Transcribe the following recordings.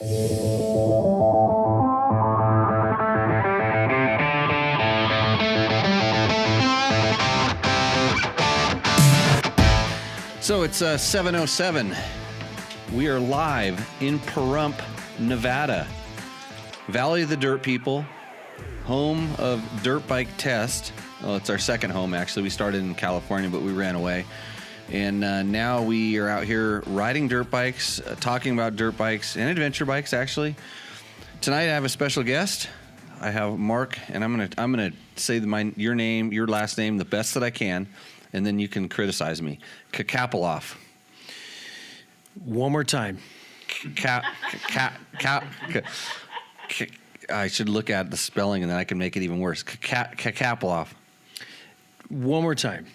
So it's 7:07. We are live in Pahrump, Nevada. Valley of the Dirt People, home of Dirt Bike Test. Well, it's our second home, actually. We started in California, but we ran away. And now we are out here riding dirt bikes, talking about dirt bikes and adventure bikes, actually. Tonight I have a special guest. I have Mark, and I'm gonna say your name, your last name, the best that I can, and then you can criticize me. Kapoloff. One more time. I should look at the spelling, and then I can make it even worse. Kapoloff. One more time.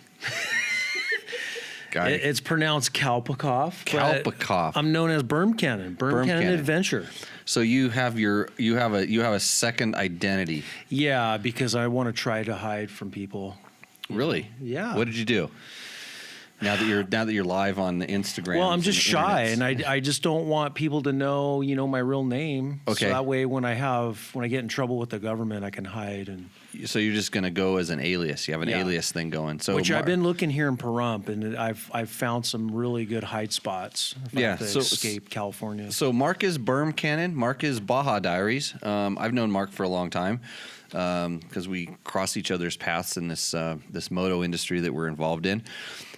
It's pronounced Kalpakoff. Kalpakoff. I'm known as Berm Cannon. Berm Cannon Adventure. So you have a second identity. Yeah, because I want to try to hide from people. Really? Yeah. What did you do? Now that you're live on the Instagram. Well, I'm just shy, and I just don't want people to know, my real name. Okay. So that way, when I get in trouble with the government, I can hide. And so you're just gonna go as an alias. You have an alias thing going. So I've been looking here in Pahrump, and I've found some really good hide spots. So escape California. So Mark is Berm Cannon. Mark is Baja Diaries. I've known Mark for a long time because we cross each other's paths in this moto industry that we're involved in.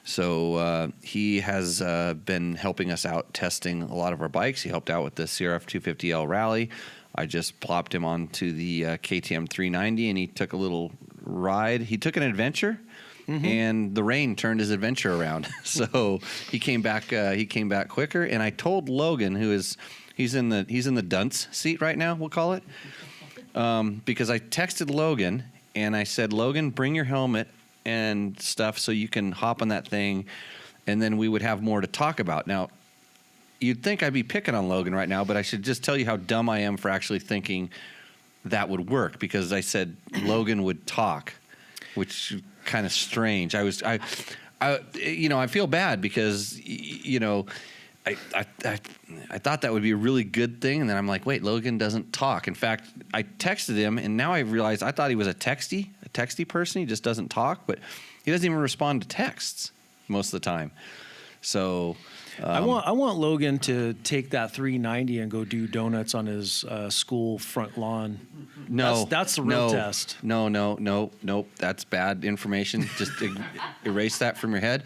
So he has been helping us out testing a lot of our bikes. He helped out with the CRF 250L Rally. I just plopped him onto the KTM 390, and he took a little ride. He took an adventure, and the rain turned his adventure around. So he came back quicker. And I told Logan, he's in the dunce seat right now, we'll call it, because I texted Logan and I said, Logan, bring your helmet and stuff so you can hop on that thing, and then we would have more to talk about. Now, you'd think I'd be picking on Logan right now, but I should just tell you how dumb I am for actually thinking that would work, because I said Logan would talk, which is kind of strange. I feel bad because I thought that would be a really good thing, and then I'm like, wait, Logan doesn't talk. In fact, I texted him, and now I realized I thought he was a texty person. He just doesn't talk, but he doesn't even respond to texts most of the time. So I want Logan to take that 390 and go do donuts on his school front lawn. No, that's the real test. No. That's bad information. Just erase that from your head.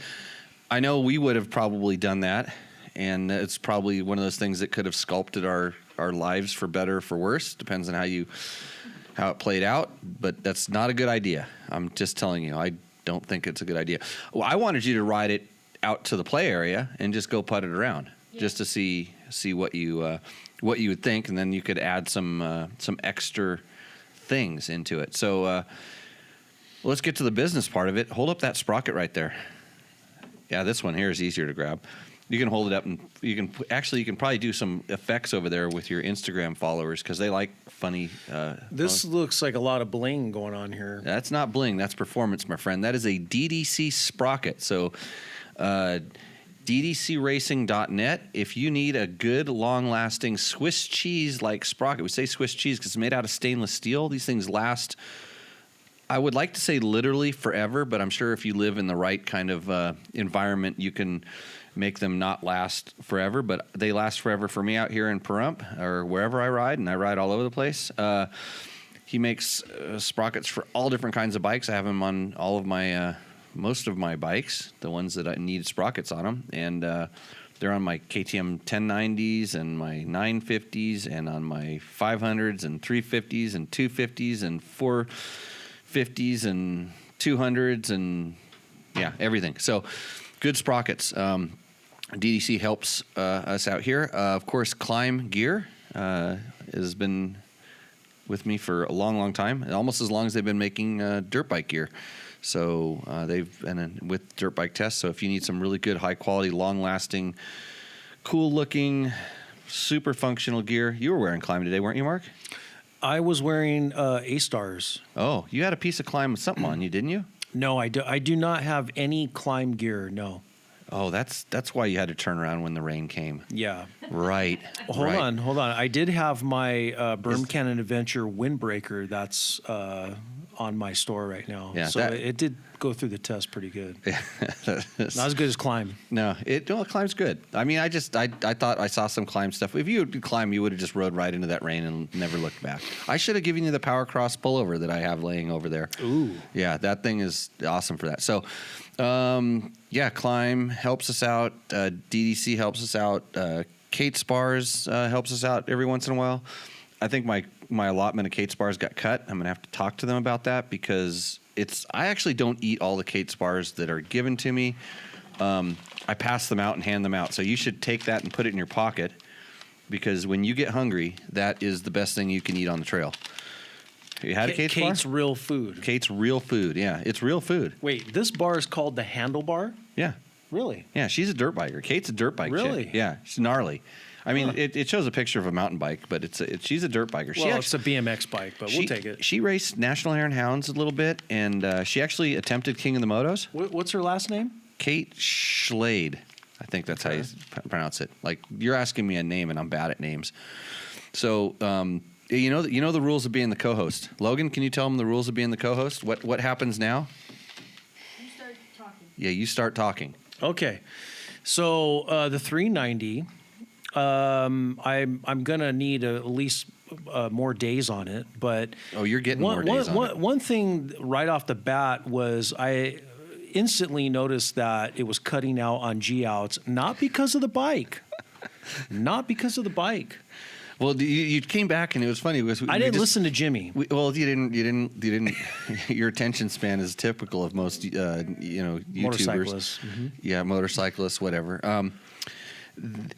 I know we would have probably done that. And it's probably one of those things that could have sculpted our lives for better or for worse. Depends on how it played out. But that's not a good idea. I'm just telling you. I don't think it's a good idea. Well, I wanted you to ride it out to the play area and just go putt it around, just to see what you would think, and then you could add some extra things into it. So let's get to the business part of it. Hold up that sprocket right there. Yeah, this one here is easier to grab. You can hold it up, and you can probably do some effects over there with your Instagram followers, because they like funny. This looks like a lot of bling going on here. That's not bling. That's performance, my friend. That is a DDC sprocket. So ddcracing.net. If you need a good, long-lasting Swiss cheese-like sprocket, we say Swiss cheese because it's made out of stainless steel. These things last, I would like to say literally forever, but I'm sure if you live in the right kind of environment, you can make them not last forever, but they last forever for me out here in Pahrump or wherever I ride, and I ride all over the place. He makes sprockets for all different kinds of bikes. I have him on all of my most of my bikes, the ones that I need sprockets on them, and they're on my KTM 1090s and my 950s and on my 500s and 350s and 250s and 450s and 200s and everything. So good sprockets. DDC helps us out here. Of course, Climb Gear has been with me for a long, long time, almost as long as they've been making dirt bike gear. So they've been with Dirt Bike Test. So if you need some really good, high-quality, long-lasting, cool-looking, super functional gear, you were wearing Climb today, weren't you, Mark? I was wearing A-Stars. Oh, you had a piece of Climb with something on you, didn't you? No, I do not have any Climb gear, no. Oh, that's why you had to turn around when the rain came. Yeah. Right. Hold right. on. I did have my Berm Cannon Adventure windbreaker that's on my store right now. Yeah, so it did go through the test pretty good. Not as good as Climb. No, Climb's good. I mean, I thought I saw some Climb stuff. If you had Climb, you would have just rode right into that rain and never looked back. I should have given you the Power Cross pullover that I have laying over there. Ooh. Yeah, that thing is awesome for that. So, Climb helps us out. DDC helps us out. Kate Spars helps us out every once in a while. I think my allotment of Kate Spars got cut. I'm going to have to talk to them about that because I actually don't eat all the Kate Spars that are given to me. I pass them out and hand them out. So you should take that and put it in your pocket because when you get hungry, that is the best thing you can eat on the trail. Have you had a Kate Spar? Kate's Real Food. Kate's Real Food. Yeah, it's real food. Wait, this bar is called the Handlebar? Yeah. Really? Yeah, she's a dirt biker. Kate's a dirt bike Really? chick. Yeah, she's gnarly. I mean, it shows a picture of a mountain bike, but she's a dirt biker. Well, it's a BMX bike, but we'll take it. She raced National Hare and Hounds a little bit, and she actually attempted King of the Motos. What's her last name? Kate Sled. I think that's how you pronounce it. Like, you're asking me a name, and I'm bad at names. So, you know the rules of being the co-host. Logan, can you tell them the rules of being the co-host? What happens now? You start talking. Yeah, you start talking. Okay. So the 390, I'm gonna need at least more days on it. But you're getting more days on it. One thing right off the bat was I instantly noticed that it was cutting out on G-outs, not because of the bike, not because of the bike. Well, you came back and it was funny because I didn't listen to Jimmy. You didn't. Your attention span is typical of most, YouTubers. Motorcyclists. Mm-hmm. Yeah, motorcyclists, whatever.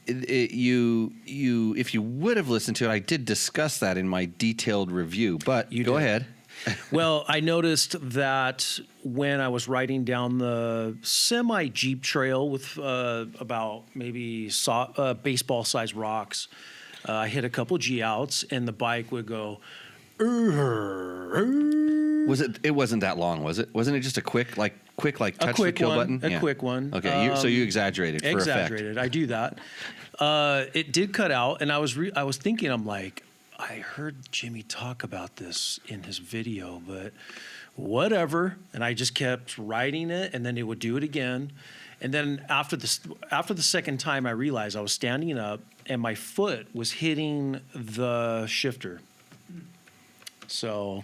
If you would have listened to it, I did discuss that in my detailed review. But go ahead. Well, I noticed that when I was riding down the semi-Jeep trail with about maybe baseball-sized rocks. I hit a couple G-outs, and the bike would go. Was it? It wasn't that long, was it? Wasn't it just a quick touch the kill button? A quick one. Okay, so you exaggerated for exaggerated. effect. I do that. It did cut out, and I was thinking, I'm like, I heard Jimmy talk about this in his video, but whatever. And I just kept riding it, and then it would do it again. And then after the second time, I realized I was standing up and my foot was hitting the shifter. So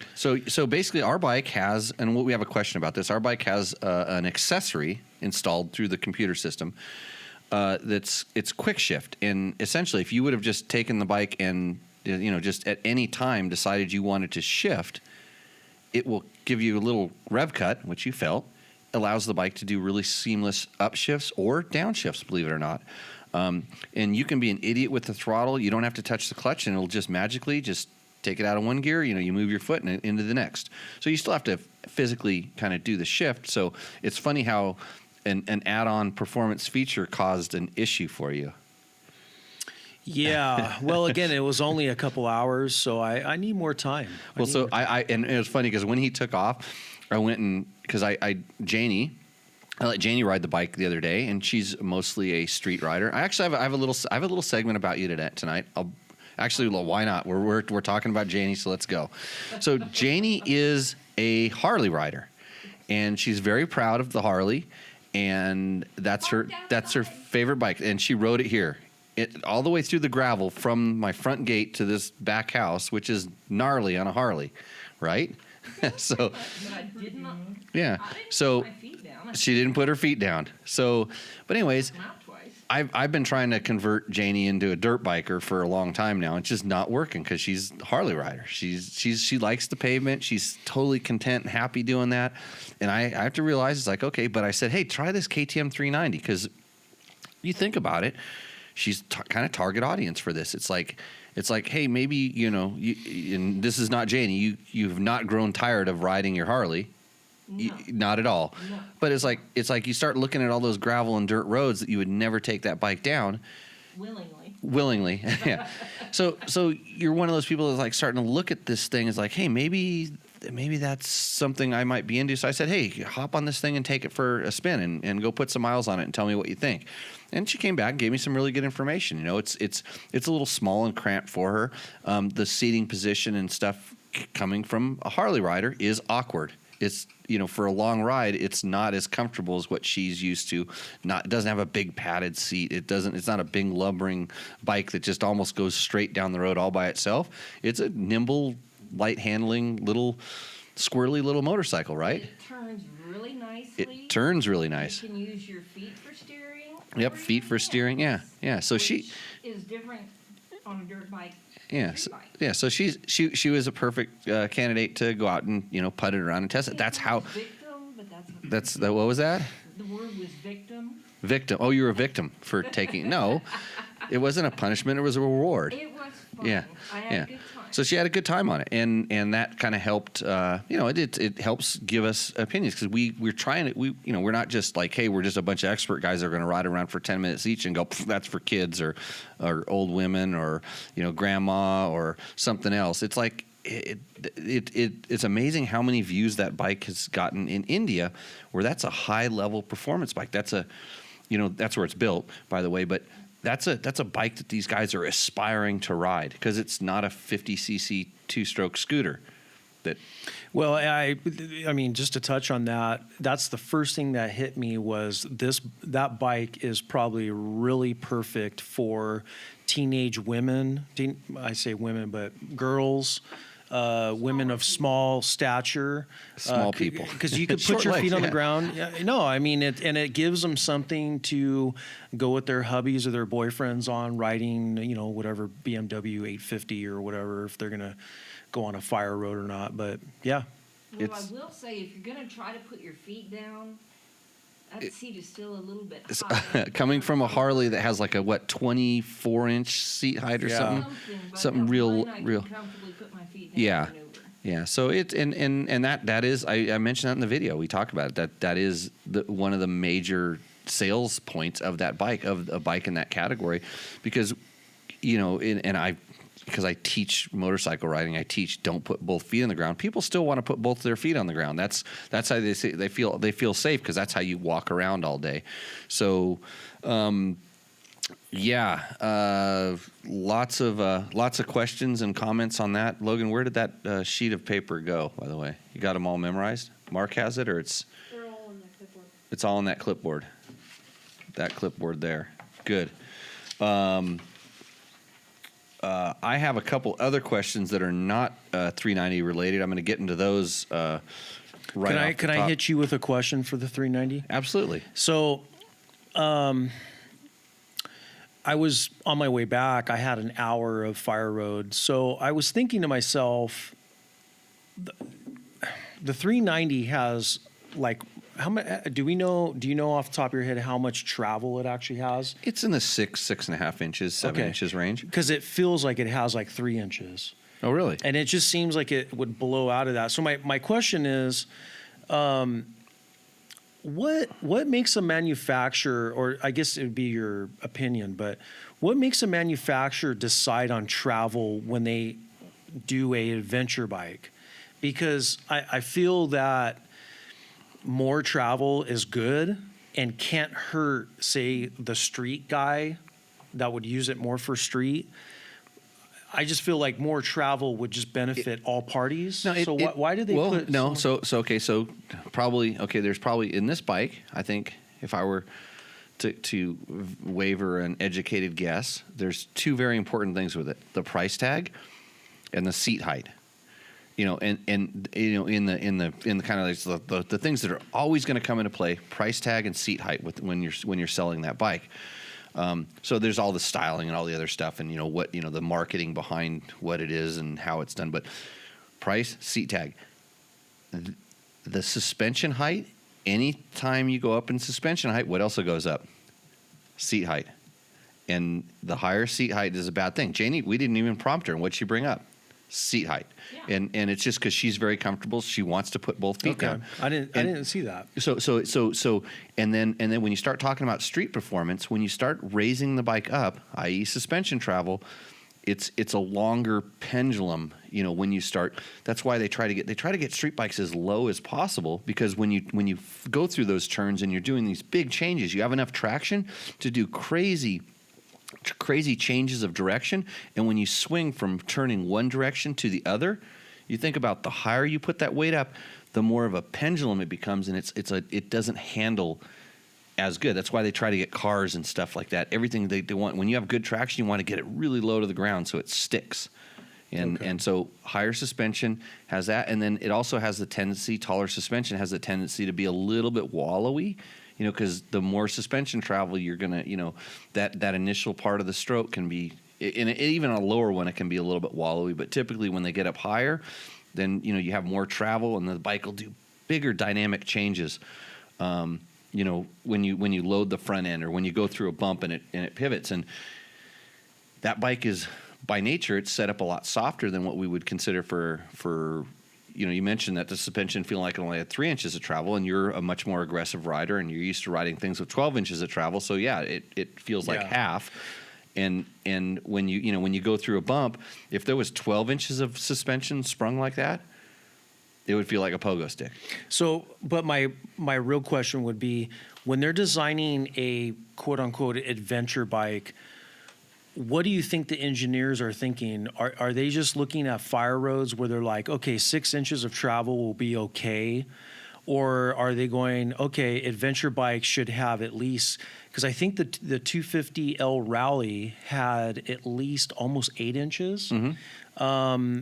basically, our bike has, and we have a question about this. Our bike has an accessory installed through the computer system it's quick shift. And essentially, if you would have just taken the bike and just at any time decided you wanted to shift, it will give you a little rev cut, which you felt. Allows the bike to do really seamless upshifts or downshifts, believe it or not. And you can be an idiot with the throttle. You don't have to touch the clutch, and it'll just magically just take it out of one gear. You move your foot and into the next. So you still have to physically kind of do the shift. So it's funny how an add-on performance feature caused an issue for you. Yeah. Well, again, it was only a couple hours, so I need more time. And it was funny because when he took off, I went because I let Janie ride the bike the other day, and she's mostly a street rider. I have a little segment about you tonight. Why not? We're talking about Janie, so let's go. So Janie is a Harley rider, and she's very proud of the Harley, and that's her favorite bike, and she rode it here. All the way through the gravel from my front gate to this back house, which is gnarly on a Harley, right? So, but I did not. Yeah. So she didn't put her feet down. So, but anyways, I've been trying to convert Janie into a dirt biker for a long time now. It's just not working because she's a Harley rider. She likes the pavement. She's totally content and happy doing that. And I have to realize it's like, okay, but I said, hey, try this KTM 390 because you think about it, she's kind of target audience for this. It's like, hey, maybe, and this is not Janie. You've not grown tired of riding your Harley. No. Not at all. No. But it's like you start looking at all those gravel and dirt roads that you would never take that bike down. Willingly. Yeah. So you're one of those people that's like starting to look at this thing as like, hey, maybe maybe that's something I might be into. So I said, hey, hop on this thing and take it for a spin and go put some miles on it and tell me what you think. And she came back and gave me some really good information. You know, it's a little small and cramped for her. The seating position and stuff coming from a Harley rider is awkward. It's, you know, for a long ride, it's not as comfortable as what she's used to. It doesn't have a big padded seat. It's not a big lumbering bike that just almost goes straight down the road all by itself. It's a nimble, light handling, squirrely little motorcycle, right? It turns really nicely. It turns really nice. You can use your feet for steering. Yep, or feet your for steering. Yeah, hands, yeah. So which she, is different on a dirt bike. yeah, street so, bike. yeah. So she was a perfect candidate to go out and, you know, putt it around and test it. That's how. Victim, but That's what was that? the word was victim. Victim. Oh, you were a victim for taking. No, it wasn't a punishment. It was a reward. It was fun. Yeah, I had yeah. a good time. So she had a good time on it, and that kind of helped. You know, it helps give us opinions because we're trying to we're not just like, hey, we're just a bunch of expert guys that are going to ride around for 10 minutes each and go, that's for kids or old women or, you know, grandma or something else. It's like it's amazing how many views that bike has gotten in India, where that's a high level performance bike. That's that's where it's built, by the way, but. That's a bike that these guys are aspiring to ride because it's not a 50cc two-stroke scooter. Well, I mean, just to touch on that, that's the first thing that hit me was that bike is probably really perfect for teenage women. I say women, but girls. Women of small stature, Small people, because you could put Short your legs, feet on the yeah. ground. Yeah, no, I mean it gives them something to go with their hubbies or their boyfriends on riding, you know, whatever BMW 850 or whatever, if they're gonna go on a fire road or not. But yeah, Well, It's- I will say, if you're going to try to put your feet down, that seat is still a little bit It's, high. coming from a Harley that has like a 24-inch seat height or Yeah. something. but something that real- one I can real- comfortably put my feet down Yeah. and maneuver. Yeah, so it and that is I mentioned that in the video. We talked about it. That is one of the major sales points of that bike, of a bike in that category, because because I teach motorcycle riding, I teach don't put both feet on the ground. People still want to put both their feet on the ground. That's how they say they feel safe because that's how you walk around all day. So. Lots of questions and comments on that. Logan, where did that sheet of paper go, by the way? You got them all memorized? Mark has it, or They're all in that clipboard. it's all in that clipboard? That clipboard there. Good. I have a couple other questions that are not 390 related. I'm going to get into those right off can the I top. hit you with a question for the 390? Absolutely. So, I was on my way back. I had an hour of fire road. So I was thinking to myself, the 390 has like, how much, do you know off the top of your head how much travel it actually has? It's in the 6.5 inches, 7 inches range. Because it feels like it has like 3 inches. Oh, really? And it just seems like it would blow out of that. So my question is, what makes a manufacturer, or I guess it would be your opinion, but what makes a manufacturer decide on travel when they do a adventure bike? Because I feel that more travel is good and can't hurt, say, the street guy that would use it more for street. I just feel like more travel would just benefit all parties. Why did they put? No, so probably there's probably in this bike. I think if I were to waver an educated guess, there's two very important things with it: the price tag and the seat height. In the kind of like the things that are always going to come into play: price tag and seat height when you're selling that bike. So there's all the styling and all the other stuff, and the marketing behind what it is and how it's done. But price, seat tag, the suspension height. Anytime you go up in suspension height, what else goes up? Seat height, and the higher seat height is a bad thing. Janie, we didn't even prompt her, and what'd she bring up? Seat height, Yeah. and it's just because she's very comfortable. She wants to put both feet down. I didn't see that. So, and then when you start talking about street performance, when you start raising the bike up, i.e., suspension travel, it's a longer pendulum, when you start. That's why they try to get street bikes as low as possible, because when you go through those turns and you're doing these big changes, you have enough traction to do crazy changes of direction. And when you swing from turning one direction to the other, you think about the higher you put that weight up, the more of a pendulum it becomes, and it doesn't handle as good. That's why they try to get cars and stuff like that. Everything they want, when you have good traction, you want to get it really low to the ground so it sticks. And so higher suspension has that, and then it also has the tendency, taller suspension has the tendency to be a little bit wallowy, because the more suspension travel you're gonna, that initial part of the stroke can be, and even a lower one, it can be a little bit wallowy. But typically when they get up higher, then you have more travel, and the bike will do bigger dynamic changes. When you load the front end, or when you go through a bump and it pivots, and that bike is, by nature, it's set up a lot softer than what we would consider for you mentioned that the suspension feeling like it only had 3 inches of travel, and you're a much more aggressive rider, and you're used to riding things with 12 inches of travel. So yeah, it feels like half. And when you go through a bump, if there was 12 inches of suspension sprung like that, it would feel like a pogo stick. So, but my real question would be, when they're designing a quote unquote adventure bike, what do you think the engineers are thinking? Are they just looking at fire roads where they're like, okay, 6 inches of travel will be okay? Or are they going, okay, adventure bikes should have at least, because I think the 250L Rally had at least almost 8 inches. Mm-hmm.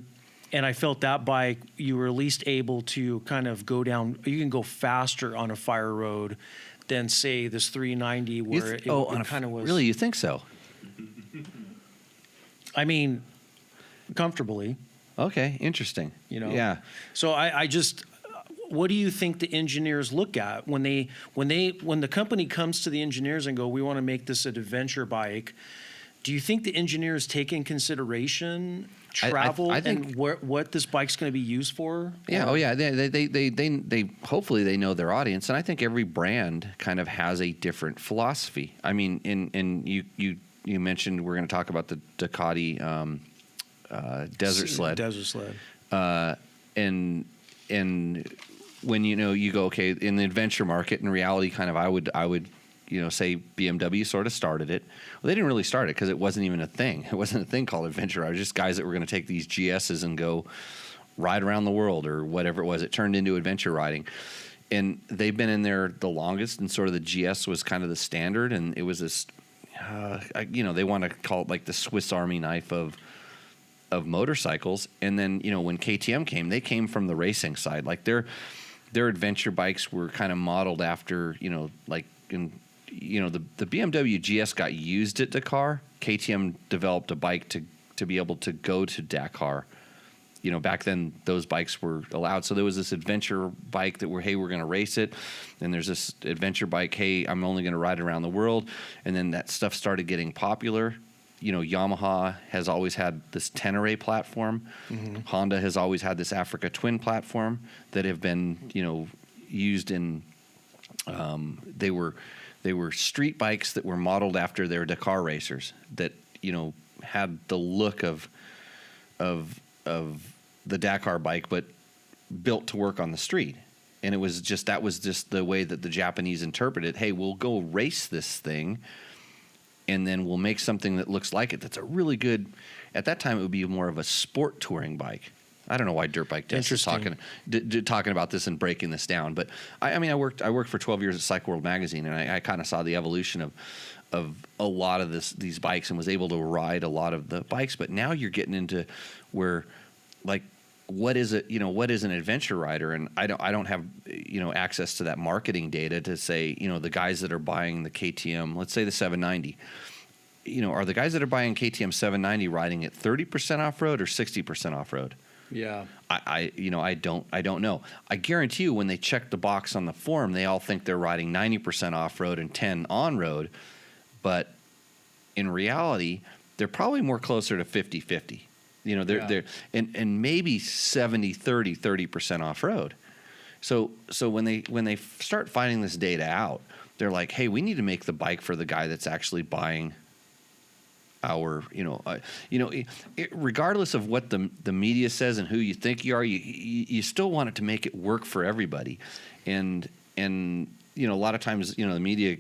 And I felt that bike, you were at least able to kind of go down, you can go faster on a fire road than, say, this 390 where it kind of was. Really, you think so? I mean, comfortably. Okay, interesting. Yeah. So I just, what do you think the engineers look at when the company comes to the engineers and go, we want to make this an adventure bike? Do you think the engineers take in consideration travel I think, and what this bike's going to be used for? Yeah. Oh, yeah. They hopefully they know their audience, and I think every brand kind of has a different philosophy. I mean, you mentioned we're going to talk about the Ducati Desert Sled. Desert Sled. And when you go, okay, in the adventure market, in reality, kind of I would say BMW sort of started it. Well, they didn't really start it because it wasn't even a thing. It wasn't a thing called adventure. It was just guys that were going to take these GSs and go ride around the world or whatever it was. It turned into adventure riding. And they've been in there the longest, and sort of the GS was kind of the standard, and it was this, they want to call it like the Swiss Army knife of motorcycles. And then, when KTM came, they came from the racing side. Like their adventure bikes were kind of modeled after, the BMW GS got used at Dakar. KTM developed a bike to be able to go to Dakar. Back then those bikes were allowed. So there was this adventure bike that we're going to race it. And there's this adventure bike, hey, I'm only going to ride around the world. And then that stuff started getting popular. Yamaha has always had this Tenere platform. Mm-hmm. Honda has always had this Africa Twin platform that have been, used in, they were street bikes that were modeled after their Dakar racers that, had the look of the Dakar bike, but built to work on the street. And that was just the way that the Japanese interpreted it. Hey, we'll go race this thing, and then we'll make something that looks like it. That's a really good, at that time it would be more of a sport touring bike. I don't know why Dirt Bike Desk is talking about this and breaking this down, but I worked for 12 years at Cycle World magazine, and I kind of saw the evolution of a lot of these bikes and was able to ride a lot of the bikes. But now you're getting into where, like, what is it? What is an adventure rider? And I don't have access to that marketing data to say the guys that are buying the KTM, let's say the 790. Are the guys that are buying KTM 790 riding at 30% off road or 60% off road? Yeah. I don't know. I guarantee you when they check the box on the form, they all think they're riding 90% off road and 10 on road, but in reality, they're probably more closer to 50-50. They're and maybe 30% off road. So when they start finding this data out, they're like, hey, we need to make the bike for the guy that's actually buying regardless of what the media says and who you think you are, you still want it to make it work for everybody, and a lot of times the media.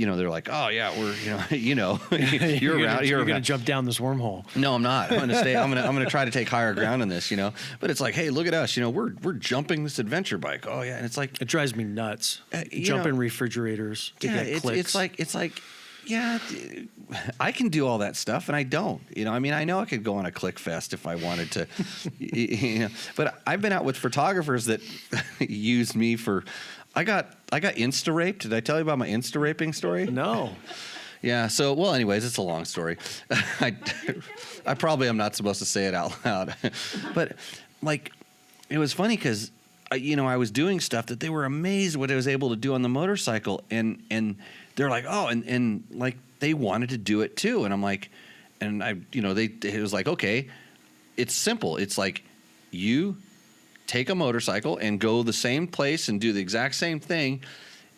They're like, oh yeah, we're, you're around. You're going to jump down this wormhole. No, I'm not. I'm going to stay. I'm going to try to take higher ground on this. But it's like, hey, look at us. We're jumping this adventure bike. Oh yeah, and it's like it drives me nuts. Jumping refrigerators to get clicks. It's like, yeah, I can do all that stuff, and I don't. I know I could go on a click fest if I wanted to. But I've been out with photographers that used me for. I got insta raped. Did I tell you about my insta raping story? No. Yeah. So, well, anyways, it's a long story. I probably am not supposed to say it out loud, but like, it was funny because, I was doing stuff that they were amazed what I was able to do on the motorcycle, and they're like, oh, and like they wanted to do it too, and I'm like, and it was like, okay, it's simple. It's like you take a motorcycle and go the same place and do the exact same thing.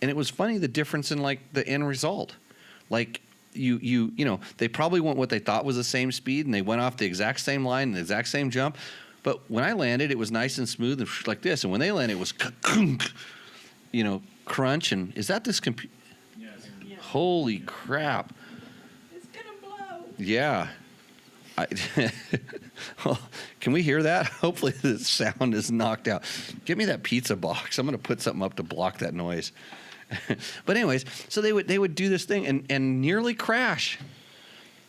And it was funny, the difference in like the end result. Like they probably went what they thought was the same speed, and they went off the exact same line, the exact same jump. But when I landed, it was nice and smooth and like this. And when they landed, it was crunch. And is that this computer? Yes. Yeah. Holy crap. It's gonna blow. Yeah. Well, can we hear that? Hopefully the sound is knocked out. Give me that pizza box. I'm going to put something up to block that noise. But anyways, so they would do this thing and nearly crash.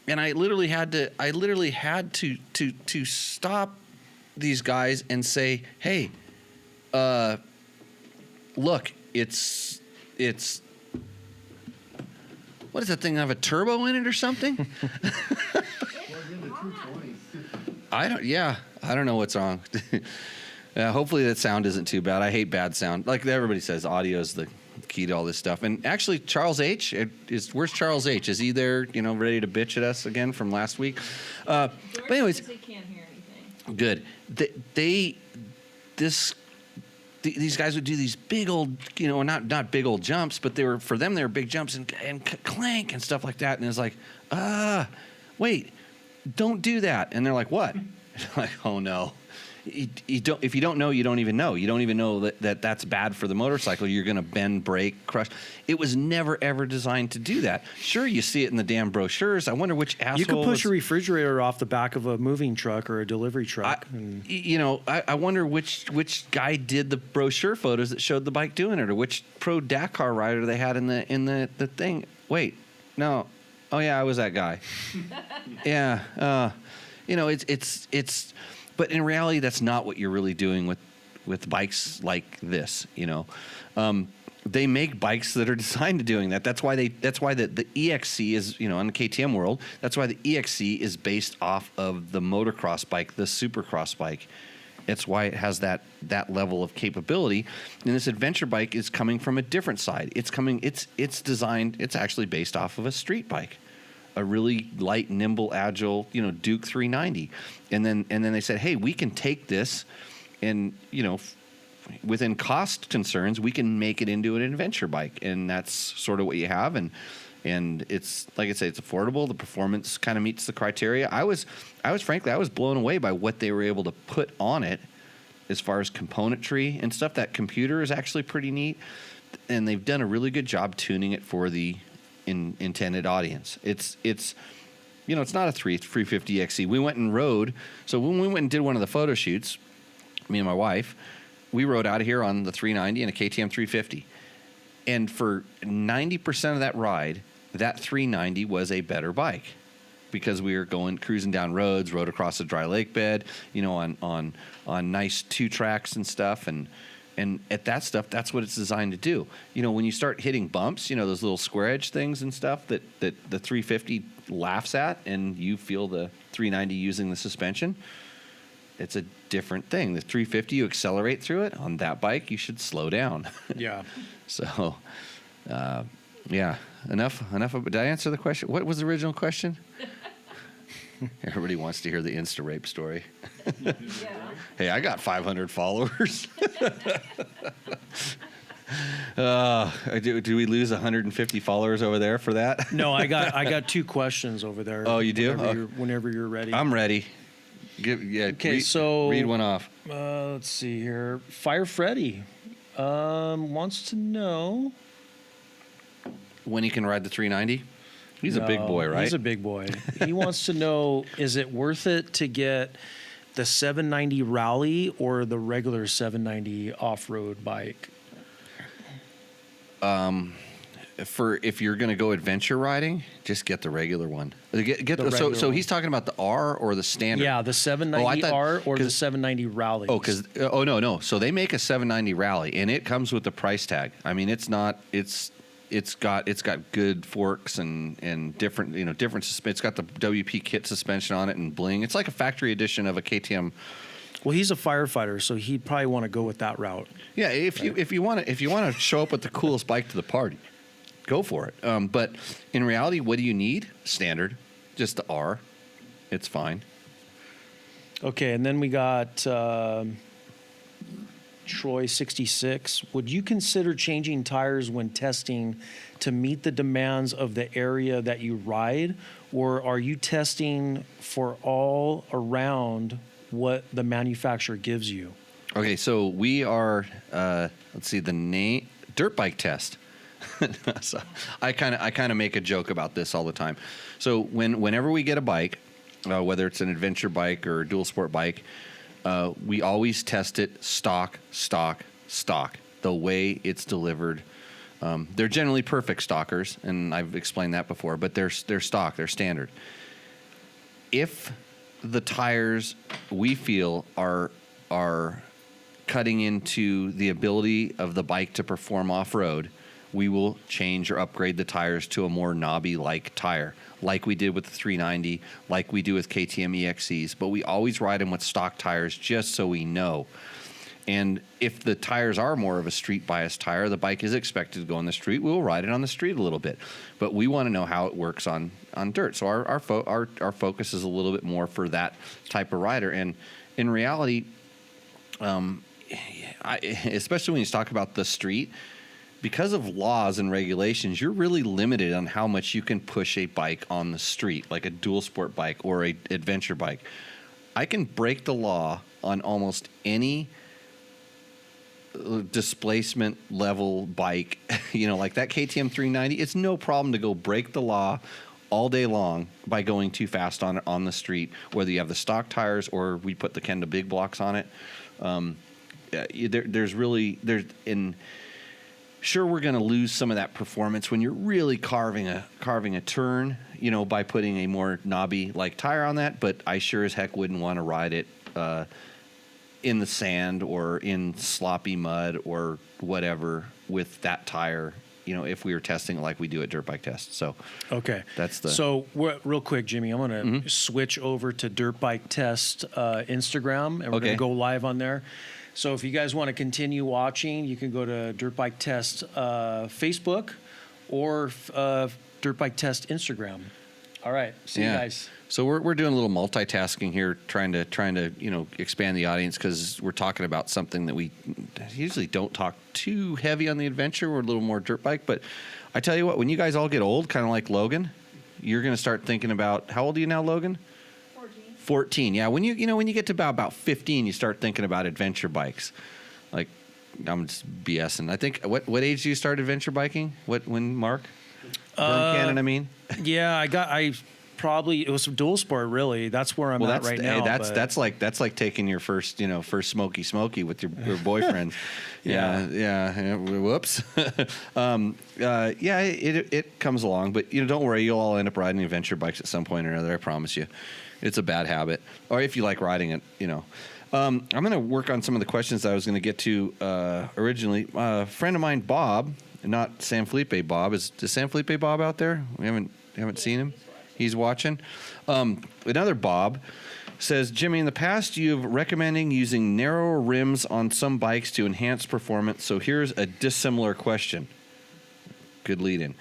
And I literally had to stop these guys and say, "Hey, look, it's what is that thing? Have a turbo in it or something?" I don't know what's wrong. Hopefully that sound isn't too bad. I hate bad sound. Like everybody says, audio is the key to all this stuff. And actually, Charles H. Where's Charles H? Is he there, ready to bitch at us again from last week? But anyways, they can't hear anything. Good. These guys would do these big old, not big old jumps, but they were big jumps and clank and stuff like that. And it's like, wait. Don't do that. And they're like, what? Like, oh no. If you don't know, you don't even know. You don't even know that's bad for the motorcycle. You're going to bend, break, crush. It was never, ever designed to do that. Sure, you see it in the damn brochures. I wonder which asshole. You could push a refrigerator off the back of a moving truck or a delivery truck. I wonder which guy did the brochure photos that showed the bike doing it, or which pro Dakar rider they had in the thing. Wait, no. Oh yeah, I was that guy. Yeah, it's. But in reality, that's not what you're really doing with bikes like this. They make bikes that are designed to doing that. That's why the EXC is on the KTM world. That's why the EXC is based off of the motocross bike, the supercross bike. It's why it has that level of capability. And this adventure bike is coming from a different side. It's designed. It's actually based off of a street bike, a really light, nimble, agile, Duke 390. And then they said, hey, we can take this, and within cost concerns, we can make it into an adventure bike, and that's sort of what you have. And it's, like I say, it's affordable. The performance kind of meets the criteria. I was frankly blown away by what they were able to put on it as far as componentry and stuff. That computer is actually pretty neat, and they've done a really good job tuning it for the intended audience. It's not a 350 XC. We went and rode. So when we went and did one of the photo shoots, me and my wife, we rode out of here on the 390 and a KTM 350. And for 90% of that ride, that 390 was a better bike, because we were cruising down roads, rode across a dry lake bed, on nice 2 tracks and stuff. And at that stuff, that's what it's designed to do. When you start hitting bumps, those little square edge things and stuff that the 350 laughs at, and you feel the 390 using the suspension, it's a different thing. The 350, you accelerate through it. On that bike, you should slow down. Yeah. So, yeah. Enough. Did I answer the question? What was the original question? Everybody wants to hear the Insta rape story. Yeah. Hey, I got 500 followers. Do we lose 150 followers over there for that? No, I got 2 questions over there. Oh, you do? Whenever you're ready. I'm ready. Okay, so read one off. Let's see here. Fire Freddy wants to know When he can ride the 390? He's a big boy, right? He's a big boy. He wants to know, is it worth it to get the 790 Rally or the regular 790 off-road bike? If you're going to go adventure riding, just get the regular one. So he's talking about the R or the standard? Yeah, the 790 R or the 790 Rally. No. So they make a 790 Rally, and it comes with the price tag. I mean, it's got good forks and different it's got the WP kit suspension on it and bling. It's like a factory edition of a KTM. Well, he's a firefighter, so he'd probably want to go with that route. Yeah, if you want to show up with the coolest bike to the party, go for it. But in reality, what do you need? Standard, just the R. It's fine. Okay, and then we got Troy 66. Would you consider changing tires when testing to meet the demands of the area that you ride, or are you testing for all around what the manufacturer gives you? Okay, so we are, let's see, the name, dirt bike test. So I kind of make a joke about this all the time. So whenever we get a bike, whether it's an adventure bike or a dual sport bike, we always test it stock, the way it's delivered. They're generally perfect stockers, and I've explained that before, but they're stock, they're standard. If the tires we feel are cutting into the ability of the bike to perform off-road, we will change or upgrade the tires to a more knobby-like tire, like we did with the 390, like we do with KTM EXCs, but we always ride them with stock tires just so we know. And if the tires are more of a street-biased tire, the bike is expected to go on the street, we'll ride it on the street a little bit. But we want to know how it works on dirt. So our focus is a little bit more for that type of rider. And in reality, especially when you talk about the street, because of laws and regulations, you're really limited on how much you can push a bike on the street, like a dual sport bike or a adventure bike. I can break the law on almost any displacement level bike, like that KTM 390. It's no problem to go break the law all day long by going too fast on the street, whether you have the stock tires or we put the Kenda big blocks on it. Sure, we're going to lose some of that performance when you're really carving a turn, by putting a more knobby like tire on that. But I sure as heck wouldn't want to ride it in the sand or in sloppy mud or whatever with that tire. If we were testing it like we do at dirt bike tests. So okay, So real quick, Jimmy, I'm going to switch over to Dirt Bike Test Instagram, and we're going to go live on there. So if you guys want to continue watching, you can go to Dirt Bike Test Facebook or Dirt Bike Test Instagram. All right, see you guys. So we're doing a little multitasking here, trying to expand the audience because we're talking about something that we usually don't talk too heavy on the adventure. We're a little more dirt bike, but I tell you what, when you guys all get old, kind of like Logan, you're going to start thinking about, how old are you now, Logan? 14. Yeah, when you get to about 15, you start thinking about adventure bikes. Like, I'm just BSing. I think what age do you start adventure biking? When Mark? Burn Cannon, I mean. Yeah, it was dual sport, really. That's where I'm at right now. That's like taking your first smoky with your boyfriend. yeah. Whoops. It comes along, but don't worry, you'll all end up riding adventure bikes at some point or another. I promise you. It's a bad habit, or if you like riding it, I'm going to work on some of the questions that I was going to get to originally. A friend of mine, Bob, not San Felipe Bob. Is San Felipe Bob out there? We haven't seen him. He's watching. Another Bob says, Jimmy, in the past you've recommending using narrower rims on some bikes to enhance performance. So here's a dissimilar question. Good lead in.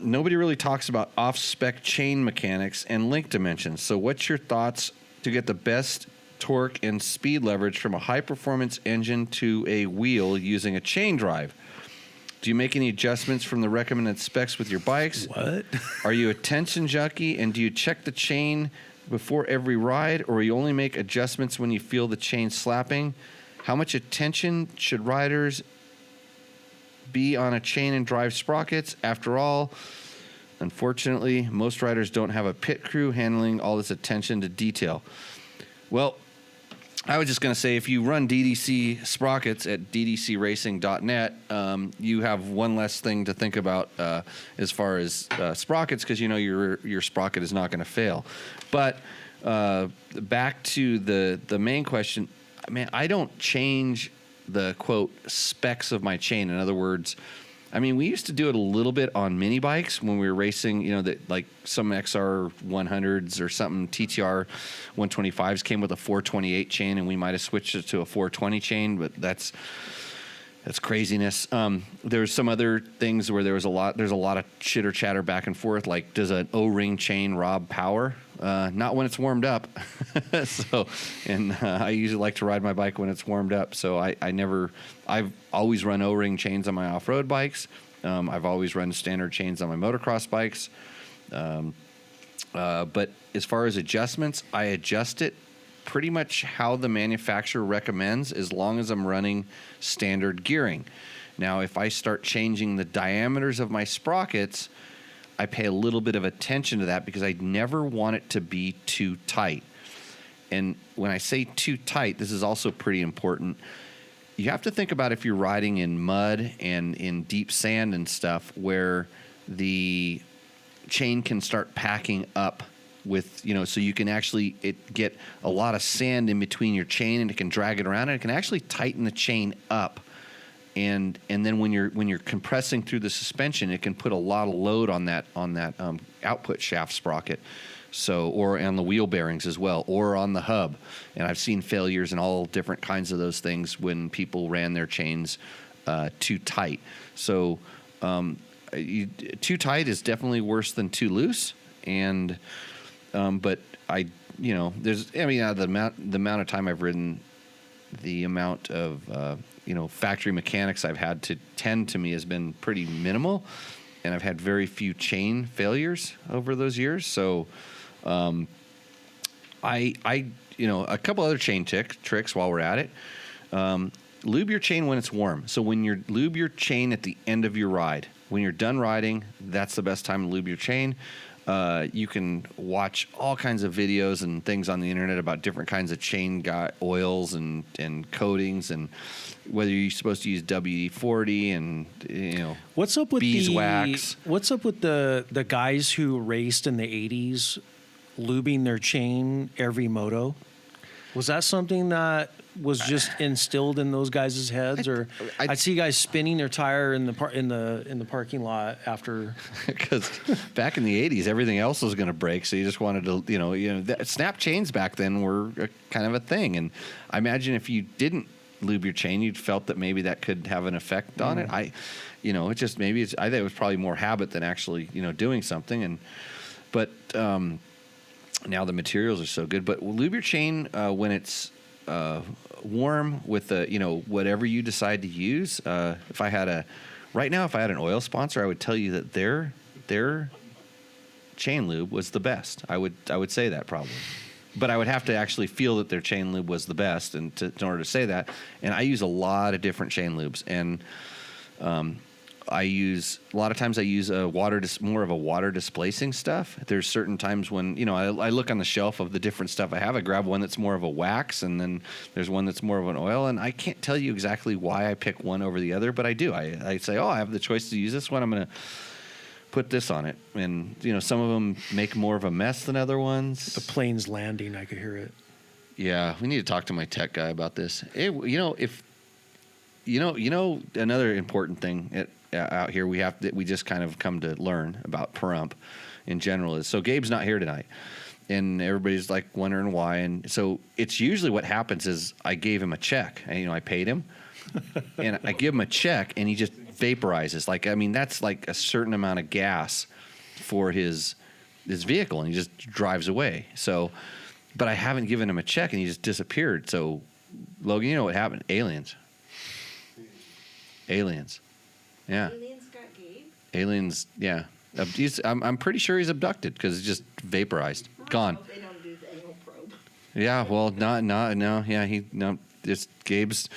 Nobody really talks about off-spec chain mechanics and link dimensions. So what's your thoughts to get the best torque and speed leverage from a high-performance engine to a wheel using a chain drive? Do you make any adjustments from the recommended specs with your bikes? What? Are you a tension junkie, and do you check the chain before every ride, or you only make adjustments when you feel the chain slapping? How much attention should riders be on a chain and drive sprockets? After all, unfortunately, most riders don't have a pit crew handling all this attention to detail. Well, I was just going to say, if you run DDC sprockets at ddcracing.net, you have one less thing to think about as far as sprockets, because you know your sprocket is not going to fail. But back to the main question, man, I don't change the quote specs of my chain. In other words, I mean, we used to do it a little bit on mini bikes when we were racing, you know, that like some XR 100s or something, TTR 125s came with a 428 chain, and we might have switched it to a 420 chain, but that's craziness. There's some other things where there's a lot of chitter chatter back and forth, like, does an O-ring chain rob power? Not when it's warmed up. I usually like to ride my bike when it's warmed up. So I've always run O-ring chains on my off-road bikes. I've always run standard chains on my motocross bikes. But as far as adjustments, I adjust it pretty much how the manufacturer recommends, as long as I'm running standard gearing. Now, if I start changing the diameters of my sprockets, I pay a little bit of attention to that, because I never want it to be too tight. And when I say too tight, this is also pretty important. You have to think about if you're riding in mud and in deep sand and stuff, where the chain can start packing up with, you know, so you can actually get a lot of sand in between your chain, and it can drag it around, and it can actually tighten the chain up. And then when you're compressing through the suspension, it can put a lot of load on that output shaft sprocket. So, or on the wheel bearings as well, or on the hub. And I've seen failures in all different kinds of those things when people ran their chains too tight. So too tight is definitely worse than too loose. And but the amount of time I've ridden, the amount of factory mechanics I've had to tend to me has been pretty minimal, and I've had very few chain failures over those years. So a couple other chain tricks while we're at it. Lube your chain when it's warm. So when you lube your chain at the end of your ride, when you're done riding, that's the best time to lube your chain. You can watch all kinds of videos and things on the internet about different kinds of chain oils and coatings, and whether you're supposed to use WD-40 and what's up with beeswax. What's up with the guys who raced in the 80s lubing their chain every moto? Was that something that was just instilled in those guys' heads, or I'd see guys spinning their tire in the parking lot after? Because back in the 80s, everything else was going to break, so you just wanted to, snap chains back then were kind of a thing, and I imagine if you didn't lube your chain, you'd felt that maybe that could have an effect on it. I think it was probably more habit than actually doing something, but now the materials are so good. But lube your chain when it's warm with whatever you decide to use. If I had an oil sponsor, I would tell you that their chain lube was the best. I would say that probably, but I would have to actually feel that their chain lube was the best, and in order to say that. And I use a lot of different chain lubes, and I use more of a water displacing stuff. There's certain times when, I look on the shelf of the different stuff I have. I grab one that's more of a wax, and then there's one that's more of an oil. And I can't tell you exactly why I pick one over the other, but I do. I say, I have the choice to use this one. I'm going to put this on it. And, some of them make more of a mess than other ones. The plane's landing. I could hear it. Yeah. We need to talk to my tech guy about this. Another important thing out here we just kind of come to learn about perump in general is, so Gabe's not here tonight, and everybody's like wondering why. And so it's usually what happens is I gave him a check, and I paid him, and I give him a check, and he just vaporizes. That's like a certain amount of gas for his vehicle, and he just drives away. So, but I haven't given him a check, and he just disappeared. So, Logan, you know what happened? Aliens. Yeah. Aliens got Gabe? Aliens, yeah. I'm pretty sure he's abducted because he's just vaporized, gone. I hope they don't do the anal probe. Yeah, well, no, yeah, it's Gabe's.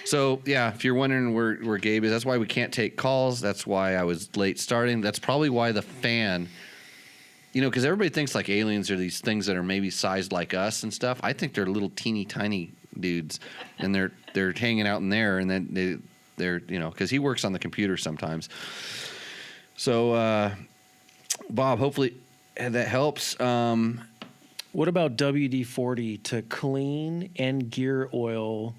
So yeah, if you're wondering where Gabe is, that's why we can't take calls. That's why I was late starting. That's probably why the fan, because everybody thinks like aliens are these things that are maybe sized like us and stuff. I think they're little teeny tiny dudes, and they're hanging out in there, and then they're because he works on the computer sometimes. So Bob, hopefully that helps. What about WD-40 to clean and gear oil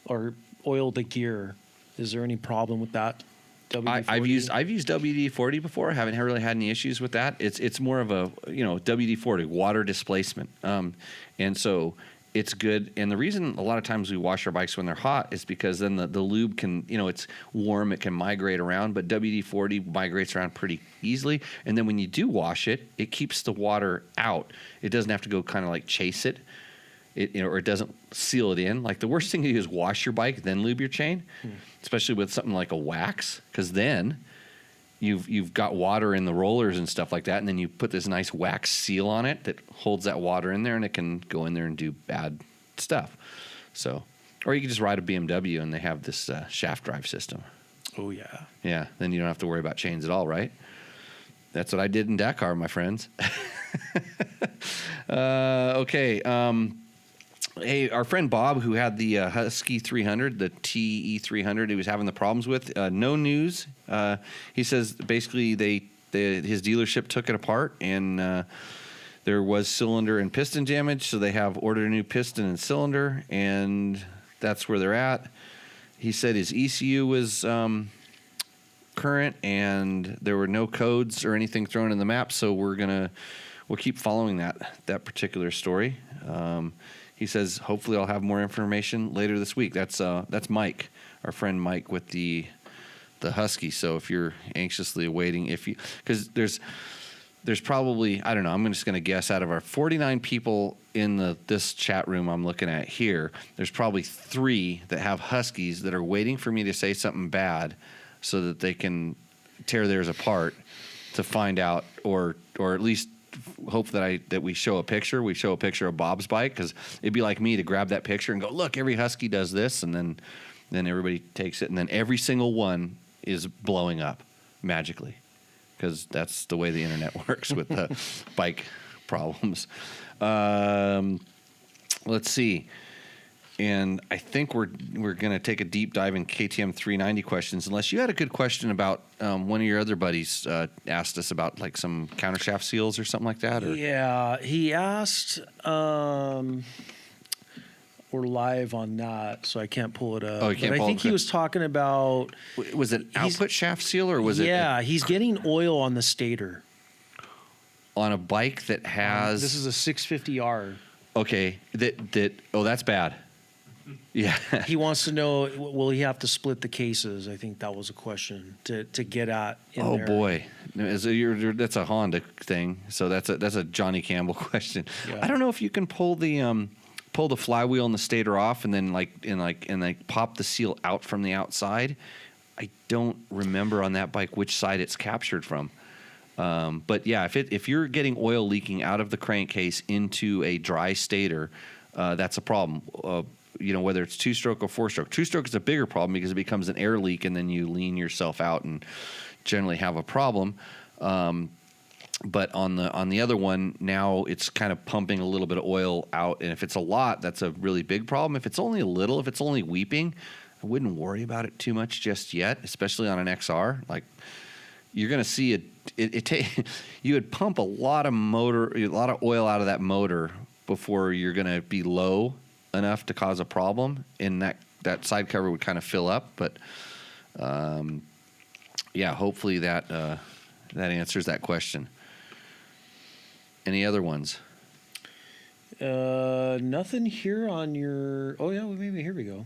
or oil the gear? Is there any problem with that? WD-40? I've used WD-40 before. I haven't really had any issues with that. It's more of a WD-40 water displacement, and so it's good. And the reason a lot of times we wash our bikes when they're hot is because then the lube can, it's warm, it can migrate around, but WD-40 migrates around pretty easily. And then when you do wash it, it keeps the water out. It doesn't have to go kind of like chase it. Or it doesn't seal it in. Like the worst thing to do is wash your bike, then lube your chain, especially with something like a wax, because then you've got water in the rollers and stuff like that, and then you put this nice wax seal on it that holds that water in there, and it can go in there and do bad stuff. So, or you can just ride a BMW, and they have this shaft drive system. Oh yeah, yeah. Then you don't have to worry about chains at all, right? That's what I did in Dakar, my friends. Okay. Hey, our friend Bob, who had the Husky 300, the TE 300, he was having the problems with. No news. He says basically his dealership took it apart, and there was cylinder and piston damage, so they have ordered a new piston and cylinder, and that's where they're at. He said his ECU was current, and there were no codes or anything thrown in the map, so we'll keep following that particular story. He says, hopefully I'll have more information later this week. That's Mike, our friend Mike with the Husky. So if you're anxiously awaiting, because there's probably, I don't know, I'm just going to guess out of our 49 people in this chat room I'm looking at here, there's probably 3 that have Huskies that are waiting for me to say something bad so that they can tear theirs apart to find out, or at least hope that we show a picture. We show a picture of Bob's bike, because it'd be like me to grab that picture and go, look, every Husky does this, and then everybody takes it, and then every single one is blowing up magically, because that's the way the internet works with the bike problems. Let's see. And I think we're going to take a deep dive in KTM 390 questions, unless you had a good question about one of your other buddies asked us about like some countershaft seals or something like that. Or? Yeah, he asked. We're live on that, so I can't pull it up. Oh, you can't but pull I think it. he was talking about. Was it output shaft seal, or was it? Yeah, he's getting oil on the stator. On a bike that has. This is a 650R. Okay, that's bad. Yeah. He wants to know, will he have to split the cases? I think that was a question to get at. Oh boy, that's a Honda thing. So that's a Johnny Campbell question. Yeah. I don't know if you can pull the flywheel and the stator off, and then pop the seal out from the outside. I don't remember on that bike which side it's captured from. But yeah, if you're getting oil leaking out of the crankcase into a dry stator, that's a problem. Whether it's 2-stroke or 4-stroke. 2-stroke is a bigger problem because it becomes an air leak, and then you lean yourself out and generally have a problem. But on the other one, now it's kind of pumping a little bit of oil out, and if it's a lot, that's a really big problem. If it's only a little, if it's only weeping, I wouldn't worry about it too much just yet, especially on an XR. Like, you're going to see you would pump a lot of oil out of that motor before you're going to be low enough to cause a problem, and that side cover would kind of fill up. But yeah, hopefully that answers that question. Any other ones? Nothing here on your. Oh yeah, maybe here we go.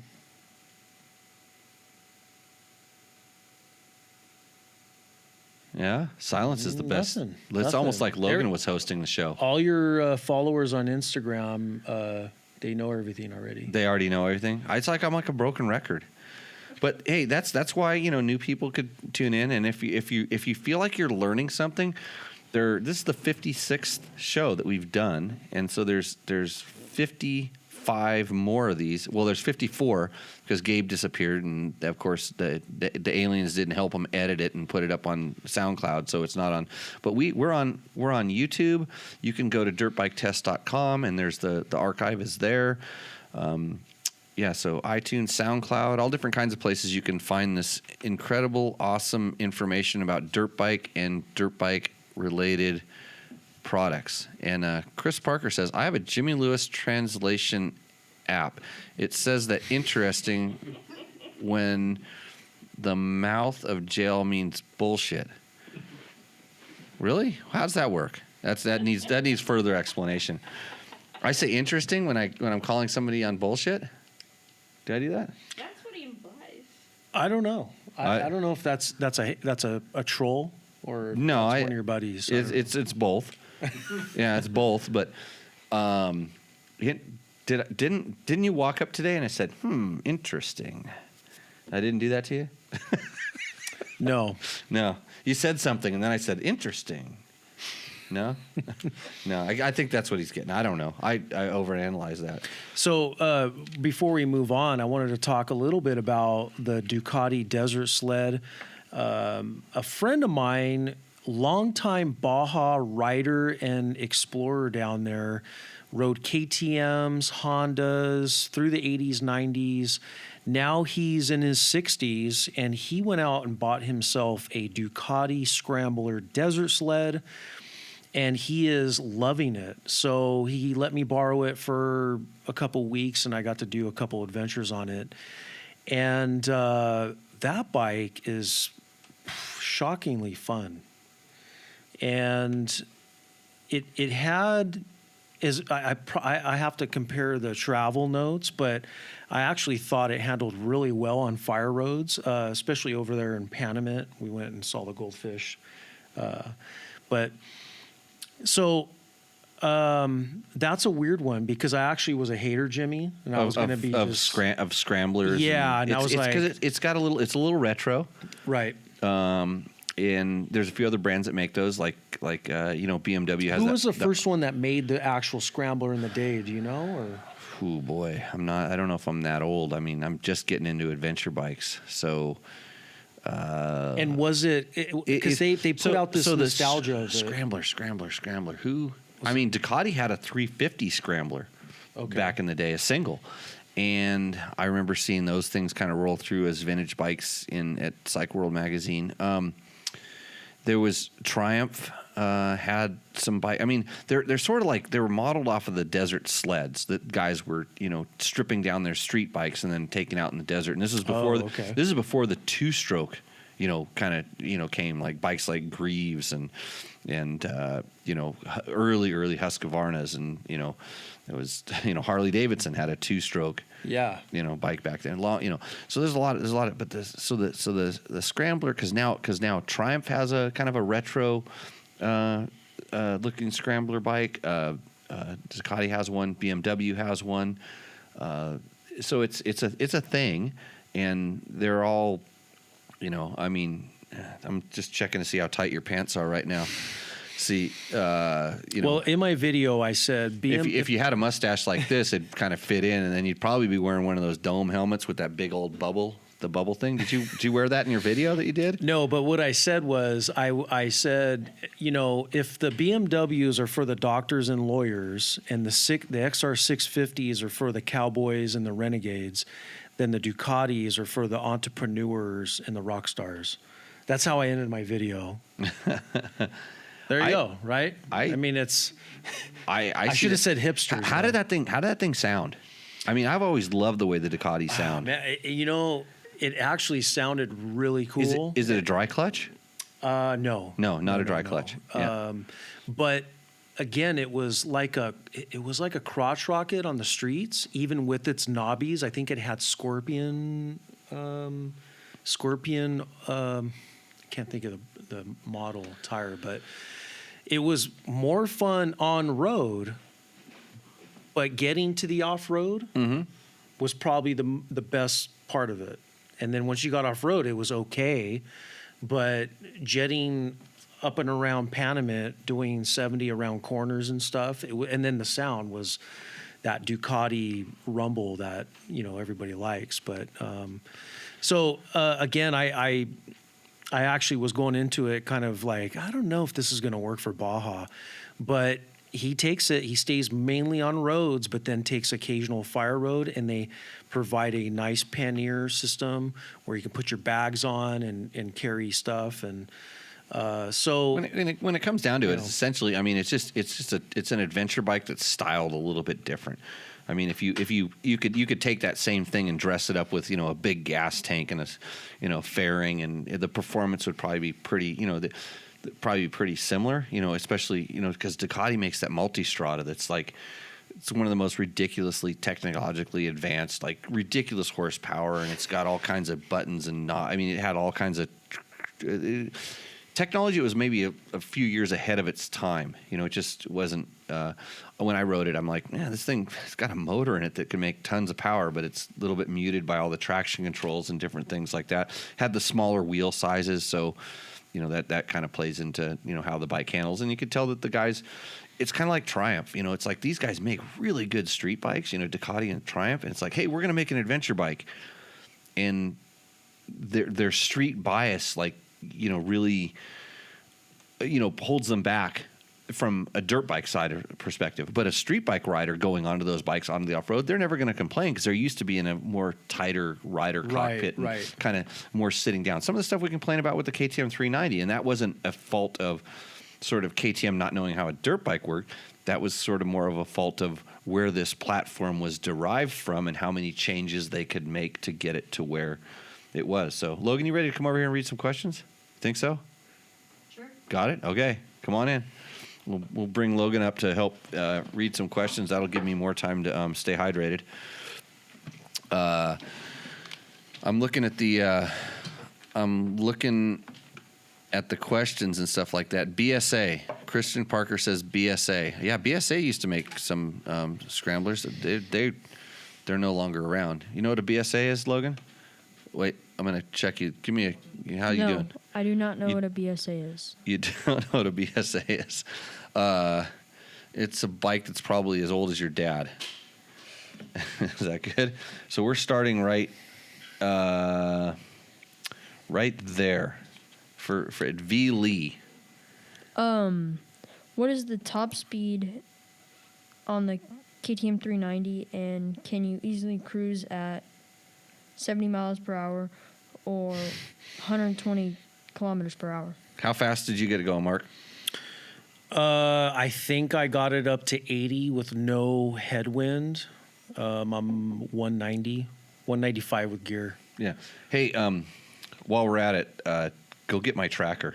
Yeah, silence is the best. It's almost like Logan was hosting the show. All your followers on Instagram, they know everything already. They already know everything. It's like I'm like a broken record. But hey, that's why new people could tune in, and if you feel like you're learning something, this is the 56th show that we've done, and so there's 55 more of these. Well, there's 54 because Gabe disappeared, and of course the aliens didn't help him edit it and put it up on SoundCloud, so it's not on. But we're on YouTube. You can go to dirtbiketest.com, and there's the archive is there. Yeah, so iTunes, SoundCloud, all different kinds of places you can find this incredible, awesome information about dirt bike and dirt bike related products. And Chris Parker says, I have a Jimmy Lewis translation app. It says that interesting when the mouth of jail means bullshit. Really? How does that work? That needs further explanation. I say interesting when I'm calling somebody on bullshit. Did I do that? That's what he implies. I don't know. I don't know if that's a troll or no, it's one of your buddies. It's both. Yeah, it's both. But didn't you walk up today and I said, interesting? I didn't do that to you. No. No, you said something and then I said interesting. No, no. I think that's what he's getting. I don't know. I overanalyze that. So before we move on, I wanted to talk a little bit about the Ducati Desert Sled. A friend of mine, longtime Baja rider and explorer down there, rode KTMs, Hondas through the 80s, 90s. Now he's in his 60s, and he went out and bought himself a Ducati Scrambler Desert Sled. And he is loving it. So he let me borrow it for a couple weeks, and I got to do a couple adventures on it. And that bike is shockingly fun. And it had I have to compare the travel notes, but I actually thought it handled really well on fire roads, especially over there in Panamint. We went and saw the goldfish, So that's a weird one because I actually was a hater, Jimmy, and I was going to be of scramblers. Yeah, and I was like, it's a little retro, right? And there's a few other brands that make those, like BMW has. Who was the first one that made the actual scrambler in the day? Do you know? Or oh boy, I don't know if I'm that old. I mean, I'm just getting into adventure bikes, so. And was it because they put out this nostalgia of Scrambler. Who? I mean, Ducati had a 350 Scrambler back in the day, a single, and I remember seeing those things kind of roll through as vintage bikes at Cycle World magazine. There was Triumph had some bike. I mean, they're sort of like they were modeled off of the desert sleds that guys were stripping down their street bikes and then taking out in the desert. And this is before this is before the two-stroke came, like bikes like Greaves and early Husqvarnas, and it was Harley Davidson had a two-stroke bike back then. So there's a lot of but the Scrambler, because now Triumph has a kind of a retro looking Scrambler bike. Ducati has one, BMW has one. So it's a thing, and they're all I mean, I'm just checking to see how tight your pants are right now. See, well, in my video, I said, if you had a mustache like this, it'd kind of fit in, and then you'd probably be wearing one of those dome helmets with that big old bubble thing. Did you wear that in your video that you did? No, but what I said was, I said, if the BMWs are for the doctors and lawyers, and the XR 650s are for the cowboys and the renegades, then the Ducatis are for the entrepreneurs and the rock stars. That's how I ended my video. There you go, right? I mean, it's. I should have said hipsters. How did that thing sound? I mean, I've always loved the way the Ducati sound. Man, it actually sounded really cool. Is it a dry clutch? No. No, not a dry clutch. Yeah. But again, it was like a crotch rocket on the streets, even with its knobbies. I think it had Scorpion. Can't think of the model tire, but it was more fun on road. But getting to the off road was probably the best part of it. And then once you got off road, it was okay. But jetting up and around Panamint, doing 70 around corners and stuff, and then the sound was that Ducati rumble that, you know, everybody likes. But again, I actually was going into it kind of like, I don't know if this is going to work for Baja. But he takes it, he stays mainly on roads, but then takes occasional fire road, and they provide a nice pannier system where you can put your bags on and carry stuff. And so when it comes down to it, it's essentially, I mean, it's an adventure bike that's styled a little bit different. I mean, if you could take that same thing and dress it up with, you know, a big gas tank and a, you know, fairing, and the performance would probably be pretty, you know, probably pretty similar, you know, especially, you know, because Ducati makes that multistrada that's like, it's one of the most ridiculously technologically advanced, like ridiculous horsepower, and it's got all kinds of buttons and I mean, it had all kinds of technology. It was maybe a few years ahead of its time. You know, it just wasn't. When I rode it, I'm like, man, this thing, it's got a motor in it that can make tons of power, but it's a little bit muted by all the traction controls and different things like that. Had the smaller wheel sizes, so you know that kind of plays into, you know, how the bike handles, and you could tell that the guys. It's kind of like Triumph, you know. It's like these guys make really good street bikes, you know, Ducati and Triumph, and it's like, hey, we're going to make an adventure bike, and their street bias, like, you know, really, you know, holds them back from a dirt bike side of perspective. But a street bike rider going onto those bikes onto the off road, they're never going to complain because they're used to being a more tighter rider cockpit, and kind of more sitting down. Some of the stuff we complain about with the KTM 390, and that wasn't a fault of sort of KTM not knowing how a dirt bike worked. That was sort of more of a fault of where this platform was derived from and how many changes they could make to get it to where it was. So, Logan, you ready to come over here and read some questions? Think so? Sure. Got it? Okay. Come on in. We'll bring Logan up to help read some questions. That'll give me more time to stay hydrated. I'm looking at the questions and stuff like that. BSA. Christian Parker says BSA. Yeah, BSA used to make some scramblers. They're no longer around. You know what a BSA is, Logan? Wait, I'm going to check you. Give me how you doing? I do not know what a BSA is. You don't know what a BSA is. It's a bike that's probably as old as your dad. Is that good? So we're starting right there for V Lee. What is the top speed on the KTM 390, and can you easily cruise at 70 miles per hour or 120 kilometers per hour? How fast did you get it going, Mark? I think I got it up to 80 with no headwind. I'm 190, 195 with gear. Yeah. Hey, while we're at it, go get my tracker.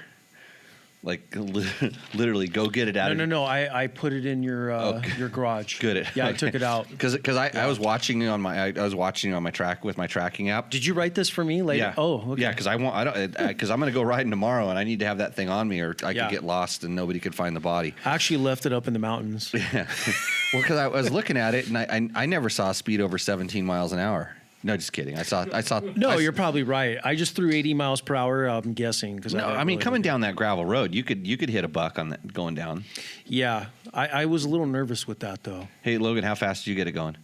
Like literally, go get it out. No. I put it in your garage. Good. Yeah, I took it out because I was watching you on my track with my tracking app. Did you write this for me later? Yeah. Oh, okay. Yeah, because I'm going to go riding tomorrow, and I need to have that thing on me, or I could get lost and nobody could find the body. I actually left it up in the mountains. Yeah. Well, because I was looking at it, and I never saw a speed over 17 miles an hour. No, just kidding. I saw. No, you're probably right. I just threw 80 miles per hour. I'm guessing because I mean, coming down that gravel road, you could hit a buck on that going down. Yeah, I was a little nervous with that though. Hey, Logan, how fast did you get it going?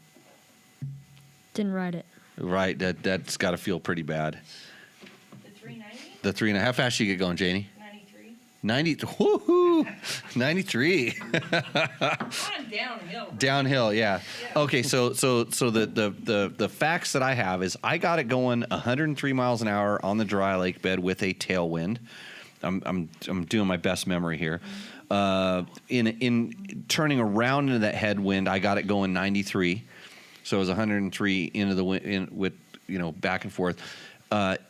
Didn't ride it. Right, that's got to feel pretty bad. The 390? The 390. How fast did you get going, Janie? 93. 90. Woohoo! 93. On downhill. Downhill, yeah. Okay, so the facts that I have is I got it going 103 miles an hour on the dry lake bed with a tailwind. I'm doing my best memory here. In turning around into that headwind, I got it going 93. So it was 103 into the wind with back and forth.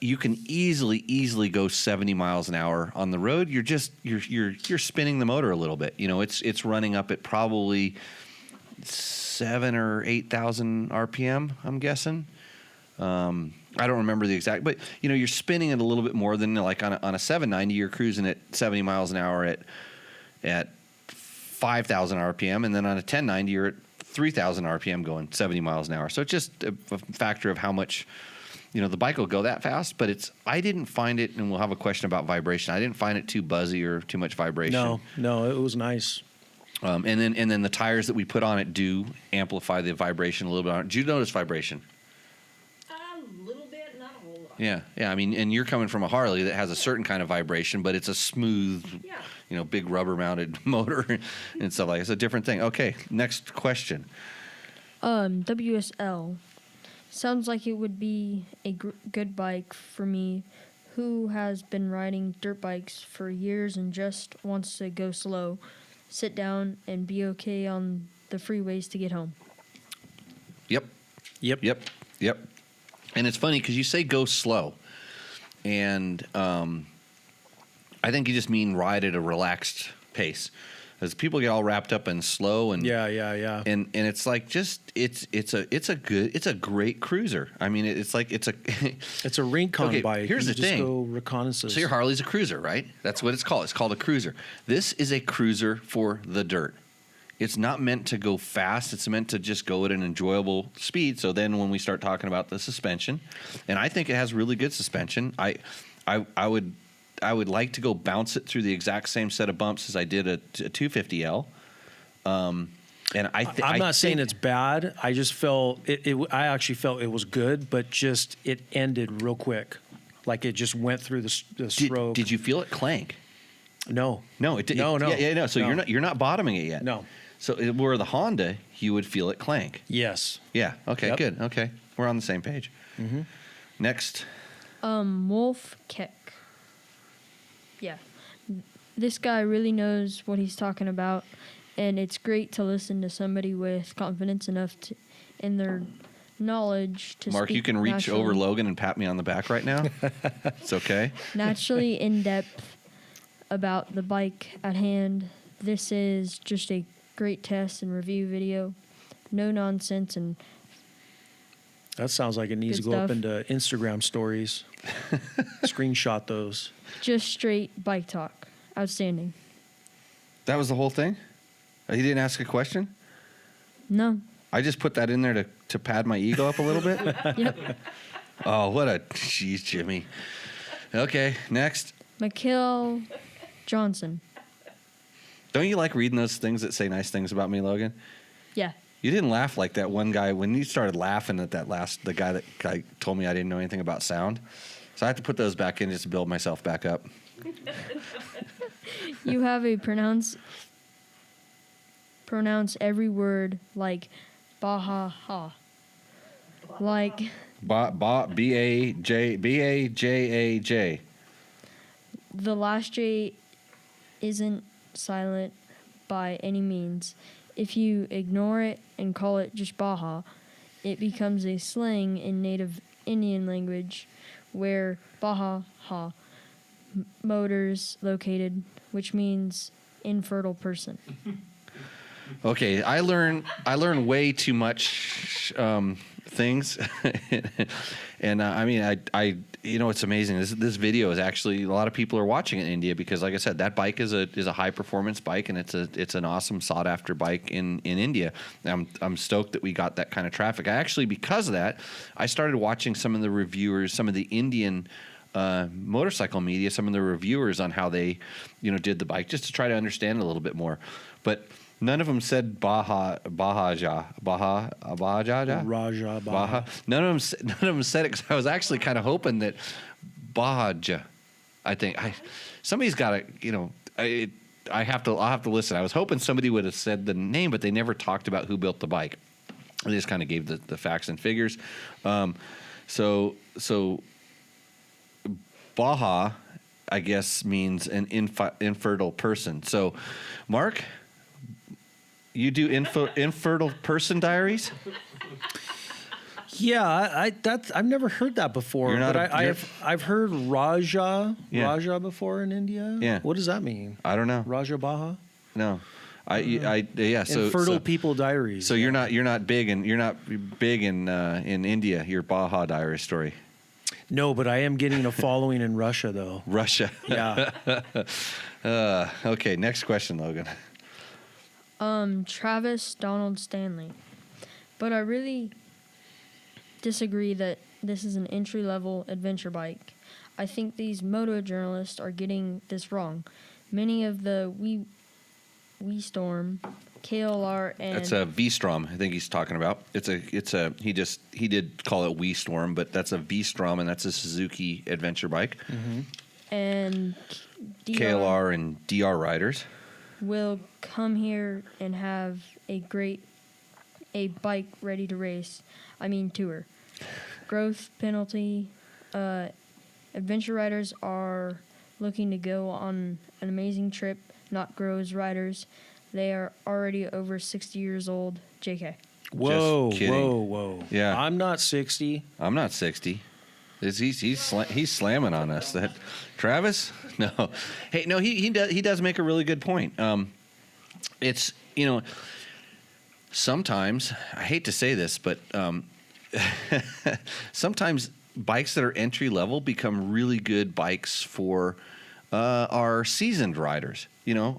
You can easily go 70 miles an hour on the road. You're spinning the motor a little bit. It's running up at probably 7,000 or 8,000 RPM. I'm guessing. I don't remember the exact, but you're spinning it a little bit more than like on a 790. You're cruising at 70 miles an hour at 5,000 RPM, and then on a 1090 you're at 3,000 RPM going 70 miles an hour. So it's just a factor of how much. the bike will go that fast, but I didn't find it, and we'll have a question about vibration. I didn't find it too buzzy or too much vibration. No, it was nice. And then the tires that we put on it do amplify the vibration a little bit. Did you notice vibration? A little bit, not a whole lot. Yeah. I mean, and you're coming from a Harley that has a certain kind of vibration, but it's a smooth, big rubber mounted motor and stuff like that. It's a different thing. Okay, next question. WSL. Sounds like it would be a good bike for me who has been riding dirt bikes for years and just wants to go slow, sit down, and be okay on the freeways to get home. Yep. And it's funny because you say go slow, and I think you just mean ride at a relaxed pace. As people get all wrapped up in slow and and it's like it's a great cruiser. I mean, it's a Rincon bike. Here's the thing. Go reconnaissance. So your Harley's a cruiser, right? That's what it's called. It's called a cruiser. This is a cruiser for the dirt. It's not meant to go fast. It's meant to just go at an enjoyable speed. So then when we start talking about the suspension, and I think it has really good suspension. I would like to go bounce it through the exact same set of bumps as I did a 250L. And I'm not saying it's bad. I just felt I actually felt it was good, but just it ended real quick, like it just went through the stroke. Did you feel it clank? No, it did. No. No. So No. you're not bottoming it yet. No. So where the Honda, you would feel it clank. Yes. Yeah. Okay. Yep. Good. Okay. We're on the same page. Mm-hmm. Next. Wolf Keck. Yeah. This guy really knows what he's talking about, and it's great to listen to somebody with confidence enough in their knowledge to Mark, speak you can reach naturally, over Logan and pat me on the back right now. It's okay. naturally in depth about the bike at hand. This is just a great test and review video. No nonsense and that sounds like it needs Good to go up stuff. into Instagram stories. Screenshot those. just straight bike talk. Outstanding. That was the whole thing? He didn't ask a question? No. I just put that in there to pad my ego up a little bit? Yep. Oh, jeez, Jimmy. Okay, next. McKill Johnson. Don't you like reading those things that say nice things about me, Logan? Yeah. You didn't laugh like that one guy when you started laughing at the guy that told me I didn't know anything about sound. So I have to put those back in just to build myself back up. You have a pronounce every word like Baja ha. Like B-A-J-A-J. The last J isn't silent by any means. If you ignore it and call it just Baja, it becomes a slang in native Indian language where Baja ha motors located, which means infertile person. Okay, I learn way too much things, and I mean, I it's amazing. This video is actually a lot of people are watching it in India because, like I said, that bike is a high performance bike, and it's an awesome sought after bike in India. I'm stoked that we got that kind of traffic. I actually, because of that, I started watching some of the reviewers, some of the Indian motorcycle media, some of the reviewers on how they did the bike, just to try to understand it a little bit more, but. None of them said Baja. Raja Baja. None of them said it because I was actually kind of hoping that Baja. I think somebody's got to. I'll have to listen. I was hoping somebody would have said the name, but they never talked about who built the bike. They just kind of gave the facts and figures. So Baja, I guess, means an infertile person. So, Mark. You do infertile person diaries? Yeah, I've never heard that before. I've heard Raja before in India. Yeah. What does that mean? I don't know. Raja Baja? No. So infertile people diaries. So you're not big in India. Your Baja diary story. No, but I am getting a following in Russia though. Russia. Yeah. Okay, next question, Logan. Travis Donald Stanley. But I really disagree that this is an entry-level adventure bike. I think these moto journalists are getting this wrong. Many of the Wii Storm, KLR, and That's a V-Strom, I think he's talking about. He did call it Wii Storm, but that's a V-Strom, and that's a Suzuki adventure bike. and KLR and DR riders. will come here and have a bike ready to race. I mean tour. Growth penalty. Adventure riders are looking to go on an amazing trip, not grow as riders. They are already over 60 years old. JK. Whoa, Just kidding. whoa. Yeah. I'm not 60. I'm not 60. He's slamming on us. That Travis? No. Hey, no. He does make a really good point. It's sometimes I hate to say this, but sometimes bikes that are entry level become really good bikes for our seasoned riders.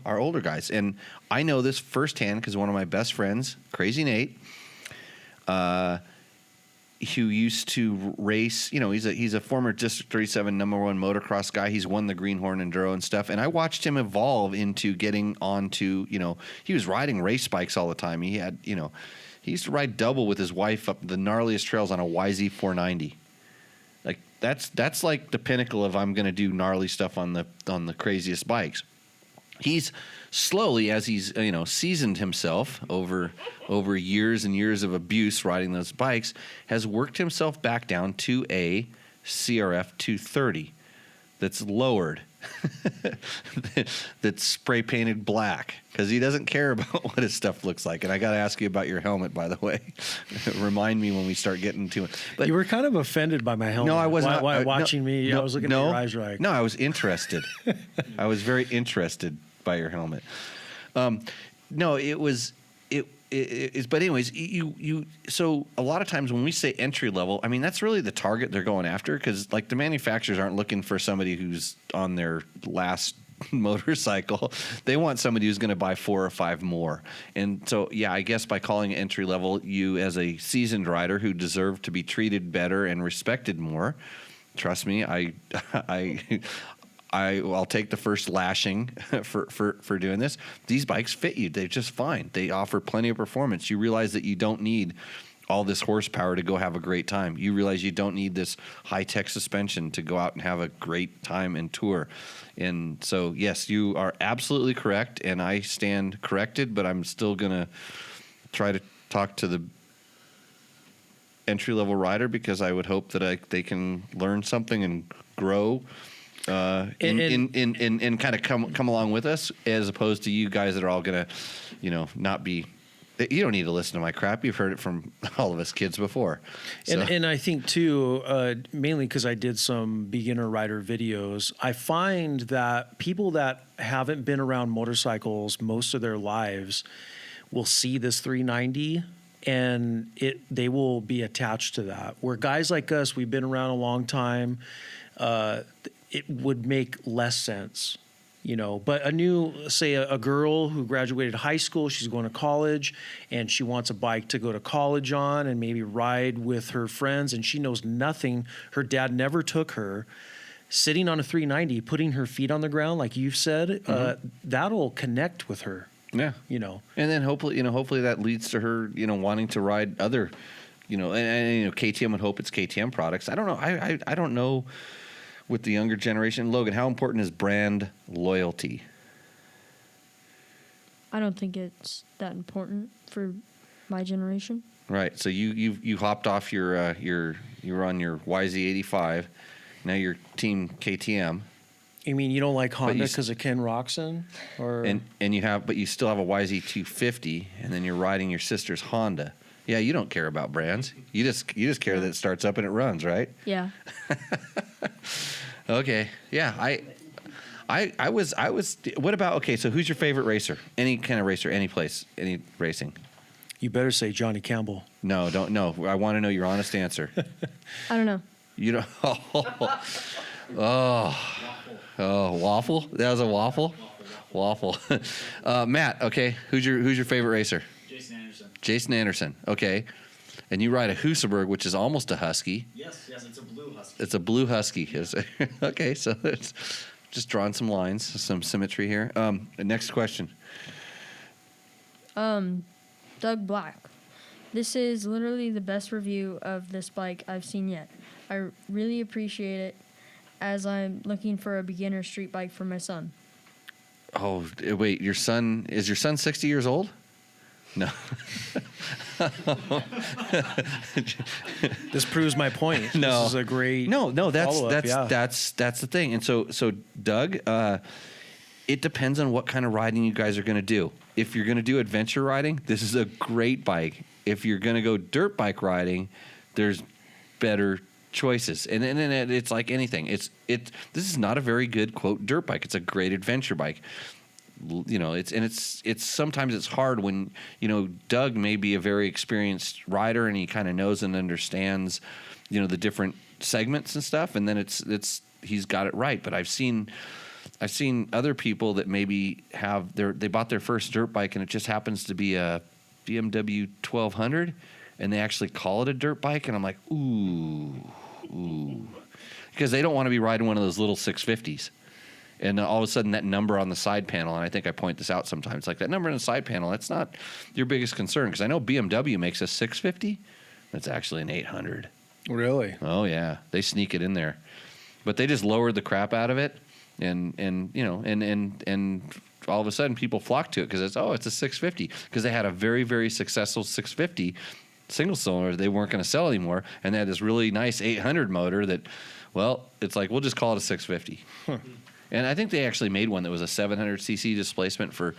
Our older guys, and I know this firsthand because one of my best friends, Crazy Nate, who used to race, he's a former District 37 #1 motocross guy. He's won the Greenhorn Enduro and stuff. And I watched him evolve into getting onto, he was riding race bikes all the time. He had, he used to ride double with his wife up the gnarliest trails on a YZ 490. Like that's like the pinnacle of I'm going to do gnarly stuff on the craziest bikes. He's slowly, as he's seasoned himself over years and years of abuse riding those bikes, has worked himself back down to a CRF 230 that's lowered, that's spray painted black because he doesn't care about what his stuff looks like. And I got to ask you about your helmet, by the way. Remind me when we start getting to it. But You were kind of offended by my helmet. No, I wasn't. Why watching me? No, I was looking at your eyes like. No, I was interested. I was very interested by your helmet. No, it was. But anyways, so a lot of times when we say entry level, I mean that's really the target they're going after because like the manufacturers aren't looking for somebody who's on their last motorcycle. They want somebody who's going to buy 4 or 5 more. And so yeah, I guess by calling it entry level, you as a seasoned rider who deserve to be treated better and respected more. Trust me, I'll take the first lashing for doing this. These bikes fit you. They're just fine. They offer plenty of performance. You realize that you don't need all this horsepower to go have a great time. You realize you don't need this high-tech suspension to go out and have a great time and tour. And so, yes, you are absolutely correct, and I stand corrected, but I'm still going to try to talk to the entry-level rider because I would hope that they can learn something and grow and kind of come along with us, as opposed to you guys that are all gonna, not be. You don't need to listen to my crap. You've heard it from all of us kids before. So. And I think too, mainly because I did some beginner rider videos, I find that people that haven't been around motorcycles most of their lives will see this 390. And they will be attached to that. Where guys like us, we've been around a long time. It would make less sense, But a girl who graduated high school, she's going to college, and she wants a bike to go to college on and maybe ride with her friends, and she knows nothing. Her dad never took her. Sitting on a 390, putting her feet on the ground, like you've said, that'll connect with her. Yeah, and then hopefully that leads to her, wanting to ride other, and KTM would hope it's KTM products. I don't know. I don't know. With the younger generation, Logan, how important is brand loyalty? I don't think it's that important for my generation. Right. So you hopped off you were on your YZ85. Now you're team KTM. You mean you don't like Honda because of Ken Roxon, or but you still have a YZ250, and then you're riding your sister's Honda. Yeah, you don't care about brands. You just care that it starts up and it runs, right? Yeah. Okay. Yeah. I was. What about? Okay. So who's your favorite racer? Any kind of racer, any place, any racing. You better say Johnny Campbell. No, don't. No. I want to know your honest answer. I don't know. You don't. Oh, waffle. That was a waffle. Waffle. Matt. Okay. Who's your favorite racer? Jason Anderson. Jason Anderson. Okay. And you ride a Husaberg, which is almost a Husky. Yes, it's a blue husky. It's a blue Husky. Okay, so it's just drawing some lines, some symmetry here. Next question. Doug Black. This is literally the best review of this bike I've seen yet. I really appreciate it as I'm looking for a beginner street bike for my son. Oh, wait, is your son 60 years old? No. This proves my point. No. This is a great No, follow-up, yeah. that's the thing. And so Doug, it depends on what kind of riding you guys are going to do. If you're going to do adventure riding, this is a great bike. If you're going to go dirt bike riding, there's better choices. And it's like anything. This is not a very good quote dirt bike. It's a great adventure bike. You know, it's sometimes it's hard when, you know, Doug may be a very experienced rider and he kind of knows and understands, you know, the different segments and stuff, and then he's got it right. But I've seen other people that maybe they bought their first dirt bike and it just happens to be a BMW 1200 and they actually call it a dirt bike, and I'm like, ooh, because they don't want to be riding one of those little 650s. And all of a sudden, that number on the side panel, and I think I point this out sometimes, like that number on the side panel, that's not your biggest concern. Because I know BMW makes a 650. That's actually an 800. Really? Oh, yeah. They sneak it in there. But they just lowered the crap out of it. And you know, and all of a sudden, people flock to it because it's a 650. Because they had a very, very successful 650 single cylinder they weren't going to sell anymore. And they had this really nice 800 motor that, well, it's like, we'll just call it a 650. Huh. And I think they actually made one that was a 700cc displacement for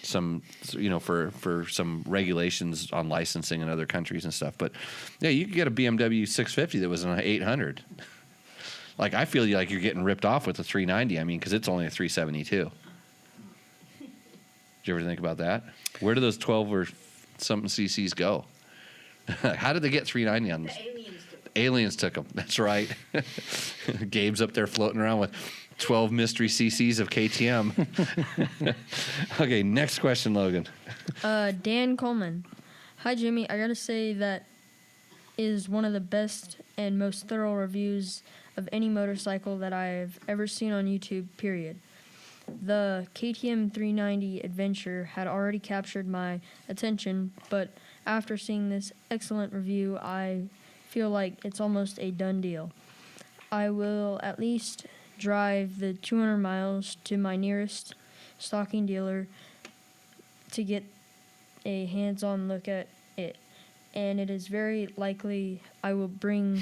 some, you know, for some regulations on licensing in other countries and stuff. But yeah, you could get a BMW 650 that was an 800. Like, I feel like you're getting ripped off with a 390. I mean, because it's only a 372. Did you ever think about that? Where do those 12 or something cc's go? How did they get 390 on this? Aliens took them. That's right. Gabe's up there floating around with 12 mystery cc's of KTM. Okay, next question, Logan. Dan Coleman. Hi, Jimmy. I gotta say that is one of the best and most thorough reviews of any motorcycle that I've ever seen on YouTube, period. The KTM 390 Adventure had already captured my attention, but after seeing this excellent review, I feel like it's almost a done deal. I will at least drive the 200 miles to my nearest stocking dealer to get a hands-on look at it, and it is very likely I will bring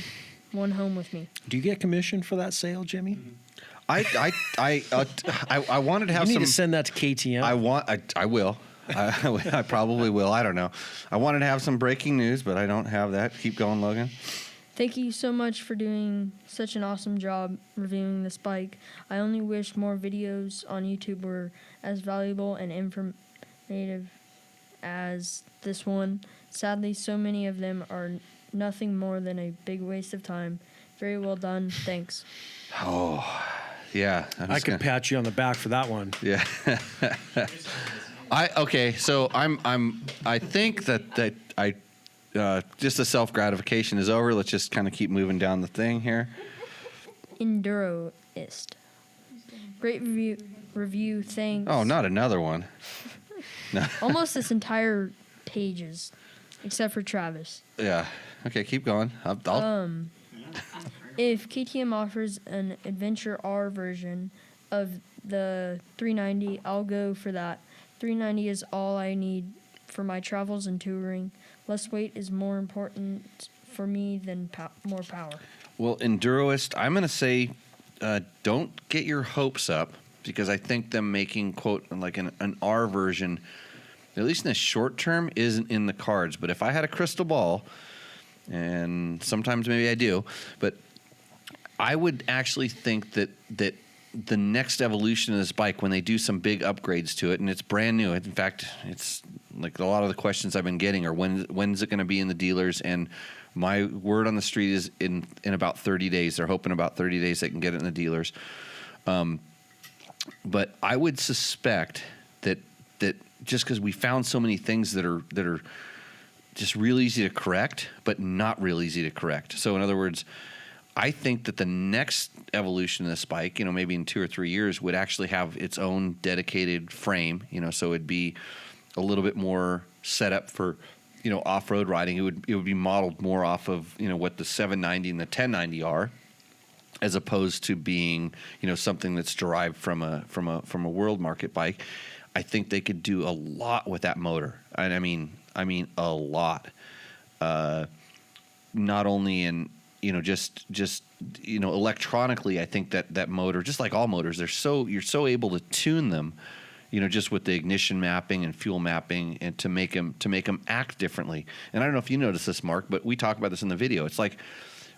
one home with me. Do you get commission for that sale, Jimmy? I wanted to have you need some. to send that to KTM. I will. I probably will. I don't know. I wanted to have some breaking news, but I don't have that. Keep going, Logan. Thank you so much for doing such an awesome job reviewing this bike. I only wish more videos on YouTube were as valuable and informative as this one. Sadly, so many of them are nothing more than a big waste of time. Very well done. Thanks. Oh, yeah. I could pat you on the back for that one. Yeah. So I think that I just the self-gratification is over. Let's just kind of keep moving down the thing here. Enduroist. Great review. Thanks. Oh, not another one. No. Almost this entire pages, except for Travis. Yeah. Okay, keep going. If KTM offers an Adventure R version of the 390, I'll go for that. 390 is all I need for my travels and touring. Less weight is more important for me than more power. Well, Enduroist, I'm going to say don't get your hopes up, because I think them making, quote, like an R version, at least in the short term, isn't in the cards. But if I had a crystal ball, and sometimes maybe I do, but I would actually think that the next evolution of this bike, when they do some big upgrades to it, and it's brand new. In fact, it's like a lot of the questions I've been getting are when's it going to be in the dealers? And my word on the street is in about 30 days. They're hoping about 30 days they can get it in the dealers. But I would suspect that just because we found so many things that are just real easy to correct, but not real easy to correct. So in other words, I think that the next evolution of this bike, maybe in 2 or 3 years, would actually have its own dedicated frame, so it'd be a little bit more set up for, off-road riding. It would be modeled more off of, what the 790 and the 1090 are, as opposed to being, something that's derived from a world market bike. I think they could do a lot with that motor. And I mean a lot. Not only in, just electronically, I think that motor, just like all motors, you're so able to tune them, just with the ignition mapping and fuel mapping, and to make them act differently. And I don't know if you noticed this, Mark, but we talk about this in the video. It's like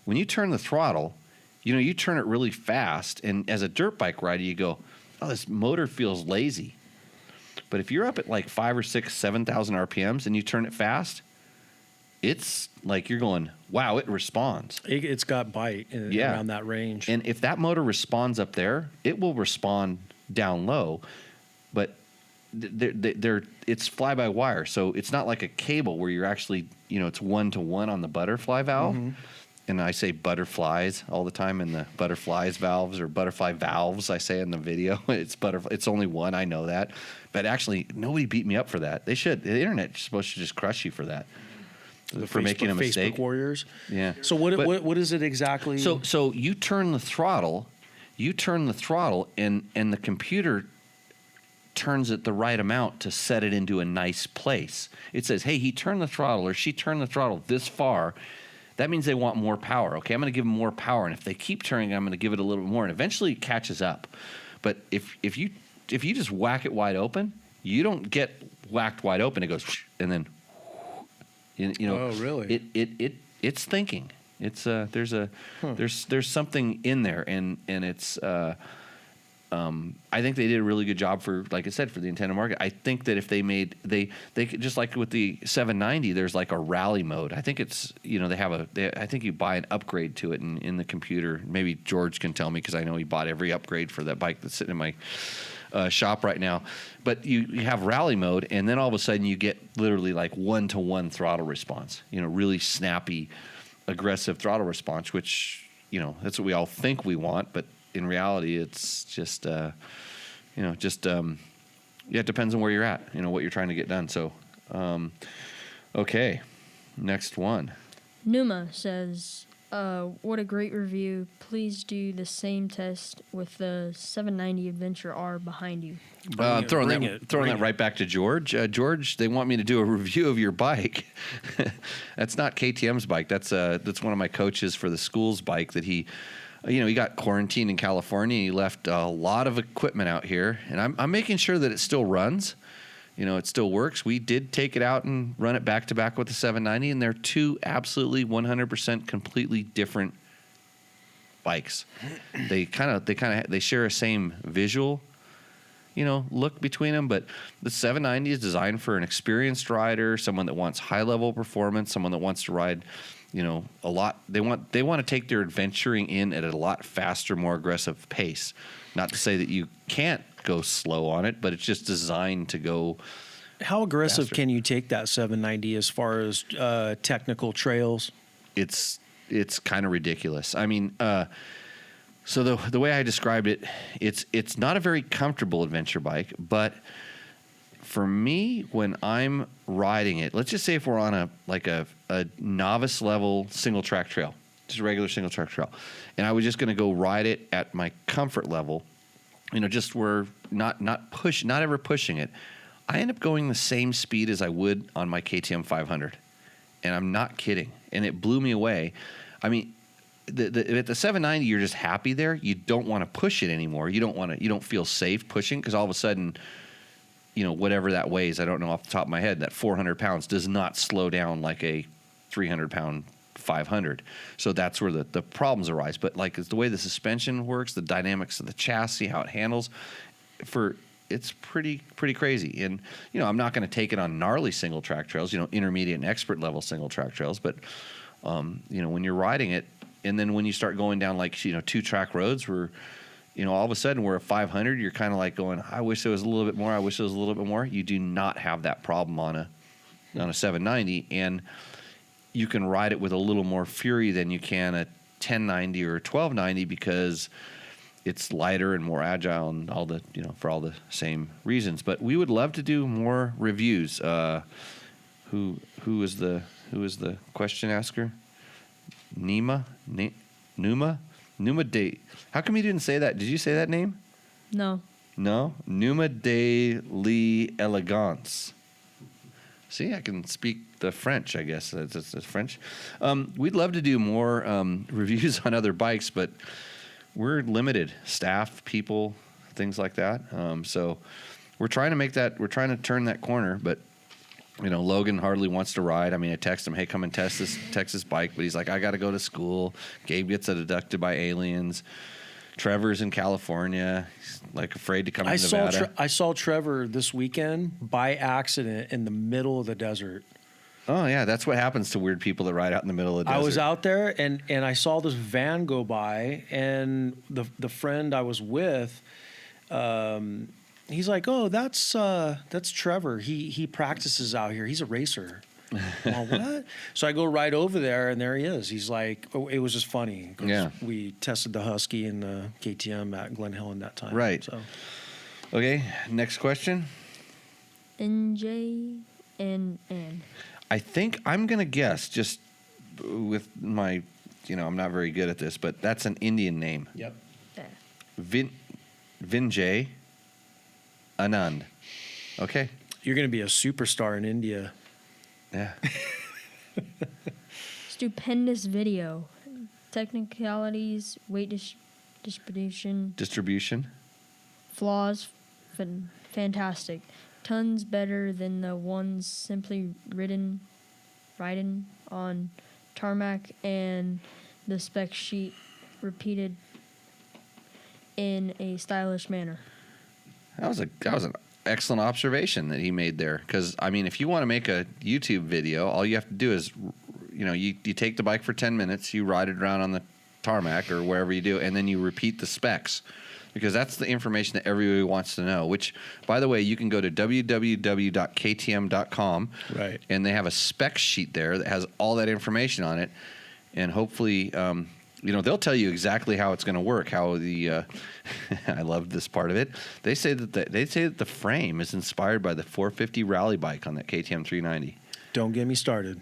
when you turn the throttle, you turn it really fast, and as a dirt bike rider, you go, oh, this motor feels lazy. But if you're up at like 5,000 or 6,000, 7,000 RPMs and you turn it fast, it's like you're going, wow, it responds. It's got bite around that range. And if that motor responds up there, it will respond down low. But it's fly-by-wire, so it's not like a cable where you're actually, it's 1-to-1 on the butterfly valve. Mm-hmm. And I say butterflies all the time in the butterflies valves, or butterfly valves, I say in the video. It's only one, I know that. But actually, nobody beat me up for that. They should. The internet is supposed to just crush you for that. For making a mistake. Facebook warriors. Yeah. So what is it exactly? So you turn the throttle, and the computer turns it the right amount to set it into a nice place. It says, hey, he turned the throttle, or she turned the throttle this far. That means they want more power. Okay, I'm going to give them more power, and if they keep turning, I'm going to give it a little bit more, and eventually it catches up. But if you just whack it wide open, you don't get whacked wide open. It goes, and then, Oh, really? It's thinking. It's there's something in there, and it's. I think they did a really good job for, like I said, for the intended market. I think that if they could, just like with the 790, there's like a rally mode. I think it's, I think you buy an upgrade to it in the computer. Maybe George can tell me, because I know he bought every upgrade for that bike that's sitting in my shop right now. But you have rally mode, and then all of a sudden you get literally like 1-to-1 throttle response. really snappy, aggressive throttle response, which that's what we all think we want, but in reality, it's just, it depends on where you're at, what you're trying to get done. So, okay, next one. Numa says, what a great review. Please do the same test with the 790 Adventure R behind you. Throwing that right back to George. George, they want me to do a review of your bike. That's not KTM's bike. That's one of my coaches for the school's bike that he got quarantined in California. He left a lot of equipment out here, and I'm making sure that it still runs. It still works. We did take it out and run it back to back with the 790, and they're two absolutely 100% completely different bikes. They share a same visual, look between them, but the 790 is designed for an experienced rider, someone that wants high level performance, someone that wants to ride a lot. They want to take their adventuring in at a lot faster, more aggressive pace. Not to say that you can't go slow on it, but it's just designed to go. How aggressive faster. Can you take that 790 as far as technical trails? It's kind of ridiculous. I mean, so the way I described it, it's not a very comfortable adventure bike, but for me, when I'm riding it, let's just say if we're on a novice level single track trail, just a regular single track trail, and I was just going to go ride it at my comfort level, just where not ever pushing it, I end up going the same speed as I would on my KTM 500, and I'm not kidding. And it blew me away. I mean, at the 790, you're just happy there. You don't want to push it anymore. You don't feel safe pushing, because all of a sudden, whatever that weighs, I don't know off the top of my head, that 400 pounds does not slow down like a 300-pound 500. So that's where the problems arise. But like the way the suspension works, the dynamics of the chassis, how it handles, it's pretty crazy. And, I'm not going to take it on gnarly single track trails, intermediate and expert level single track trails. But, when you're riding it, and then when you start going down like, 2-track roads where, all of a sudden we're at 500, you're kind of like going, I wish there was a little bit more. I wish there was a little bit more. You do not have that problem on on a 790, and you can ride it with a little more fury than you can a 1090 or a 1290 because it's lighter and more agile and all the, for all the same reasons. But we would love to do more reviews. Who is the question asker? Numa de. How come you didn't say that? Did you say that name? No. No? Numa de l'Elegance. See, I can speak the French, I guess. It's French. We'd love to do more reviews on other bikes, but we're limited. Staff, people, things like that. So we're trying to turn that corner, but Logan hardly wants to ride. I mean, I text him, hey, come and test this bike, but he's like, I got to go to school. Gabe gets abducted by aliens. Trevor's in California. He's like afraid to come to Nevada. I saw Trevor this weekend by accident in the middle of the desert. Oh, yeah. That's what happens to weird people that ride out in the middle of the desert. I was out there, and I saw this van go by, and the friend I was with, he's like, oh, that's Trevor. He practices out here. He's a racer. Well, what? So I go right over there, and there he is. He's like, it was just funny. 'Cause yeah. We tested the Husky and the KTM at Glen Helen that time. Right. So. Okay, next question. NJ and I think I'm going to guess, just with my, I'm not very good at this, but that's an Indian name. Yep. Vinjay Anand. Okay. You're going to be a superstar in India. Yeah. Stupendous video. Technicalities, weight distribution. Flaws, fantastic. Tons better than the ones simply ridden on tarmac, and the spec sheet repeated in a stylish manner. That was an excellent observation that he made there. Because, I mean, if you want to make a YouTube video, all you have to do is, you take the bike for 10 minutes, you ride it around on the tarmac or wherever you do, and then you repeat the specs. Because that's the information that everybody wants to know, which, by the way, you can go to www.ktm.com. Right. And they have a spec sheet there that has all that information on it. And hopefully, they'll tell you exactly how it's going to work, how the I love this part of it. They say that the frame is inspired by the 450 rally bike on that KTM 390. Don't get me started.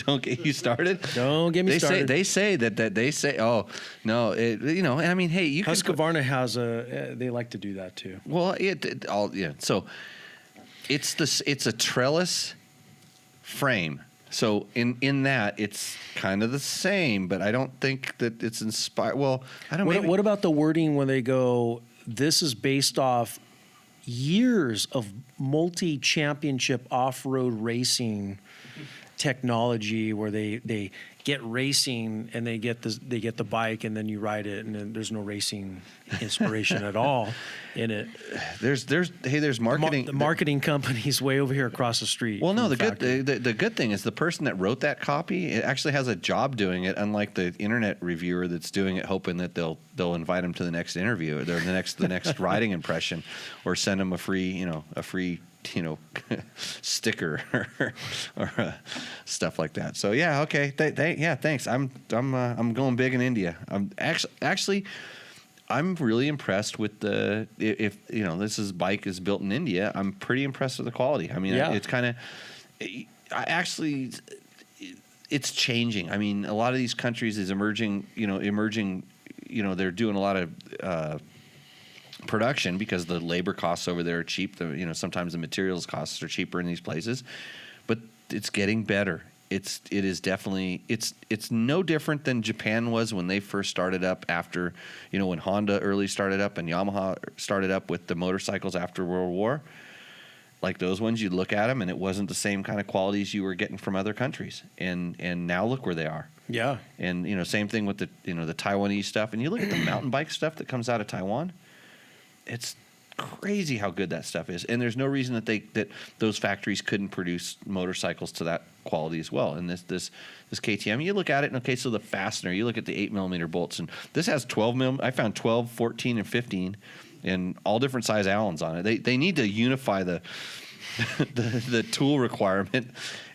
Don't get you started. Don't get me started. They say that. Oh no, and I mean, hey, you Husqvarna has they like to do that too. Well, So it's a trellis frame. So in that it's kind of the same, but I don't think that it's inspired. Well, I don't. What about the wording when they go, this is based off years of multi-championship off-road racing technology, where they get racing and they get the bike, and then you ride it, and then there's no racing inspiration at all in it. There's marketing. The marketing company's way over here across the street. Well, no, the good thing is the person that wrote that copy, it actually has a job doing it, unlike the internet reviewer that's doing it hoping that they'll invite him to the next interview or the next riding impression, or send him a free sticker or stuff like that. So yeah, okay, thanks. I'm going big in India. I'm actually I'm really impressed with if this bike is built in India. I'm pretty impressed with the quality. I mean, it's kind of it's changing. I mean, a lot of these countries is emerging. They're doing a lot of production because the labor costs over there are cheap. Sometimes the materials costs are cheaper in these places, but it's getting better. It is definitely it's no different than Japan was when they first started up after, when Honda early started up and Yamaha started up with the motorcycles after World War. Like those ones, you'd look at them and it wasn't the same kind of qualities you were getting from other countries. And now look where they are. Yeah. And same thing with the Taiwanese stuff. And you look at the mountain bike stuff that comes out of Taiwan. It's crazy how good that stuff is, and there's no reason that those factories couldn't produce motorcycles to that quality as well. And this KTM, you look at it, and okay, so the fastener, you look at the 8mm bolts, and this has 12mm. I found 12, 14, and 15, and all different size Allens on it. They need to unify the the tool requirement.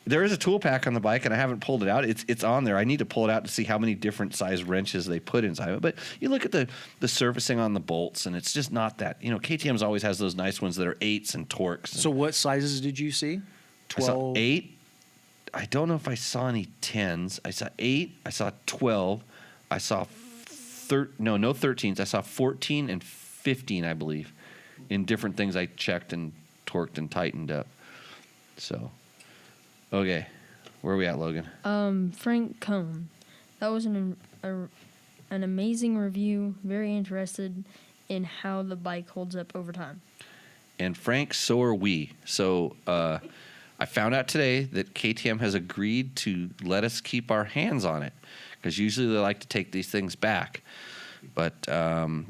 There is a tool pack on the bike, and I haven't pulled it out. It's on there. I need to pull it out to see how many different size wrenches they put inside of it. But you look at the surfacing on the bolts, and it's just not that. KTM's always has those nice ones that are 8s and Torx. So what sizes did you see? 12? I saw 8. I don't know if I saw any 10s. I saw 8. I saw 12. I saw no 13s. I saw 14 and 15, I believe, in different things I checked and torqued and tightened up. So, okay, where are we at, Logan? Frank Cohn. That was an amazing review. Very interested in how the bike holds up over time. And Frank, so are we. So I found out today that KTM has agreed to let us keep our hands on it, because usually they like to take these things back. But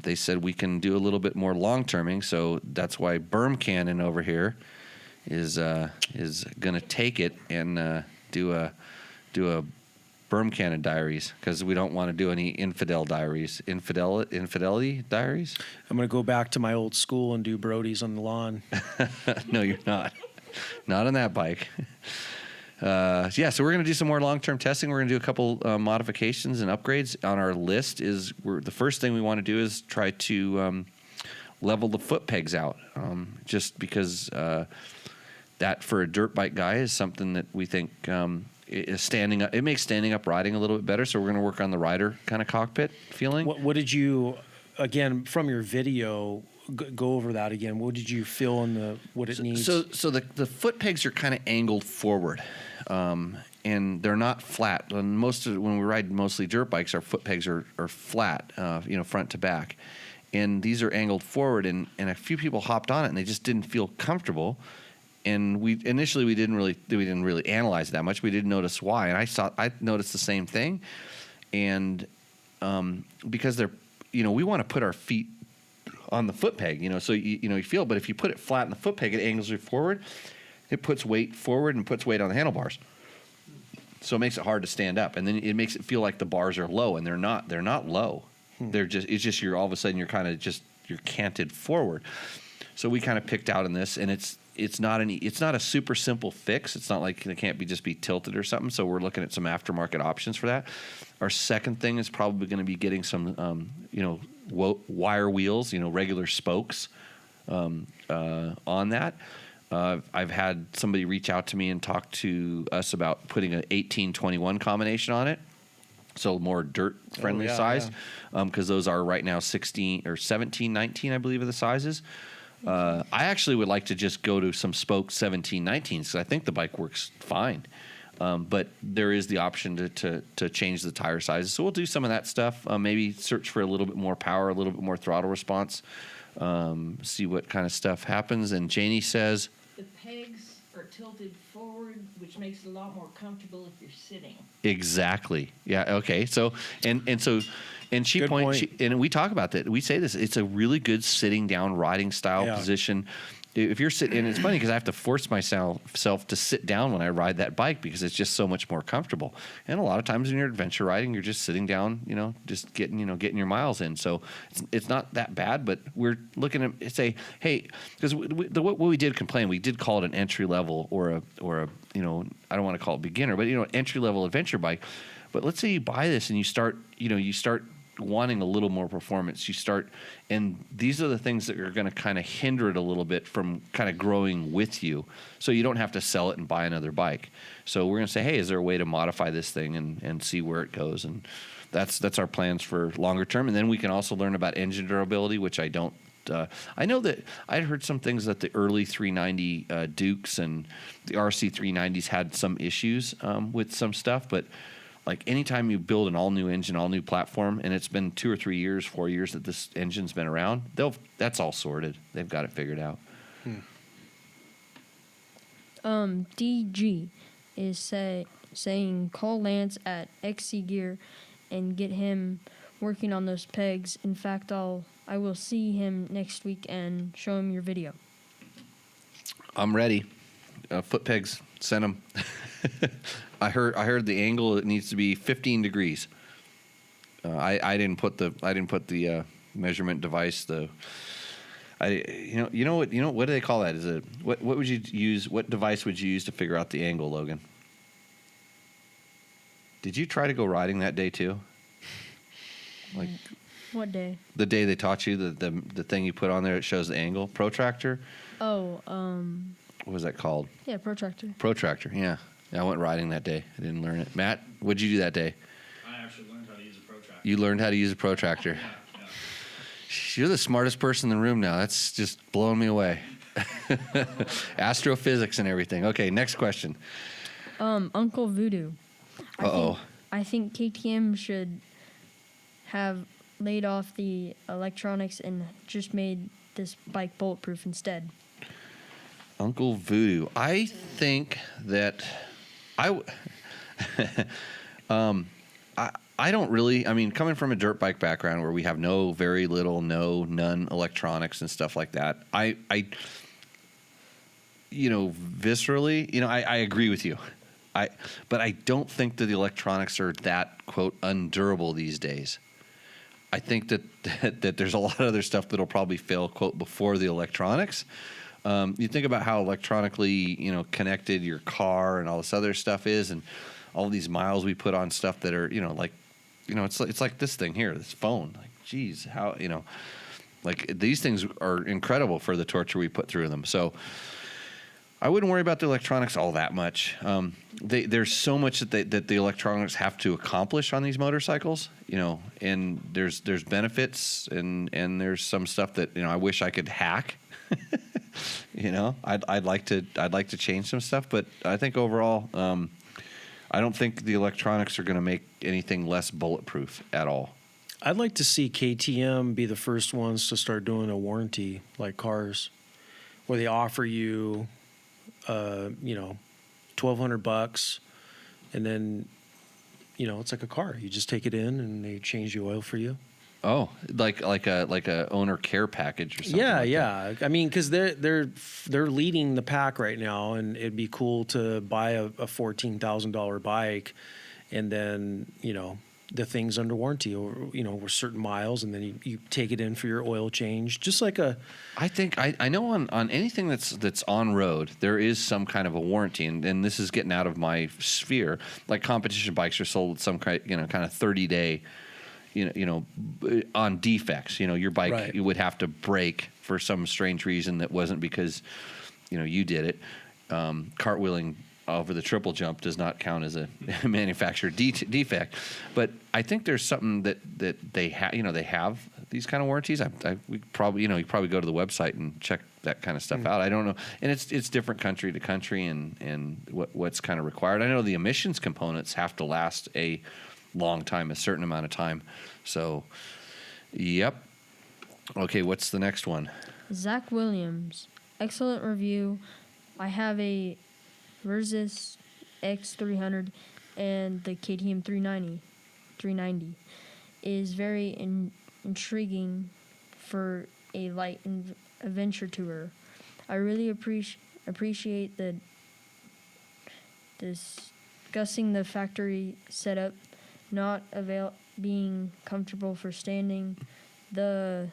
they said we can do a little bit more long-terming, so that's why Berm Cannon over here is going to take it and do a Berm Cannon diaries, because we don't want to do any infidelity diaries. I'm going to go back to my old school and do Brody's on the lawn. No, you're not. Not on that bike. So we're going to do some more long-term testing. We're going to do a couple modifications and upgrades. On our list is the first thing we want to do is try to level the foot pegs out, just because that for a dirt bike guy is something that we think is standing up. It makes standing up riding a little bit better. So we're going to work on the rider kind of cockpit feeling. What did you, again, from your video, go over that again? What did you feel in what it needs? So the foot pegs are kind of angled forward, and they're not flat. When we ride mostly dirt bikes, our foot pegs are flat, front to back, and these are angled forward. And a few people hopped on it, and they just didn't feel comfortable. And we didn't really analyze it that much. We didn't notice why, and I noticed the same thing. And because they're, we want to put our feet on the foot peg, so you feel. But if you put it flat in the foot peg, it angles you forward. It puts weight forward and puts weight on the handlebars. So it makes it hard to stand up, and then it makes it feel like the bars are low, and they're not. They're not low. It's just you're all of a sudden you're kind of you're canted forward. So we kind of picked out in this, and it's not a super simple fix. It's not like it can't just be tilted or something. So we're looking at some aftermarket options for that. Our second thing is probably going to be getting some wire wheels, regular spokes on that. I've had somebody reach out to me and talk to us about putting an 18-21 combination on it. So more dirt-friendly size, because those are right now 16 or 17, 19, I believe, are the sizes. I actually would like to just go to some spoke 17, 19s, because I think the bike works fine. But there is the option to change the tire sizes. So we'll do some of that stuff. Maybe search for a little bit more power, a little bit more throttle response, see what kind of stuff happens. And Janie says, the pegs are tilted forward, which makes it a lot more comfortable if you're sitting. Exactly. Yeah. Okay. So and she points, and we talk about that. We say this. It's a really good sitting down riding style position. If you're sitting, and it's funny because I have to force myself to sit down when I ride that bike because it's just so much more comfortable. And a lot of times when you're adventure riding, you're just sitting down, just getting your miles in. So it's not that bad, but we're looking at say, hey, because what we did complain, we did call it an entry level or a I don't want to call it beginner, but entry level adventure bike. But let's say you buy this and you start wanting a little more performance. And these are the things that are going to kind of hinder it a little bit from kind of growing with you, so you don't have to sell it and buy another bike. So we're going to say, hey, is there a way to modify this thing and see where it goes? And that's our plans for longer term. And then we can also learn about engine durability, which I don't. I know that I'd heard some things that the early 390 Dukes and the RC 390s had some issues with some stuff, but like anytime you build an all new engine, all new platform, and it's been 2 or 3 years, 4 years that this engine's been around, that's all sorted. They've got it figured out. DG is saying call Lance at XC Gear and get him working on those pegs. In fact, I will see him next week and show him your video. I'm ready. Foot pegs, send them. I heard the angle. It needs to be 15 degrees. I didn't put the measurement device. What do they call that? Is it what would you use? What device would you use to figure out the angle, Logan? Did you try to go riding that day too? Like What day? the day they taught you the thing you put on there, it shows the angle. Protractor. Oh, What was that called? yeah, protractor. Protractor. Yeah. I went riding that day. I didn't learn it. Matt, what'd you do that day? I actually learned how to use a protractor. You learned how to use a protractor. Yeah. You're the smartest person in the room now. That's just blowing me away. Astrophysics and everything. Okay, next question. Uncle Voodoo. Uh-oh. I think KTM should have laid off the electronics and just made this bike bulletproof instead. Uncle Voodoo. I think that I don't really, I mean, coming from a dirt bike background where we have none electronics and stuff like that, I viscerally, I agree with you. But I don't think that the electronics are that, quote, undurable these days. I think that there's a lot of other stuff that'll probably fail, quote, before the electronics. You think about how electronically, connected your car and all this other stuff is, and all these miles we put on stuff that are, it's like this thing here, this phone. Like, geez, how, like these things are incredible for the torture we put through them. So I wouldn't worry about the electronics all that much. There's so much that the electronics have to accomplish on these motorcycles, and there's benefits and there's some stuff that I wish I could hack. I'd like to change some stuff, but I think overall, I don't think the electronics are going to make anything less bulletproof at all. I'd like to see KTM be the first ones to start doing a warranty like cars, where they offer you, $1,200, and then, it's like a car. You just take it in and they change the oil for you. Oh, like a owner care package or something. Yeah, like yeah. that. I mean, because they're leading the pack right now, and it'd be cool to buy a $14,000 bike, and then the thing's under warranty, or with certain miles, and then you take it in for your oil change, just like a. I think I know on anything that's on road there is some kind of a warranty, and this is getting out of my sphere. Like competition bikes are sold some kind of 30-day. On defects, your bike Right. You would have to break for some strange reason that wasn't because, you did it. Cartwheeling over the triple jump does not count as a manufacturer defect, but I think there's something that they have. They have these kind of warranties. We probably, you probably go to the website and check that kind of stuff out. I don't know, and it's different country to country and what's kind of required. I know the emissions components have to last a long time, a certain amount of time. So, yep. Okay, what's the next one? Zach Williams. Excellent review. I have a Versys X300 and the KTM 390 is very intriguing for a light adventure tour. I really appreciate discussing the factory setup, not being comfortable for standing. The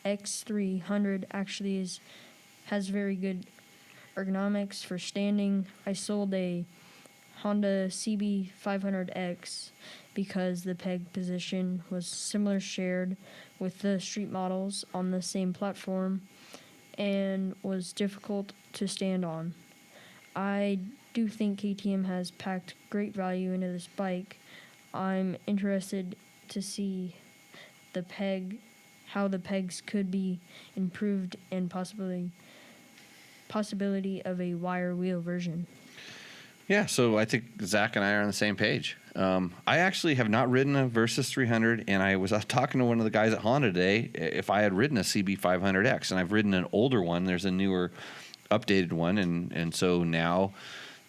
X300 actually has very good ergonomics for standing. I sold a Honda CB500X because the peg position was similar shared with the street models on the same platform and was difficult to stand on. I do think KTM has packed great value into this bike. I'm interested to see how the pegs could be improved and possibility of a wire wheel version. Yeah, so I think Zach and I are on the same page. I actually have not ridden a Versys 300, and I was talking to one of the guys at Honda today if I had ridden a CB500X, and I've ridden an older one. There's a newer, updated one, and so now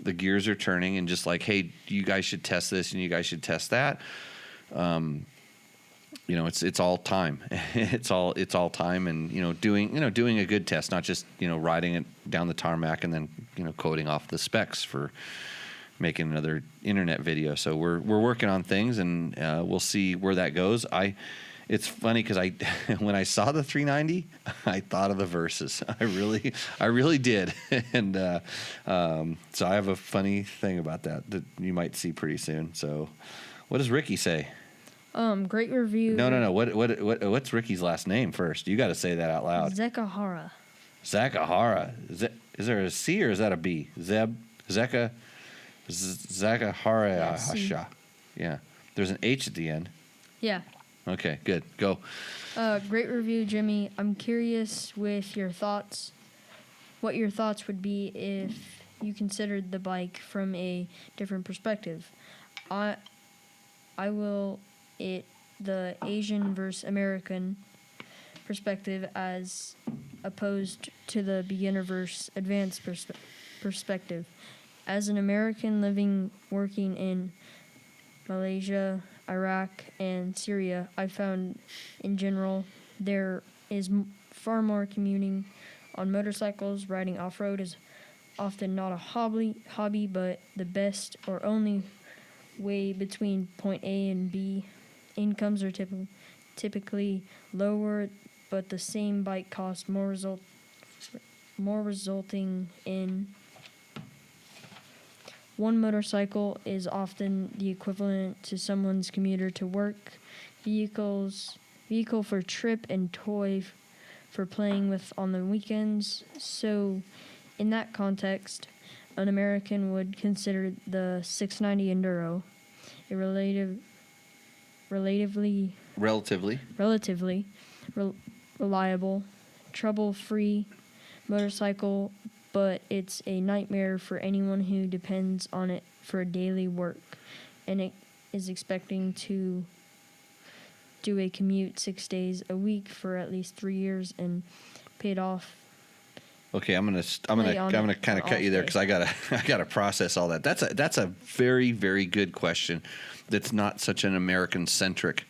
the gears are turning, and just like, hey, you guys should test this, and you guys should test that. It's all time. it's all time, and doing a good test, not just riding it down the tarmac and then coding off the specs for making another internet video. So we're working on things, and we'll see where that goes. It's funny because when I saw the 390, I thought of the Versus. I really did. And so I have a funny thing about that you might see pretty soon. So what does Ricky say? Great review. No. What's Ricky's last name first? You got to say that out loud. Zekahara. Zakahara. Is there a C or is that a B? Zakahara. Yeah, Yeah. There's an H at the end. Yeah. Okay, good. Go. Great review, Jimmy. I'm curious with your thoughts. What your thoughts would be if you considered the bike from a different perspective. I will the Asian versus American perspective as opposed to the beginner versus advanced perspective. As an American working in Malaysia, Iraq, and Syria, I found in general there is far more commuting on motorcycles. Riding off-road is often not a hobby, but the best or only way between point A and B. Incomes are typically lower, but the same bike costs more, resulting in one motorcycle is often the equivalent to someone's commuter to work, vehicle for trip, and toy for playing with on the weekends. So, in that context, an American would consider the 690 Enduro a relatively reliable, trouble-free motorcycle, but it's a nightmare for anyone who depends on it for daily work and it is expecting to do a commute 6 days a week for at least 3 years and paid off. Okay, I'm gonna kind of cut you there because I gotta process all that. That's a very, very good question. That's not such an American centric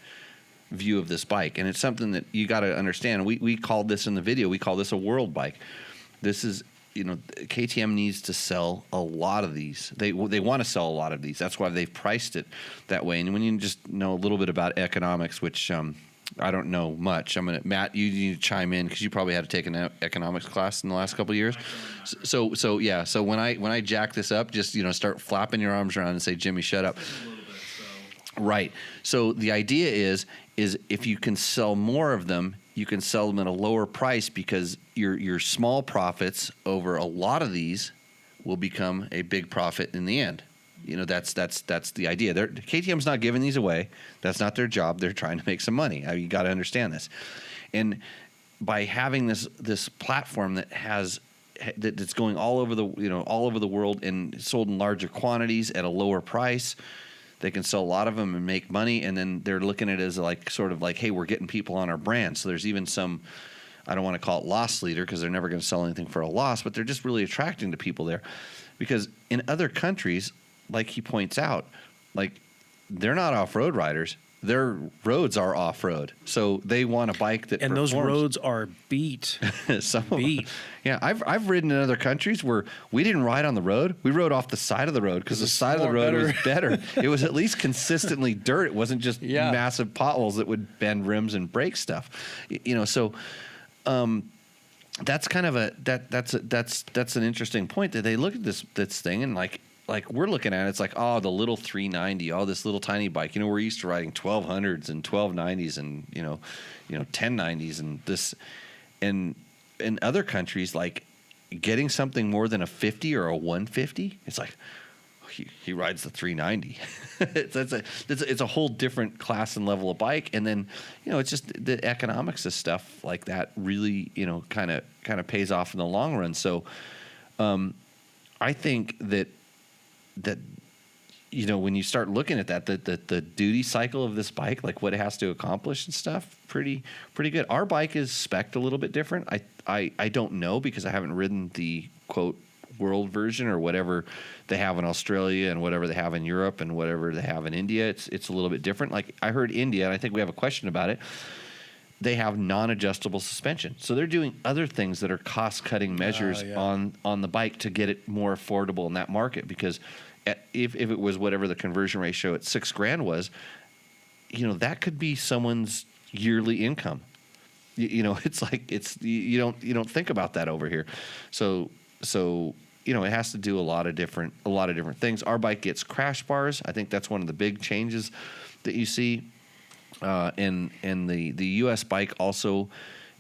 view of this bike, and it's something that you got to understand. We called this in the video. We call this a world bike. This is, KTM needs to sell a lot of these. They want to sell a lot of these. That's why they've priced it that way. And when you just know a little bit about economics, which I don't know much. Matt, you need to chime in because you probably had to take an economics class in the last couple of years. So yeah. So when I jack this up, just start flapping your arms around and say, Jimmy, shut up. Right. So the idea is if you can sell more of them, you can sell them at a lower price because your small profits over a lot of these will become a big profit in the end. That's the idea. KTM's not giving these away. That's not their job. They're trying to make some money. You got to understand this. And by having this platform that's going all over the world and sold in larger quantities at a lower price, they can sell a lot of them and make money. And then they're looking at it as hey, we're getting people on our brand. So there's even some, I don't want to call it loss leader because they're never going to sell anything for a loss, but they're just really attracting to people there. Because in other countries, like he points out, they're not off-road riders. Their roads are off-road. So they want a bike that and performs. Those roads are beat. Beat. Yeah, I've ridden in other countries where we didn't ride on the road. We rode off the side of the road because the side of the road was better. It was at least consistently dirt. It wasn't just massive potholes that would bend rims and break stuff. So that's kind of that's an interesting point that they look at this thing and like we're looking at it, it's like, oh, the little 390, oh, this little tiny bike. We're used to riding 1200s and 1290s and 1090s and this, and in other countries, like getting something more than a 50 or a 150, it's like he rides the 390. It's a whole different class and level of bike, and then it's just the economics of stuff like that really kind of pays off in the long run. So I think that when you start looking at that, the duty cycle of this bike, like what it has to accomplish and stuff, pretty good. Our bike is spec'd a little bit different. I don't know because I haven't ridden the quote world version or whatever they have in Australia and whatever they have in Europe and whatever they have in India. It's a little bit different. Like I heard India, and I think we have a question about it. They have non-adjustable suspension. So they're doing other things that are cost-cutting measures on the bike to get it more affordable in that market. Because if it was whatever the conversion ratio at $6,000 was, that could be someone's yearly income. It's like you don't think about that over here. So it has to do a lot of different things. Our bike gets crash bars. I think that's one of the big changes that you see. And the U.S. bike also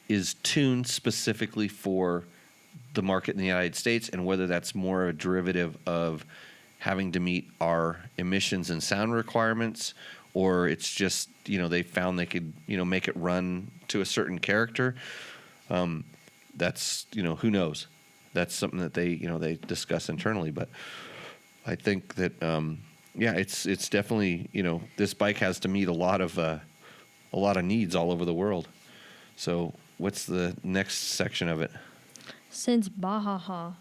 is tuned specifically for the market in the United States, and whether that's more a derivative of having to meet our emissions and sound requirements, or it's just, they found they could, make it run to a certain character. That's, who knows? That's something that they discuss internally. But I think that, it's definitely, this bike has to meet a lot of needs all over the world. So what's the next section of it? Since Baja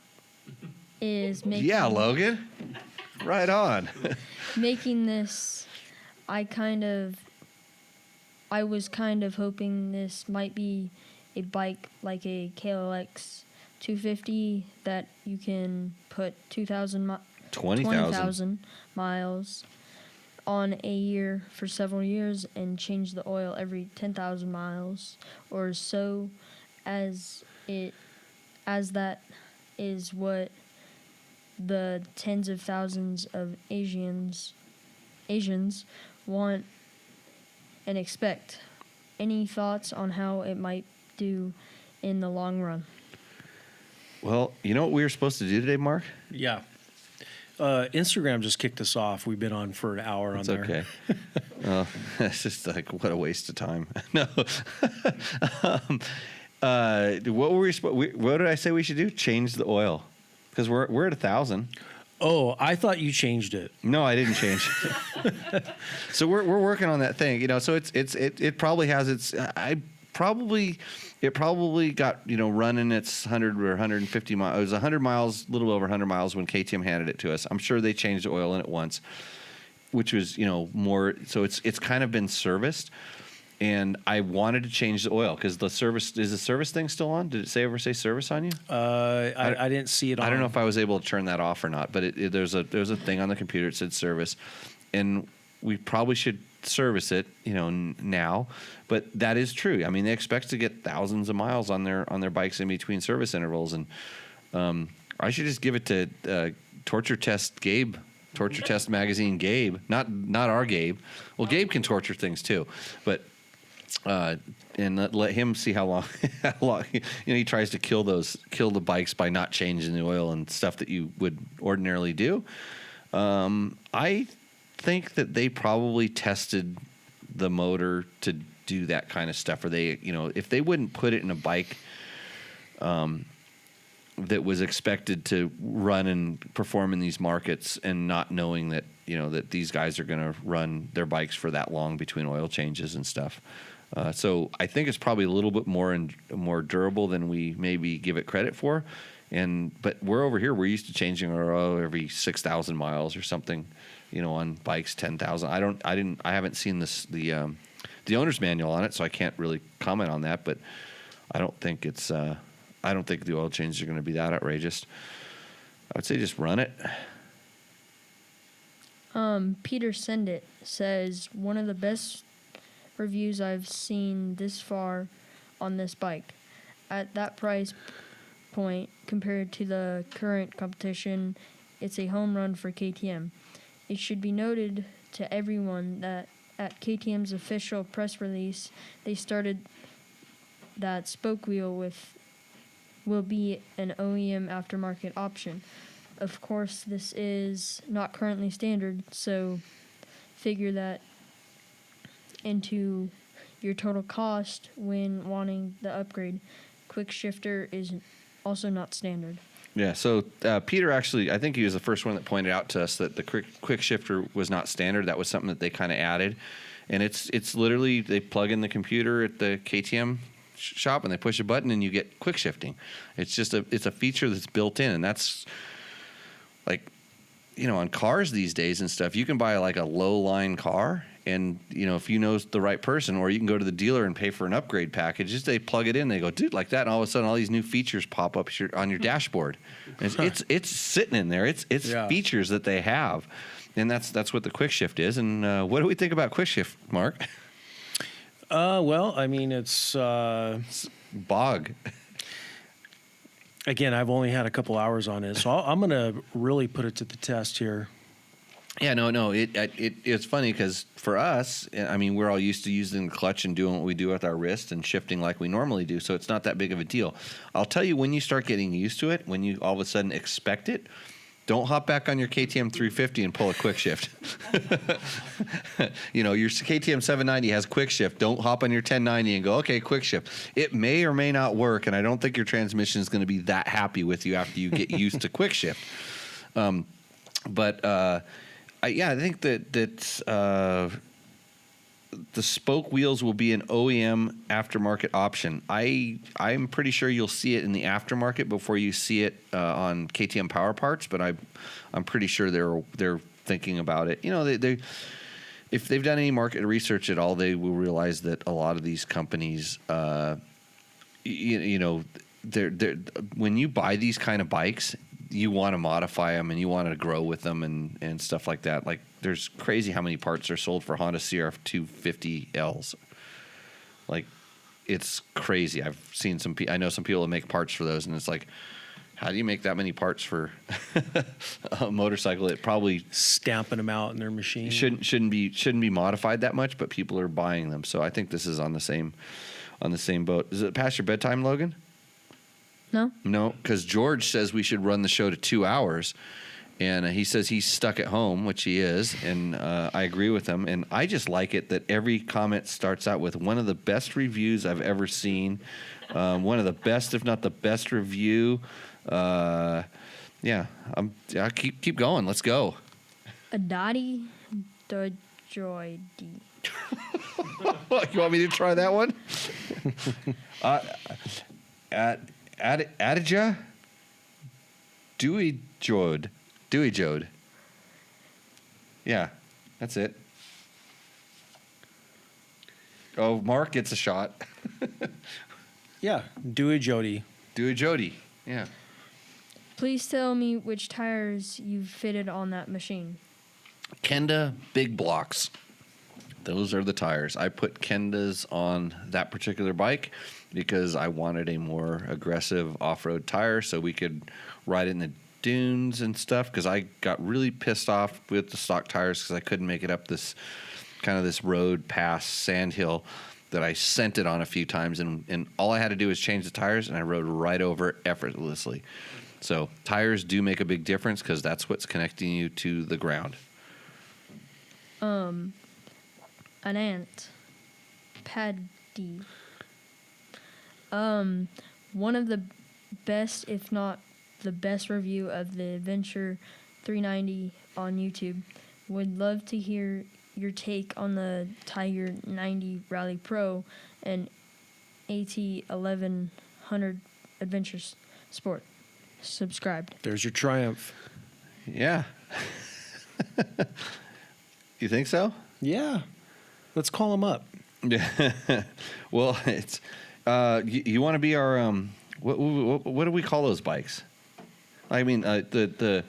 is making... Yeah, Logan. Right on. making this, I was kind of hoping this might be a bike like a KLX 250 that you can put 20,000 miles on a year for several years and change the oil every 10,000 miles or so, as that is what the tens of thousands of Asians want and expect. Any thoughts on how it might do in the long run? Well, you know what we were supposed to do today, Mark? Yeah. Instagram just kicked us off. We've been on for an hour on there. Okay. Well, it's just like, what a waste of time. No. What did I say we should do? Change the oil, because we're at 1,000. Oh, I thought you changed it. No, I didn't change. So we're working on that thing, So it probably has its. It probably got running its 100 or 150 miles. It was 100 miles, a little over 100 miles when KTM handed it to us. I'm sure they changed the oil in it once, which was more. So it's kind of been serviced. And I wanted to change the oil because the service thing still on? Did it ever say service on you? I didn't see it on. I don't know if I was able to turn that off or not, but there's a thing on the computer that said service, and we probably should service it, now. But that is true. I mean, they expect to get thousands of miles on their bikes in between service intervals, and I should just give it to Torture Test Gabe. Torture Test Magazine Gabe, not our Gabe. Well, Gabe can torture things too, but and let him see how long he tries to kill the bikes by not changing the oil and stuff that you would ordinarily do. I think that they probably tested the motor to do that kind of stuff, or they, if they wouldn't put it in a bike that was expected to run and perform in these markets, and not knowing that that these guys are going to run their bikes for that long between oil changes and stuff. So I think it's probably a little bit more durable than we maybe give it credit for. But we're over here, we're used to changing our oil every 6,000 miles or something, on bikes 10,000. I haven't seen the owner's manual on it, so I can't really comment on that. But I don't think the oil changes are going to be that outrageous. I would say just run it. Peter Sendit says one of the best reviews I've seen this far on this bike. At that price point, compared to the current competition, it's a home run for KTM. It should be noted to everyone that at KTM's official press release, they started that spoke wheel will be an OEM aftermarket option. Of course, this is not currently standard, so figure that into your total cost when wanting the upgrade. Quick shifter is also not standard. Yeah, so Peter actually, I think he was the first one that pointed out to us that the quick shifter was not standard. That was something that they kind of added. And it's literally, they plug in the computer at the KTM shop and they push a button and you get quick shifting. It's just it's a feature that's built in, and that's like, on cars these days and stuff, you can buy like a low line car, and if you know the right person, or you can go to the dealer and pay for an upgrade package. Just they plug it in, they go, dude, like that, and all of a sudden all these new features pop up on your dashboard. And it's sitting in there. It's features that they have, and that's what the quick shift is. And what do we think about quick shift, Mark? Well, I mean, it's Bog. again, I've only had a couple hours on it, so I'm going to really put it to the test here. Yeah, no. It's funny because for us, I mean, we're all used to using the clutch and doing what we do with our wrist and shifting like we normally do, so it's not that big of a deal. I'll tell you, when you start getting used to it, when you all of a sudden expect it, don't hop back on your KTM 350 and pull a quick shift. You know, your KTM 790 has quick shift. Don't hop on your 1090 and go, okay, quick shift. It may or may not work, and I don't think your transmission is going to be that happy with you after you get used to quick shift. I think that the spoke wheels will be an OEM aftermarket option. I'm pretty sure you'll see it in the aftermarket before you see it on KTM Power Parts, but I'm pretty sure they're thinking about it. You know, they if they've done any market research at all, they will realize that a lot of these companies, you know, they're when you buy these kind of bikes, you want to modify them and you want to grow with them and stuff like that. Like, there's crazy how many parts are sold for Honda CRF 250Ls. Like, it's crazy. I've seen I know some people that make parts for those, and it's like, how do you make that many parts for a motorcycle? It probably Stamping them out in their machine. shouldn't be modified that much, but people are buying them. So I think this is on the same boat. Is it past your bedtime, Logan? No, because George says we should run the show to 2 hours, and he says he's stuck at home, which he is, and I agree with him. And I just like it that every comment starts out with one of the best reviews I've ever seen, one of the best, if not the best review. Keep going. Let's go. Adati Dojoidi. You want me to try that one? Adija? Dewey Jode. Yeah, that's it. Oh, Mark gets a shot. Yeah, Dewey Jody. Dewey Jody. Yeah. Please tell me which tires you've fitted on that machine. Kenda big blocks. Those are the tires. I put Kendas on that particular bike because I wanted a more aggressive off-road tire so we could ride in the dunes and stuff, because I got really pissed off with the stock tires because I couldn't make it up this road past sand hill that I sent it on a few times, and all I had to do was change the tires and I rode right over it effortlessly. So tires do make a big difference because that's what's connecting you to the ground. An ant. Paddy. One of the best, if not the best review of the Adventure 390 on YouTube. Would love to hear your take on the Tiger 90 Rally Pro and AT 1100 Adventure Sport. Subscribed. There's your Triumph. Yeah. You think so? Yeah. Let's call him up. Yeah. Well, it's you want to be our what do we call those bikes? I mean, the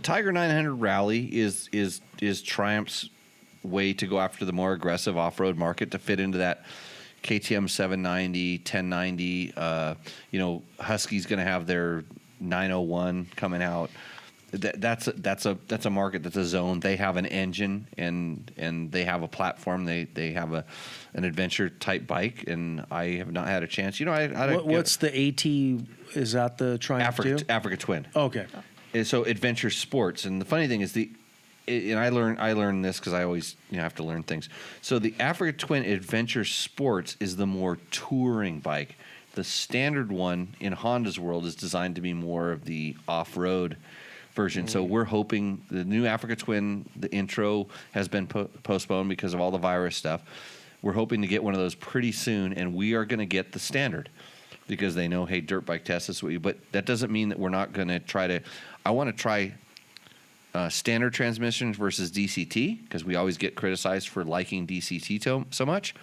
Tiger 900 Rally is Triumph's way to go after the more aggressive off-road market to fit into that KTM 790, 1090. Husky's going to have their 901 coming out. That's a market, that's a zone. They have an engine and they have a platform. They have an adventure type bike, and I have not had a chance. What's the AT? Is that the Triumph Africa Twin? Okay. And so adventure sports, and the funny thing is and I learned this because I always have to learn things. So the Africa Twin Adventure Sports is the more touring bike. The standard one in Honda's world is designed to be more of the off-road version. So we're hoping the new Africa Twin, the intro has been postponed because of all the virus stuff. We're hoping to get one of those pretty soon, and we are going to get the standard because they know, hey, dirt bike test is what you. But that doesn't mean that we're not going to try to. I want to try standard transmissions versus DCT because we always get criticized for liking DCT so much.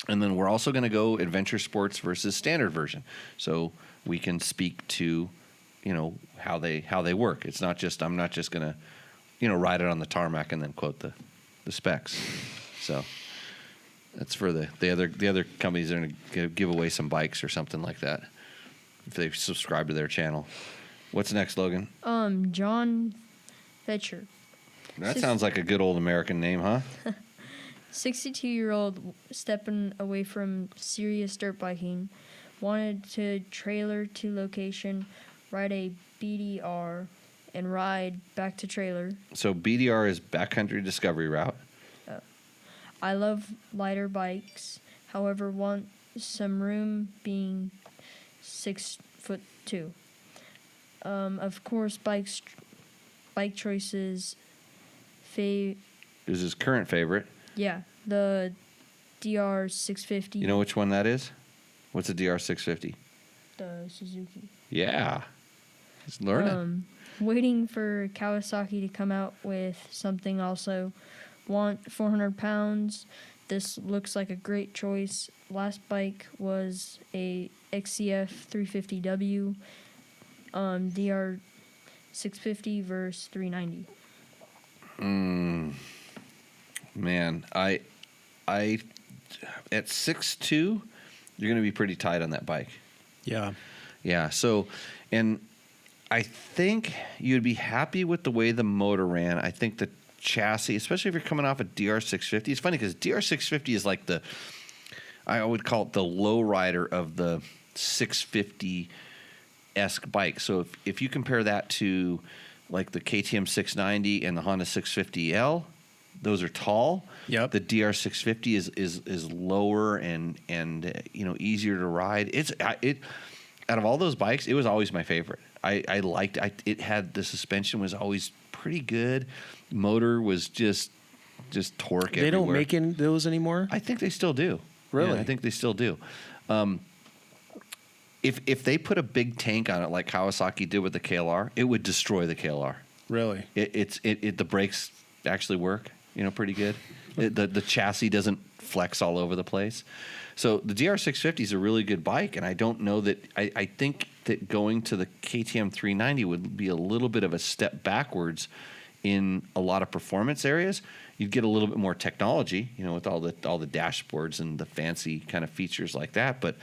And then we're also going to go adventure sports versus standard version, so we can speak to how they work. It's not just I'm not just going to ride it on the tarmac and then quote the specs. So That's for the other companies that are going to give away some bikes or something like that if they subscribe to their channel. What's next, Logan? John Fetcher. That sounds like a good old American name, huh? 62-year-old stepping away from serious dirt biking, wanted to trailer to location, ride a BDR, and ride back to trailer. So BDR is backcountry discovery route. I love lighter bikes, however, want some room being 6'2". Of course, bike choices. Is his current favorite? Yeah, the DR 650. You know which one that is? What's a DR 650? The Suzuki. Yeah, he's learning. Waiting for Kawasaki to come out with something also. Want 400 pounds. This looks like a great choice. Last bike was a XCF 350W. DR 650 versus 390. Man, I at 6'2", you're going to be pretty tight on that bike. Yeah. Yeah. So, and I think you'd be happy with the way the motor ran. I think the chassis, especially if you're coming off a DR 650. It's funny because DR 650 is like I would call it the low rider of the 650-esque bike. So if you compare that to like the KTM 690 and the Honda 650L, those are tall. Yep. The DR 650 is lower and easier to ride. It out of all those bikes, it was always my favorite. I liked it. Had the suspension was always pretty good. Motor was just torque. They don't make those anymore? I think they still do. Really? Yeah, I think they still do. If they put a big tank on it like Kawasaki did with the KLR, it would destroy the KLR. Really? The brakes actually work, pretty good. The chassis doesn't flex all over the place. So the DR 650 is a really good bike, and I don't know that I think that going to the KTM 390 would be a little bit of a step backwards in a lot of performance areas. You'd get a little bit more technology, with all the dashboards and the fancy kind of features like that. But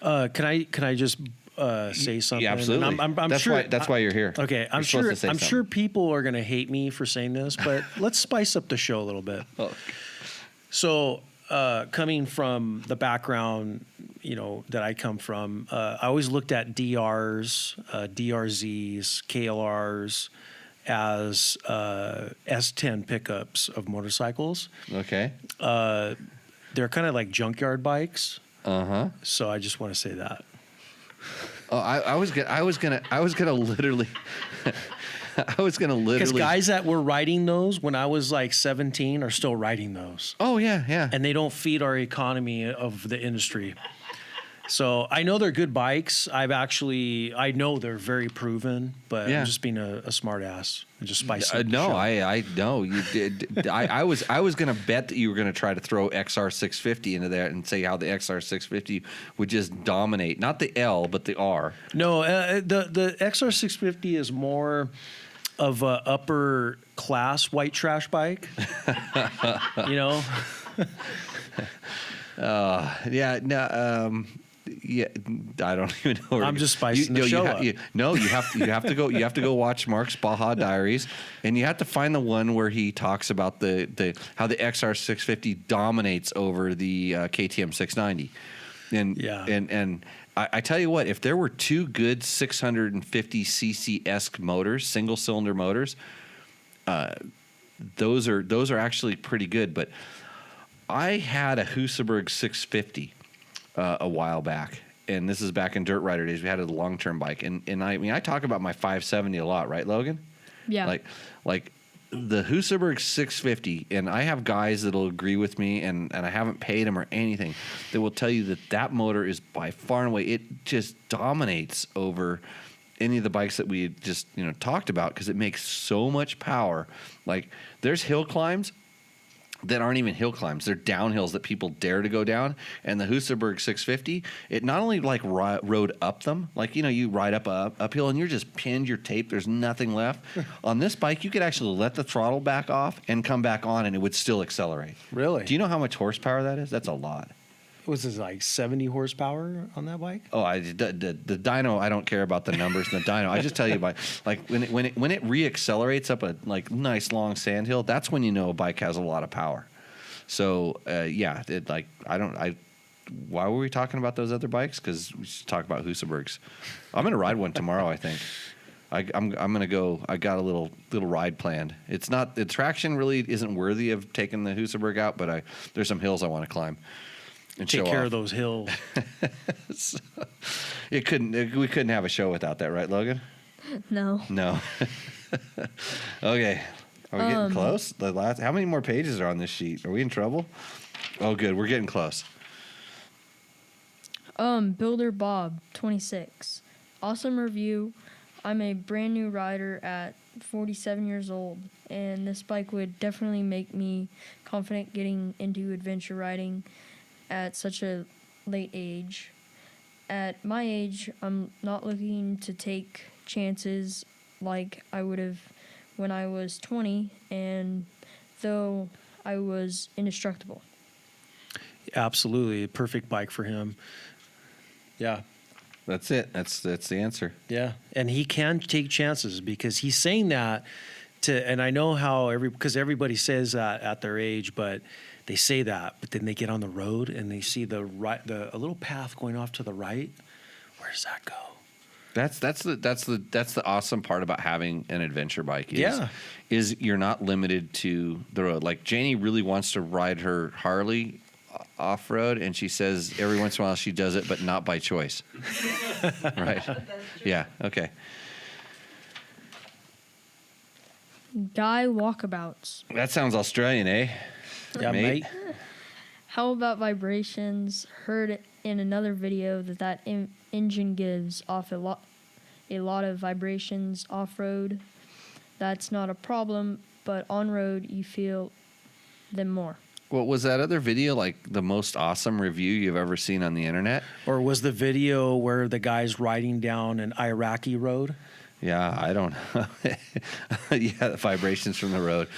can I just say something? Yeah, absolutely. I'm that's sure that's why you're here. Okay, I'm sure people are going to hate me for saying this, but let's spice up the show a little bit. Oh. So, coming from the background, that I come from, I always looked at DRs, DRZs, KLRs as S10 pickups of motorcycles. Okay. They're kind of like junkyard bikes. Uh-huh. So I just want to say that. Oh, I was gonna literally Because guys that were riding those when I was like 17 are still riding those. Oh yeah. And they don't feed our economy of the industry. So I know they're good bikes. I know they're very proven, but Yeah. I'm just being a smart ass and just spicing up the No, show. I know you did. I was gonna bet that you were gonna try to throw XR 650 into there and say how the XR 650 would just dominate, not the L but the R. No, the XR 650 is more of a upper class white trash bike. Yeah. No. Yeah, I don't even know. I'm just spicing the show up. You have to go. You have to go watch Mark's Baja Diaries, and you have to find the one where he talks about how the XR 650 dominates over the KTM 690. And I tell you what, if there were two good 650cc-esque motors, single cylinder motors, those are actually pretty good. But I had a Husaberg 650. A while back, and this is back in Dirt Rider days. We had a long-term bike, and I talk about my 570 a lot, right, Logan? Yeah. Like the Husaberg 650, and I have guys that'll agree with me, and I haven't paid them or anything. They will tell you that motor is by far and away, it just dominates over any of the bikes that we just talked about because it makes so much power. Like there's hill climbs that aren't even hill climbs. They're downhills that people dare to go down. And the Husaberg 650, it not only like rode up them, like, you know, you ride up a uphill and you're just pinned, you're taped, there's nothing left. On this bike, you could actually let the throttle back off and come back on and it would still accelerate. Really? Do you know how much horsepower that is? That's a lot. Was this like 70 horsepower on that bike? Oh, the dyno, I don't care about the numbers in the dyno. I just tell you, like when it re-accelerates up a like nice long sand hill, that's when you know a bike has a lot of power. So yeah, why were we talking about those other bikes? Because we should talk about Husabergs. I'm gonna ride one tomorrow, I think. I'm gonna go. I got a little ride planned. It's not, the traction really isn't worthy of taking the Husaberg out, but there's some hills I want to climb. And Take show care off. of those hills. We couldn't have a show without that, right, Logan? No. No. Okay. Are we getting close? How many more pages are on this sheet? Are we in trouble? Oh, good. We're getting close. Builder Bob, 26. Awesome review. I'm a brand new rider at 47 years old, and this bike would definitely make me confident getting into adventure riding at such a late age. At my age, I'm not looking to take chances like I would have when I was 20, and though I was indestructible. Absolutely. A perfect bike for him. Yeah. That's it. That's the answer. Yeah. And he can take chances because he's saying that and I know how because everybody says that at their age, but they say that, but then they get on the road and they see a little path going off to the right. Where does that go? That's the awesome part about having an adventure bike is you're not limited to the road. Like Janie really wants to ride her Harley off road, and she says every once in a while she does it, but not by choice. Right? Yeah. Okay. Guy Walkabouts. That sounds Australian, eh? Yeah, mate. How about vibrations? Heard in another video that engine gives off a lot of vibrations off-road. That's not a problem, but on-road you feel them more. Well, was that other video like the most awesome review you've ever seen on the internet? Or was the video where the guy's riding down an Iraqi road? Yeah, I don't know. Yeah, the vibrations from the road.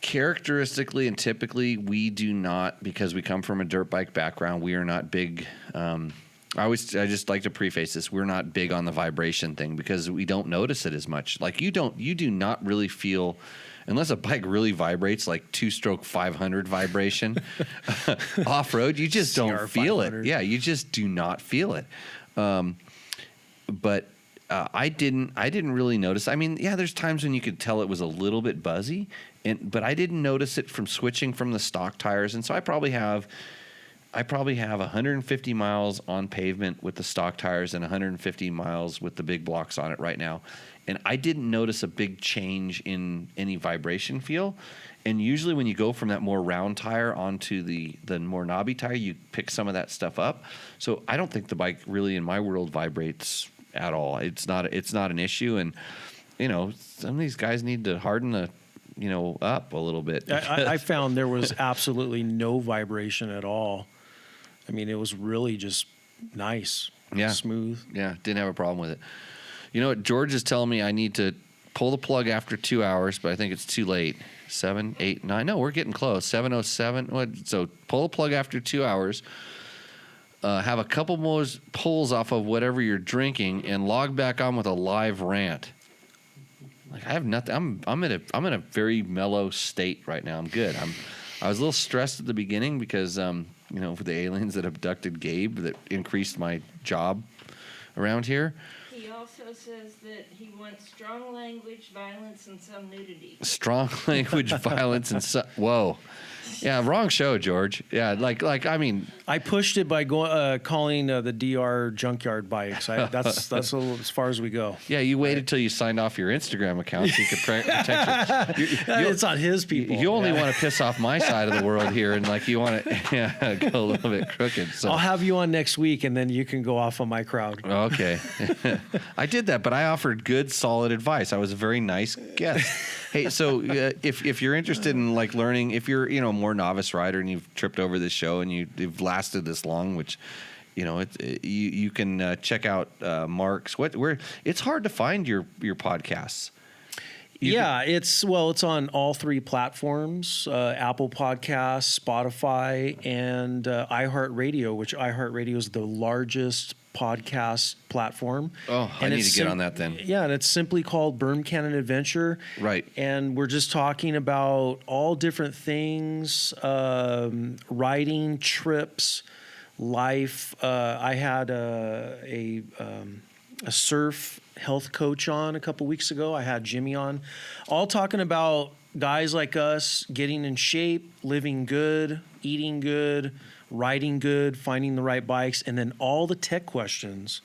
Characteristically and typically, we do not, because we come from a dirt bike background, we are not big. I just like to preface this: we're not big on the vibration thing because we don't notice it as much. Like you do not really feel, unless a bike really vibrates, like 2-stroke 500 vibration off road. You just don't feel it. Yeah, you just do not feel it. But I didn't really notice. I mean, yeah, there's times when you could tell it was a little bit buzzy, but I didn't notice it from switching from the stock tires. And so I probably have 150 miles on pavement with the stock tires and 150 miles with the big blocks on it right now. And I didn't notice a big change in any vibration feel. And usually when you go from that more round tire onto the more knobby tire, you pick some of that stuff up. So I don't think the bike really in my world vibrates at all. It's not an issue. And, you know, some of these guys need to harden the, you know, up a little bit. I found there was absolutely no vibration at all. I mean, it was really just nice, smooth. Yeah, didn't have a problem with it. You know what? George is telling me I need to pull the plug after 2 hours, but I think it's too late. 7, 8, 9. No, we're getting close. 7:07. So pull the plug after 2 hours. Have a couple more pulls off of whatever you're drinking, and log back on with a live rant. Like I have nothing. I'm in a very mellow state right now. I'm good. I was a little stressed at the beginning because you know, for the aliens that abducted Gabe, that increased my job around here. He also says that he wants strong language, violence, and some nudity. Strong language, violence, and whoa. Yeah, wrong show, George. Yeah, like I mean, I pushed it by calling the DR junkyard bikes. That's a little, as far as we go. Yeah, you waited till you signed off your Instagram account so you could protect it. It's on his people. You only want to piss off my side of the world here, and like you want to go a little bit crooked. So I'll have you on next week, and then you can go off on my crowd. Okay. I did that, but I offered good, solid advice. I was a very nice guest. Hey, so if you're interested in like learning, if you're a more novice rider and you've tripped over this show and you've lasted this long, which you can check out Mark's. It's hard to find your podcasts. It's on all 3 platforms: Apple Podcasts, Spotify, and iHeartRadio. Which iHeartRadio is the largest podcast platform. Oh, I need to get on that then. Yeah, and it's simply called Berm Cannon Adventure. Right. And we're just talking about all different things, riding, trips, life. I had a surf health coach on a couple weeks ago. I had Jimmy on, all talking about guys like us getting in shape, living good, eating good, riding good, finding the right bikes, and then all the tech questions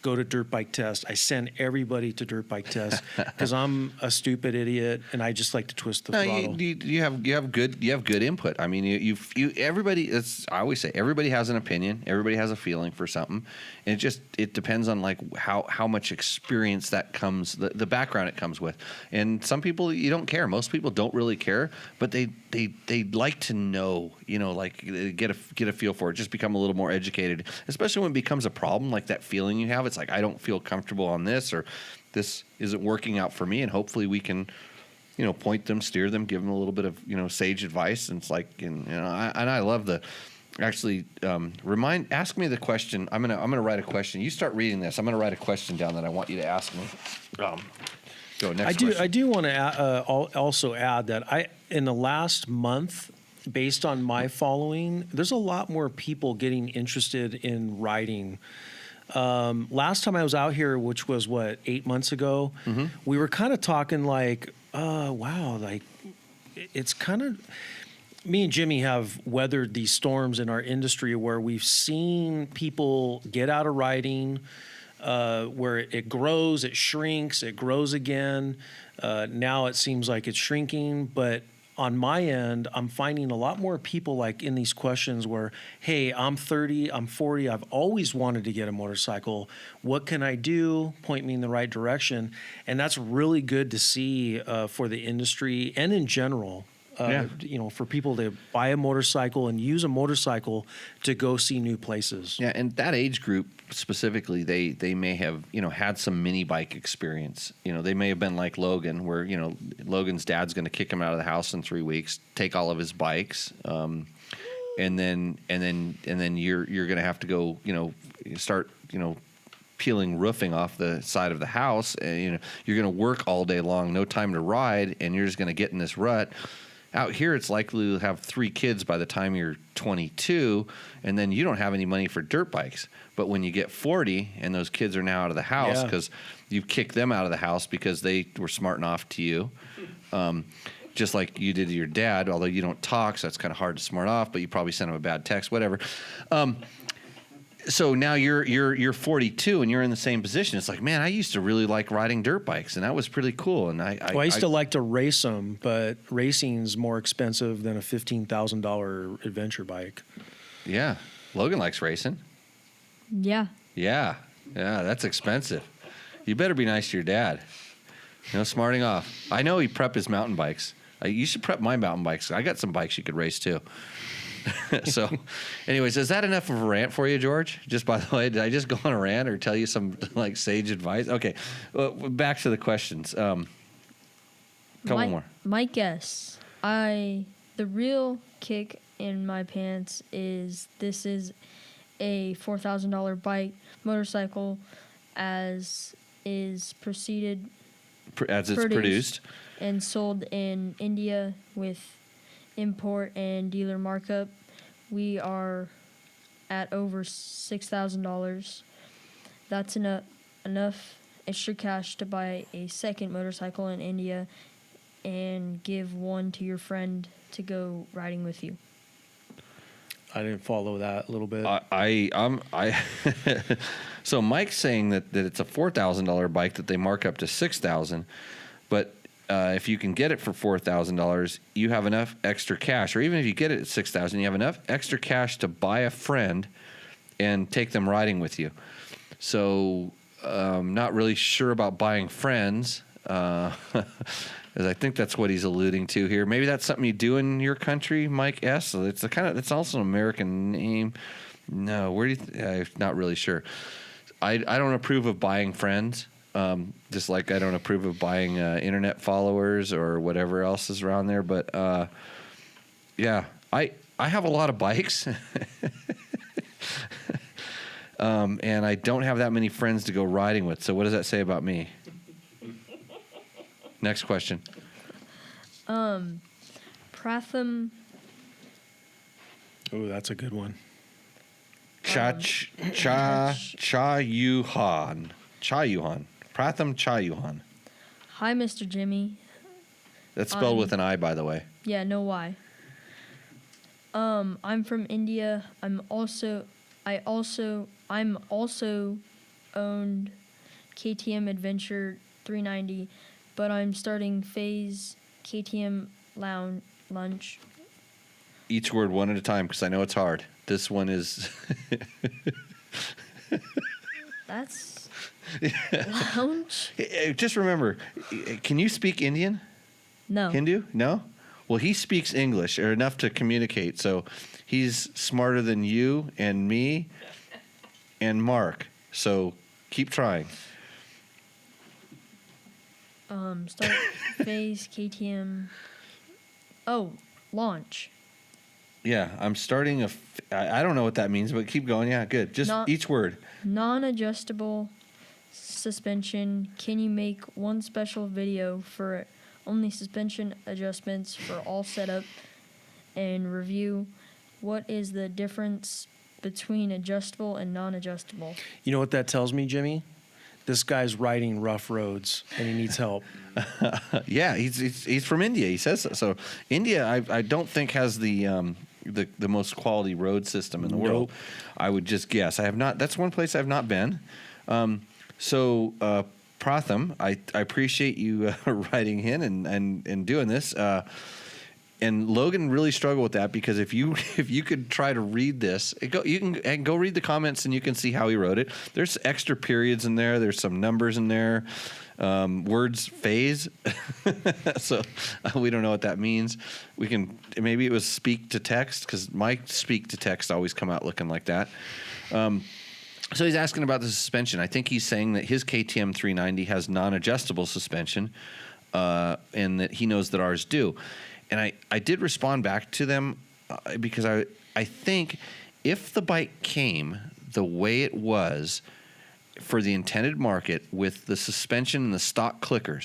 go to Dirt Bike Test. I send everybody to Dirt Bike Test because I'm a stupid idiot and I just like to twist the throttle. You have good input. I mean, everybody. I always say everybody has an opinion. Everybody has a feeling for something, and it depends on like how much experience that comes, the background it comes with. And some people you don't care. Most people don't really care, but they like to know. Like get a feel for it. Just become a little more educated, especially when it becomes a problem, like that feeling you have. It's like I don't feel comfortable on this, or this isn't working out for me, and hopefully we can, point them, steer them, give them a little bit of sage advice. And it's like, I love the actually ask me the question. I'm gonna write a question. You start reading this. I'm gonna write a question down that I want you to ask me. Go next. I do want to also add that in the last month, based on my following, there's a lot more people getting interested in riding. Last time I was out here, which was 8 months ago, we were kind of talking like, wow, like it's kind of, me and Jimmy have weathered these storms in our industry where we've seen people get out of riding, where it grows, it shrinks, it grows again. Now it seems like it's shrinking, but on my end, I'm finding a lot more people like in these questions where, hey, I'm 30, I'm 40, I've always wanted to get a motorcycle. What can I do? Point me in the right direction. And that's really good to see for the industry and in general. For people to buy a motorcycle and use a motorcycle to go see new places. Yeah, and that age group specifically, they may have had some mini bike experience. They may have been like Logan, where Logan's dad's going to kick him out of the house in 3 weeks, take all of his bikes, and then you're going to have to go start peeling roofing off the side of the house, and you're going to work all day long, no time to ride, and you're just going to get in this rut. Out here, it's likely to have 3 kids by the time you're 22, and then you don't have any money for dirt bikes. But when you get 40 and those kids are now out of the house because you've kicked them out of the house because they were smarting off to you, just like you did to your dad, although you don't talk, so it's kind of hard to smart off, but you probably sent him a bad text, whatever. So now you're 42 and you're in the same position. It's like, man, I used to really like riding dirt bikes, and that was pretty cool. And I used to like to race them, but racing's more expensive than a $15,000 adventure bike. Yeah, Logan likes racing. Yeah, that's expensive. You better be nice to your dad. Smarting off. I know he prep his mountain bikes. You should prep my mountain bikes. I got some bikes you could race too. So, anyways, is that enough of a rant for you, George? Just by the way, did I just go on a rant or tell you some like sage advice? Okay, well, back to the questions. Couple more. My guess, the real kick in my pants is this is a $4,000 bike motorcycle, as is produced and sold in India with import and dealer markup. We are at over $6,000. That's enough extra cash to buy a second motorcycle in India and give one to your friend to go riding with you. I didn't follow that a little bit. So Mike's saying that it's a $4,000 bike that they mark up to $6,000, but if you can get it for $4,000, you have enough extra cash, or even if you get it at $6,000, you have enough extra cash to buy a friend and take them riding with you. So not really sure about buying friends, because I think that's what he's alluding to here. Maybe that's something you do in your country, Mike S. So it's also an American name. No, where do you? I'm not really sure. I don't approve of buying friends. Just like I don't approve of buying internet followers or whatever else is around there. But yeah, I have a lot of bikes. And I don't have that many friends to go riding with. So what does that say about me? Next question. Pratham. Oh, that's a good one. Chayuhan. Pratham Chayuhan. Hi, Mr. Jimmy. That's spelled with an I, by the way. Yeah, no why. I'm from India. I'm also owned KTM Adventure 390, but I'm starting phase KTM Lunch. Each word one at a time, because I know it's hard. This one is... That's lounge? Just remember, can you speak Indian? No. Hindu? No? Well, he speaks English, or enough to communicate, so he's smarter than you and me and Mark. So keep trying. Start phase KTM. Oh, launch. Yeah, I'm starting I don't know what that means, but keep going. Yeah, good. Just each word. Non-adjustable suspension. Can you make one special video for only suspension adjustments for all setup and review? What is the difference between adjustable and non-adjustable? You know what that tells me, Jimmy? This guy's riding rough roads and he needs help. Yeah, he's from India. He says so. So India, I don't think has the most quality road system in the world. I would just guess. I have not. That's one place I've not been. So Pratham, I appreciate you writing in and doing this. And Logan really struggled with that, because if you could try to read this, you can go read the comments and you can see how he wrote it. There's extra periods in there. There's some numbers in there. Words phase. So we don't know what that means. Maybe it was speak to text, because my speak to text always come out looking like that. So he's asking about the suspension. I think he's saying that his KTM 390 has non-adjustable suspension, and that he knows that ours do. And I did respond back to them because I think if the bike came the way it was for the intended market, with the suspension and the stock clicker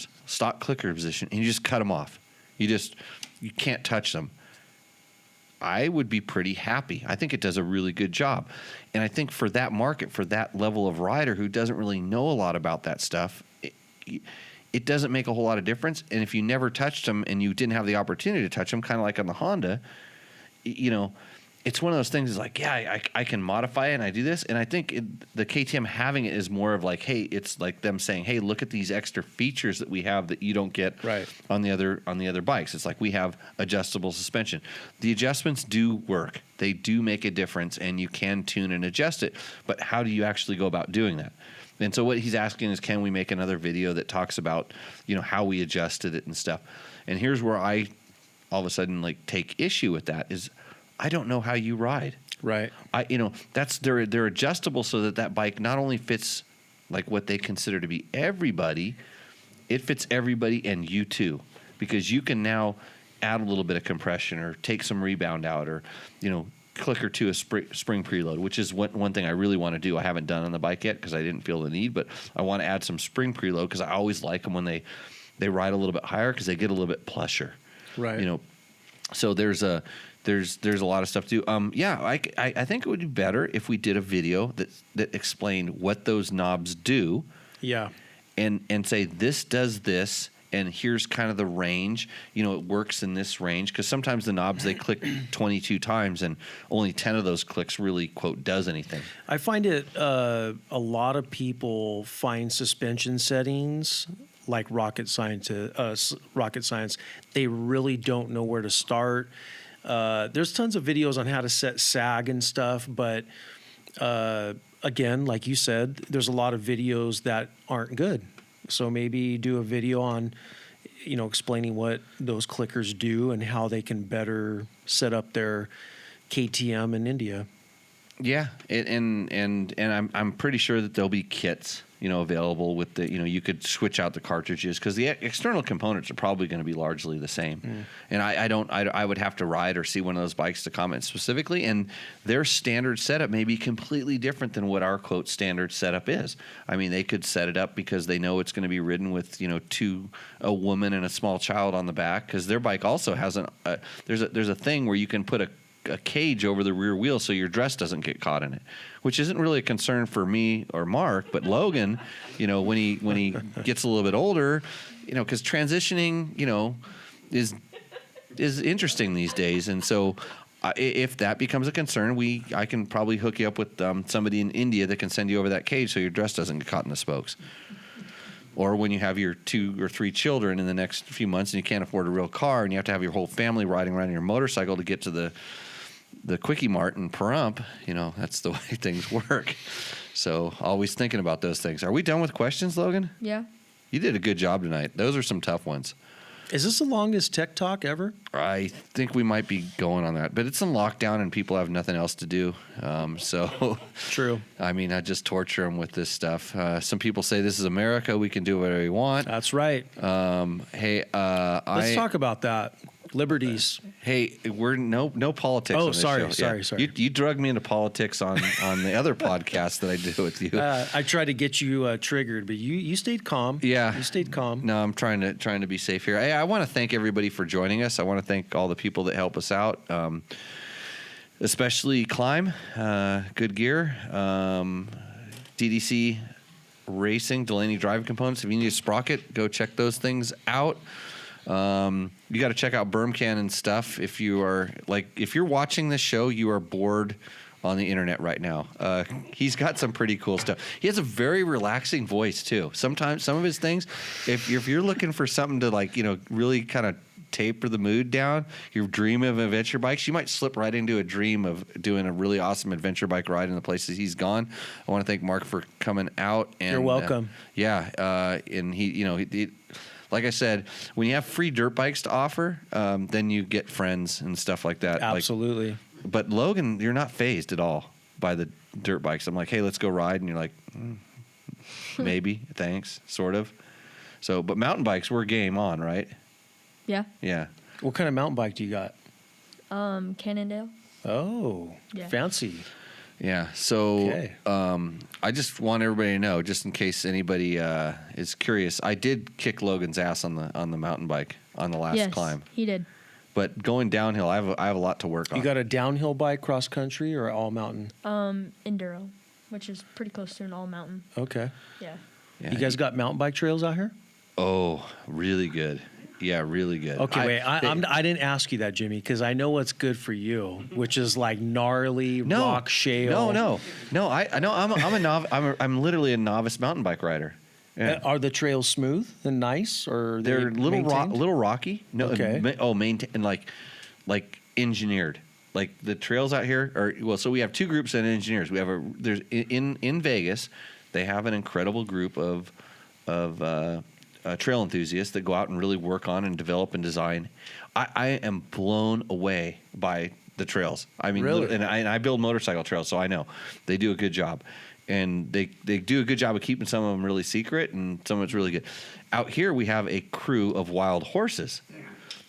position, and you just cut them off, you can't touch them, I would be pretty happy. I think it does a really good job. And I think for that market, for that level of rider who doesn't really know a lot about that stuff, it doesn't make a whole lot of difference. And if you never touched them and you didn't have the opportunity to touch them, kind of like on the Honda, it's one of those things. Is like, yeah, I can modify it and I do this. And I think the KTM having it is more of like, hey, it's like them saying, hey, look at these extra features that we have that you don't get on the other bikes. It's like we have adjustable suspension. The adjustments do work. They do make a difference, and you can tune and adjust it. But how do you actually go about doing that? And so what he's asking is, can we make another video that talks about, how we adjusted it and stuff? And here's where I all of a sudden take issue with that is, I don't know how you ride. Right. They're adjustable so that bike not only fits like what they consider to be everybody, it fits everybody and you too, because you can now add a little bit of compression or take some rebound out, or clicker to a spring preload, which is one thing I really want to do. I haven't done on the bike yet because I didn't feel the need, but I want to add some spring preload because I always like them when they ride a little bit higher, because they get a little bit plusher. Right. So there's a lot of stuff to do. I think it would be better if we did a video that explained what those knobs do. Yeah. And say this does this, and here's kind of the range. You know, it works in this range, because sometimes the knobs, they click 22 times and only 10 of those clicks really, quote, does anything. I find it a lot of people find suspension settings like rocket science. They really don't know where to start. There's tons of videos on how to set sag and stuff, but again, like you said, there's a lot of videos that aren't good. So maybe do a video on, explaining what those clickers do and how they can better set up their KTM in India. Yeah, and I'm pretty sure that there'll be kits, available with the, you could switch out the cartridges, because the external components are probably going to be largely the same. And I would have to ride or see one of those bikes to comment specifically, and their standard setup may be completely different than what our, quote, standard setup is. I mean, they could set it up because they know it's going to be ridden with, a woman and a small child on the back, because their bike also has there's a thing where you can put a cage over the rear wheel so your dress doesn't get caught in it, which isn't really a concern for me or Mark, but Logan, when he gets a little bit older, because transitioning, is interesting these days. And so if that becomes a concern, I can probably hook you up with somebody in India that can send you over that cage so your dress doesn't get caught in the spokes. Or when you have your 2 or 3 children in the next few months and you can't afford a real car and you have to have your whole family riding around in your motorcycle to get to the Quickie Mart in Pahrump, that's the way things work. So always thinking about those things. Are we done with questions, Logan? Yeah. You did a good job tonight. Those are some tough ones. Is this the longest tech talk ever? I think we might be going on that, but it's in lockdown and people have nothing else to do. So True. I mean, I just torture them with this stuff. Some people say this is America. We can do whatever we want. That's right. Hey, let's talk about that. Liberties. Hey, we're no politics. Oh, on this sorry, show. sorry. You drug me into politics on the other podcast that I do with you. I tried to get you triggered, but you stayed calm. Yeah, you stayed calm. No, I'm trying to be safe here. Hey, I want to thank everybody for joining us. I want to thank all the people that help us out, especially Climb, Good Gear, DDC Racing, Delaney Driving Components. If you need a sprocket, go check those things out. You got to check out Berm Cannon stuff. If you're watching this show, you are bored on the internet right now. He's got some pretty cool stuff. He has a very relaxing voice too. Sometimes some of his things, if you're looking for something to really kind of taper the mood down, you're dreaming of adventure bikes, you might slip right into a dream of doing a really awesome adventure bike ride in the places he's gone. I want to thank Mark for coming out. And you're welcome. And he like I said, when you have free dirt bikes to offer, then you get friends and stuff like that. Absolutely. But Logan, you're not fazed at all by the dirt bikes. I'm like, hey, let's go ride. And you're like, maybe, thanks, sort of. So, but mountain bikes, we're game on, right? Yeah. Yeah. What kind of mountain bike do you got? Cannondale. Oh, yeah. Fancy. Yeah. So okay. I just want everybody to know, just in case anybody is curious, I did kick Logan's ass on the mountain bike on the last climb. He did. But going downhill, I have a lot to work on. You got a downhill bike, cross country, or all mountain? Enduro, which is pretty close to an all mountain. Okay. Yeah. You guys got mountain bike trails out here? Oh, really good. Yeah, really good. Okay, wait. I didn't ask you that, Jimmy, because I know what's good for you, which is like gnarly rock shale. No. I'm literally a novice mountain bike rider. Yeah. Are the trails smooth and nice, or they're little rocky? No. Okay. Maintain and like engineered. Like the trails out here are so we have two groups of engineers. We have in Vegas, they have an incredible group of trail enthusiasts that go out and really work on and develop and design. I am blown away by the trails. I mean, really? And I build motorcycle trails, so I know they do a good job. And they do a good job of keeping some of them really secret, and some of it's really good. Out here, we have a crew of wild horses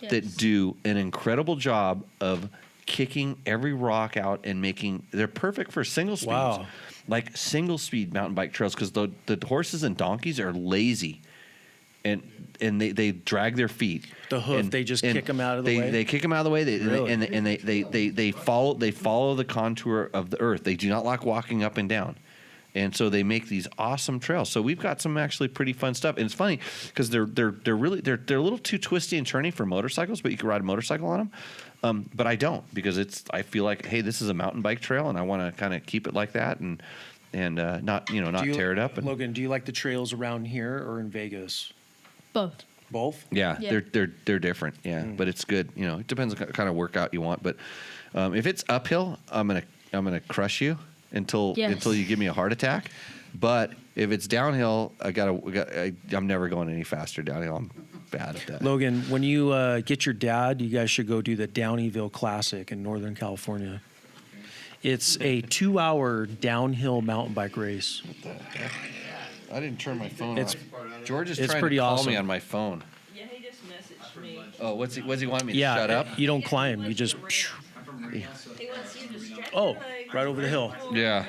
that do an incredible job of kicking every rock out and they're perfect for single speeds. Wow. Like single speed mountain bike trails, because the horses and donkeys are lazy. And they drag their feet. The hoof, they just kick them out of the way. They kick them out of the way. They follow the contour of the earth. They do not like walking up and down. And so they make these awesome trails. So we've got some actually pretty fun stuff. And it's funny because they're a little too twisty and turny for motorcycles, but you can ride a motorcycle on them. But I don't, because I feel like, hey, this is a mountain bike trail, and I want to kind of keep it like that and not tear it up. And, Logan, do you like the trails around here or in Vegas? Both. Both? yeah, Yeah. they're different. Yeah, but it's good. It depends on what kind of workout you want. But if it's uphill, I'm gonna crush you until you give me a heart attack. But if it's downhill, I'm never going any faster downhill. I'm bad at that. Logan, when you get your dad, you guys should go do the Downeyville Classic in Northern California. It's a 2-hour downhill mountain bike race. I didn't turn my phone It's- off. George is it's trying pretty to call awesome. me on my phone. Yeah, he just messaged me. Oh, what's he want me to Yeah, shut up? you don't climb. You just, He wants you to stretch Oh, your legs, right over the hill. Yeah.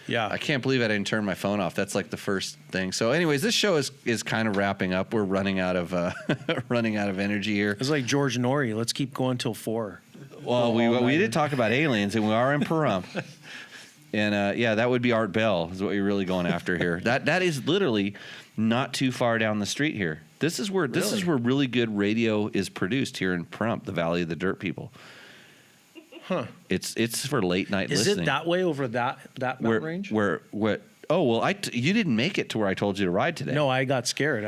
yeah. I can't believe I didn't turn my phone off. That's like the first thing. So, anyways, this show is kind of wrapping up. We're running out of energy here. It's like George Norrie. Let's keep going till 4. Well, we did talk about aliens, and we are in Pahrump. And that would be Art Bell is what you're really going after here. That is literally not too far down the street here. This is where really good radio is produced here in Pahrump, the Valley of the Dirt People. Huh. It's for late night Is listening. it that way over that mountain range? Oh well, you didn't make it to where I told you to ride today. No, I got scared.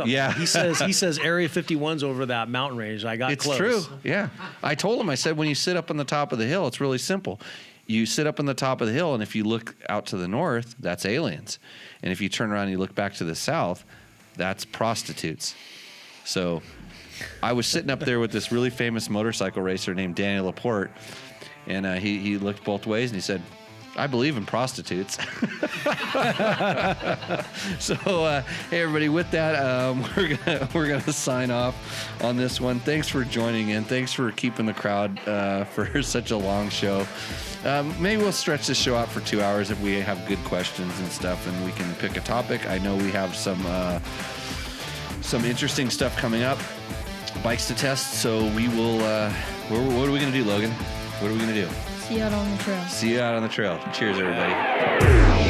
Yeah. He says Area 51's over that mountain range. I got It's close. true. Yeah. I told him, I said, when you sit up on the top of the hill, it's really simple. You sit up on the top of the hill, and if you look out to the north, that's aliens. And if you turn around and you look back to the south, that's prostitutes. So I was sitting up there with this really famous motorcycle racer named Daniel Laporte, and he looked both ways, and he said, I believe in prostitutes. So, hey everybody, with that, we're gonna sign off on this one. Thanks for joining in. Thanks for keeping the crowd for such a long show. Maybe we'll stretch this show out for 2 hours if we have good questions and stuff, and we can pick a topic. I know we have some interesting stuff coming up, bikes to test. So we will. What are we gonna do, Logan? What are we gonna do? See you out on the trail. See you out on the trail. Cheers, everybody.